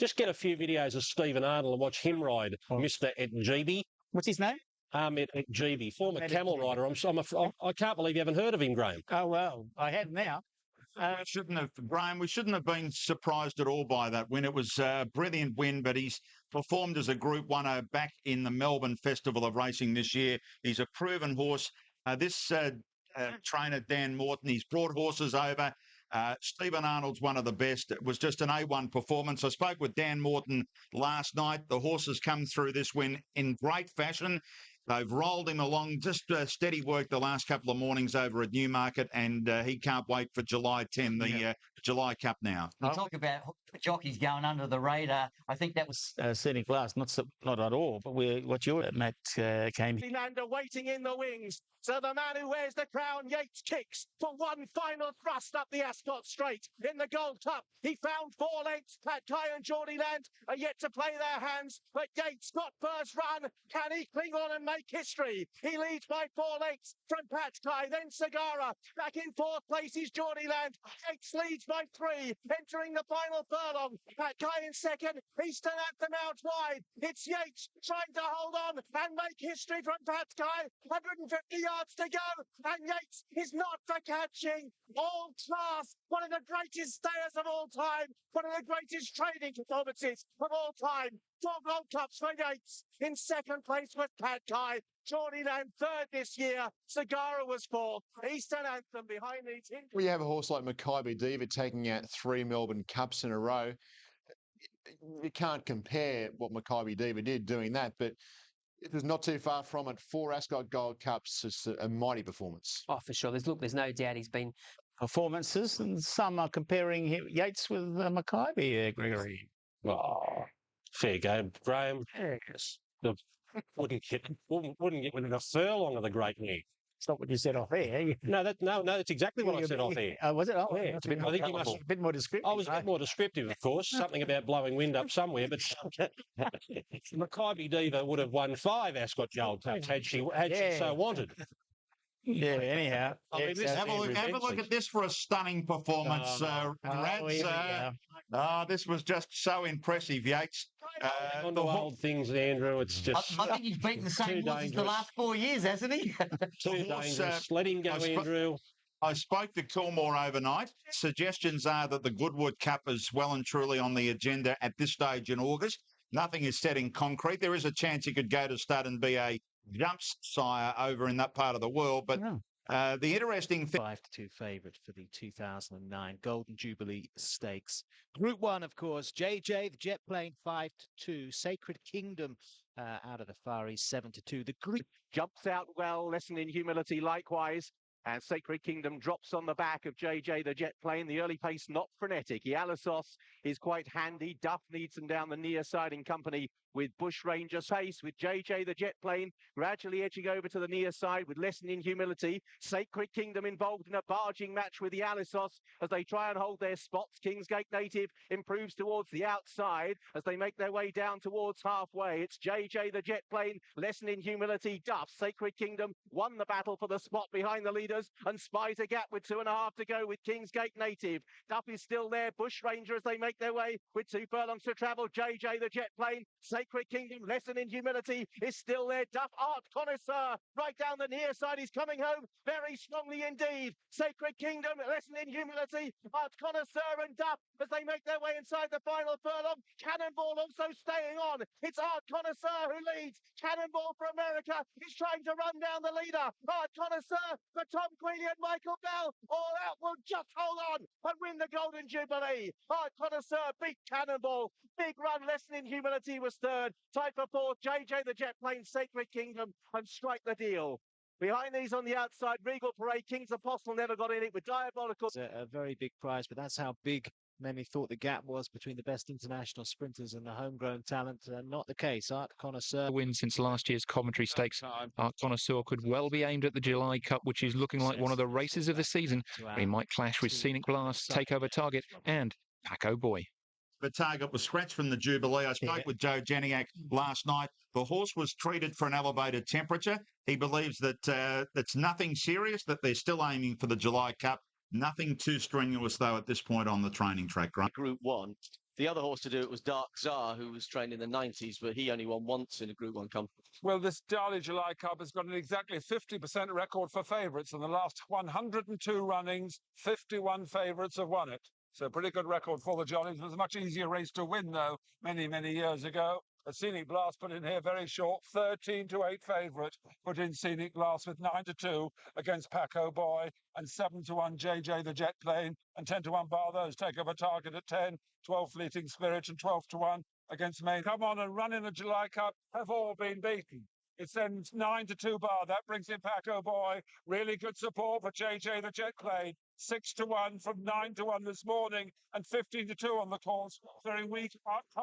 just get a few videos of Stephen Arnold and watch him ride Mr. at GB. What's his name? Ahmet at GB, former camel rider. I can't believe you haven't heard of him, Graham. Oh, well, I have now. Graham, we shouldn't have been surprised at all by that win. It was a brilliant win, but he's performed as a Group 1 back in the Melbourne Festival of Racing this year. He's a proven horse. This trainer, Dan Morton, he's brought horses over. Stephen Arnold's one of the best. It was just an A1 performance. I spoke with Dan Morton last night. The horses come through this win in great fashion. They've rolled him along, just steady work the last couple of mornings over at Newmarket, and he can't wait for July 10, the July Cup now. You talk about jockeys going under the radar. I think that was Scenic Blast, not at all, but what your Matt came here. Lander waiting in the wings. So the man who wears the crown, Yates, kicks for one final thrust up the Ascot Straight. In the Gold Cup, he found 4 lengths. Pat Kai and Geordie Land are yet to play their hands, but Yates got first run. Can he cling on and make history? He leads by 4 lengths from Pat Kai, then Sagara. Back in 4th place is Geordie Land. Yates leads by 3, entering the final furlong. Pat Kai in 2nd, Eastern Anthem out wide. It's Yates trying to hold on and make history from Pat Kai. 150 yards to go, and Yates is not for catching. All class, one of the greatest stayers of all time, one of the greatest trading performances of all time. 4 Gold Cups for Yates. In 2nd place with Pat Kai. Geordie Land 3rd this year. Sagara was 4th. Eastern Anthem behind these. We have a horse like Maccabi Diva taking out 3 Melbourne Cups in a row. You can't compare what Maccabi Diva did doing that, but it was not too far from it. 4 Ascot Gold Cups. It's a mighty performance. Oh, for sure. There's no doubt he's been performances, and some are comparing Yates with Maccabi, Gregory. Oh, fair game, Graham. Yes. Wouldn't get within a furlong of the Great Neck. It's not what you said off air. No, that's exactly what I said off air. Was it? Oh, yeah. I think you must a bit more descriptive. I was a bit more descriptive, of course. Something about blowing wind up somewhere, but Maccabi Diva would have won 5 Ascot Gold Cups had she so wanted. Yeah, anyhow. I mean, have a look at this for a stunning performance, Rads. This was just so impressive, Yates. On to old things, Andrew. It's just. I think he's beaten the same horses the last 4 years, hasn't he? Too dangerous. Let him go, Andrew. I spoke to Kilmore overnight. Suggestions are that the Goodwood Cup is well and truly on the agenda at this stage in August. Nothing is set in concrete. There is a chance he could go to stud and be a jumps sire over in that part of the world, but The interesting thing. 5-2 favourite for the 2009 Golden Jubilee Stakes. Group 1, of course, JJ, the jet plane, 5-2. Sacred Kingdom out of the Far East, 7-2. The Greek jumps out well, lesson in humility likewise. And Sacred Kingdom drops on the back of JJ, the jet plane. The early pace not frenetic. Ialisos is quite handy. Duff needs them down the near side in company with Bushranger. Pace with JJ, the jet plane, gradually edging over to the near side with lesson in humility. Sacred Kingdom involved in a barging match with Ialisos as they try and hold their spots. Kingsgate native improves towards the outside as they make their way down towards halfway. It's JJ, the jet plane, lesson in humility. Duff, Sacred Kingdom, won the battle for the spot behind the leaders and spies a gap with 2.5 to go with Kingsgate native. Duff is still there. Bushranger as they make their way with 2 furlongs to travel. JJ, the jet plane, Sacred Kingdom, lesson in humility is still there. Duff, Art Connoisseur, right down the near side. He's coming home very strongly indeed. Sacred Kingdom, lesson in humility, Art Connoisseur and Duff as they make their way inside the final furlong. Cannonball also staying on. It's Art Connoisseur who leads. Cannonball for America is trying to run down the leader. Art Connoisseur for Tom Queally and Michael Bell. All out will just hold on and win the Golden Jubilee. Art Connoisseur beat Cannonball. Big run, lesson in humility was third. Tied for fourth, JJ the jet plane, Sacred Kingdom and Strike the Deal. Behind these on the outside, Regal Parade, King's Apostle never got in it with Diabolical. It's a very big prize, but that's how big many thought the gap was between the best international sprinters and the homegrown talent. Not the case. Art Connoisseur Win since last year's Coventry Stakes. Art Connoisseur could well be aimed at the July Cup, which is looking like one of the races of the season. He might clash with Scenic Blast, Takeover Target and Paco Boy. The target was scratched from the Jubilee. I spoke with Joe Janiak last night. The horse was treated for an elevated temperature. He believes that it's nothing serious, that they're still aiming for the July Cup. Nothing too strenuous, though, at this point on the training track. Right? Group 1. The other horse to do it was Dark Czar, who was trained in the 90s, but he only won once in a Group 1 company. Well, this Dali July Cup has got an exactly 50% record for favourites. In the last 102 runnings, 51 favourites have won it. So a pretty good record for the Jollies. It was a much easier race to win, though, many, many years ago. A Scenic Blast put in here very short, 13-8 favourite, put in Scenic Blast with 9-2 against Paco Boy and 7-1 JJ the jet plane and 10-1 bar those. Takeover Target at 10, 12 Fleeting Spirit and 12-1 against Maine. Come on and run in the July Cup have all been beaten. It sends 9-2 bar. That brings in Paco Boy. Really good support for JJ the jet plane. 6-1 from 9-1 this morning and 15-2 on the course. Very weak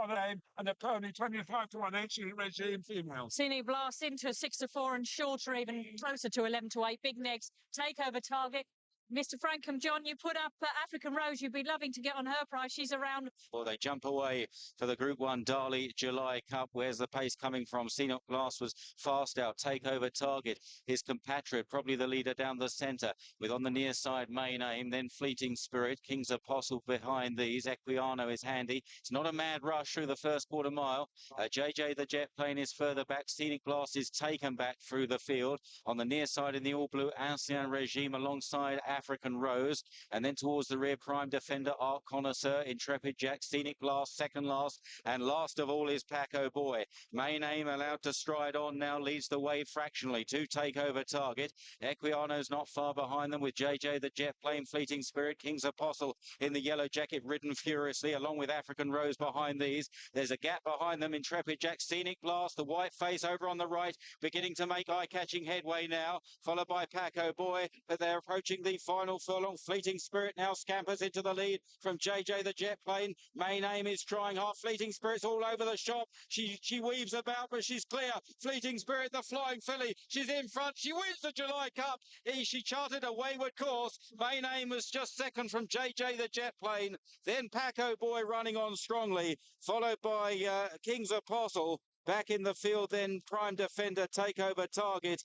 name and a pony 25-1 ancient regime female. Scenic Blast into a 6-4 and shorter, even closer to 11-8. Big next. Takeover Target. Mr. Frankham, John, you put up African Rose. You'd be loving to get on her price. She's around. Well, they jump away for the Group 1 Dali July Cup. Where's the pace coming from? Scenic Blast was fast out. Takeover Target, his compatriot, probably the leader down the centre, with on the near side Main Aim, then Fleeting Spirit, King's Apostle behind these. Equiano is handy. It's not a mad rush through the first quarter mile. JJ the jet plane is further back. Scenic Blast is taken back through the field. On the near side in the all blue, Ancien Regime alongside African Rose, and then towards the rear, Prime Defender, Art Connoisseur, Intrepid Jack, Scenic Blast, second last, and last of all is Paco Boy. Main Aim allowed to stride on now, leads the way fractionally to Takeover Target. Equiano's not far behind them with JJ the jet plane, Fleeting Spirit, King's Apostle in the yellow jacket, ridden furiously along with African Rose behind these. There's a gap behind them, Intrepid Jack, Scenic Blast, the white face over on the right, beginning to make eye-catching headway now, followed by Paco Boy, but they're approaching the final furlong. Fleeting Spirit now scampers into the lead from JJ the jet plane. Main Aim is trying hard. Fleeting Spirit's all over the shop. She weaves about, but she's clear. Fleeting Spirit, the flying filly, she's in front. She wins the July Cup. She charted a wayward course. Main Aim was just second from JJ the jet plane. Then Paco Boy running on strongly, followed by King's Apostle. Back in the field then Prime Defender, Takeover Target.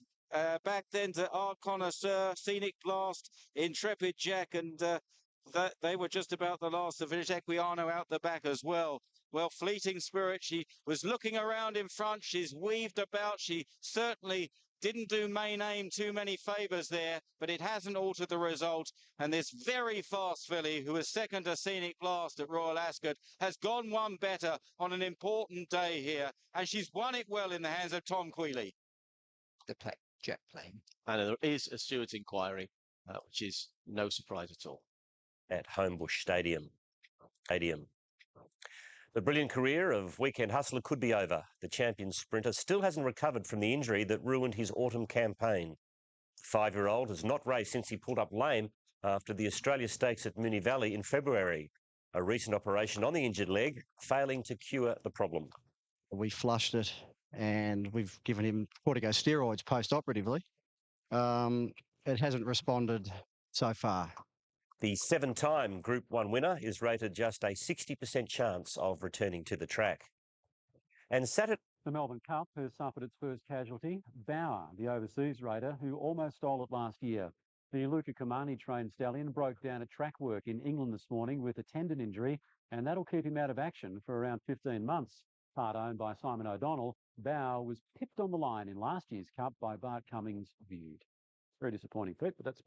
Back then to Art Connoisseur, Scenic Blast, Intrepid Jack, and they were just about the last to finish. Equiano out the back as well. Well, Fleeting Spirit, she was looking around in front. She's weaved about. She certainly didn't do Main Aim too many favours there, but it hasn't altered the result. And this very fast filly, who was second to Scenic Blast at Royal Ascot, has gone one better on an important day here. And she's won it well in the hands of Tom Queally. The play. jet plane. And there is a steward's inquiry, which is no surprise at all. At Homebush Stadium. The brilliant career of weekend hustler could be over. The champion sprinter still hasn't recovered from the injury that ruined his autumn campaign. The 5-year-old has not raced since he pulled up lame after the Australia Stakes at Moonee Valley in February. A recent operation on the injured leg, failing to cure the problem. We flushed it and we've given him corticosteroids post-operatively. It hasn't responded so far. The 7-time Group 1 winner is rated just a 60% chance of returning to the track. And Saturday... The Melbourne Cup has suffered its first casualty. Bauer, the overseas raider, who almost stole it last year. The Luca Kamani-trained stallion broke down at track work in England this morning with a tendon injury, and that'll keep him out of action for around 15 months. Part owned by Simon O'Donnell, Bauer was pipped on the line in last year's Cup by Bart Cummings Viewed. Very disappointing feat, but that's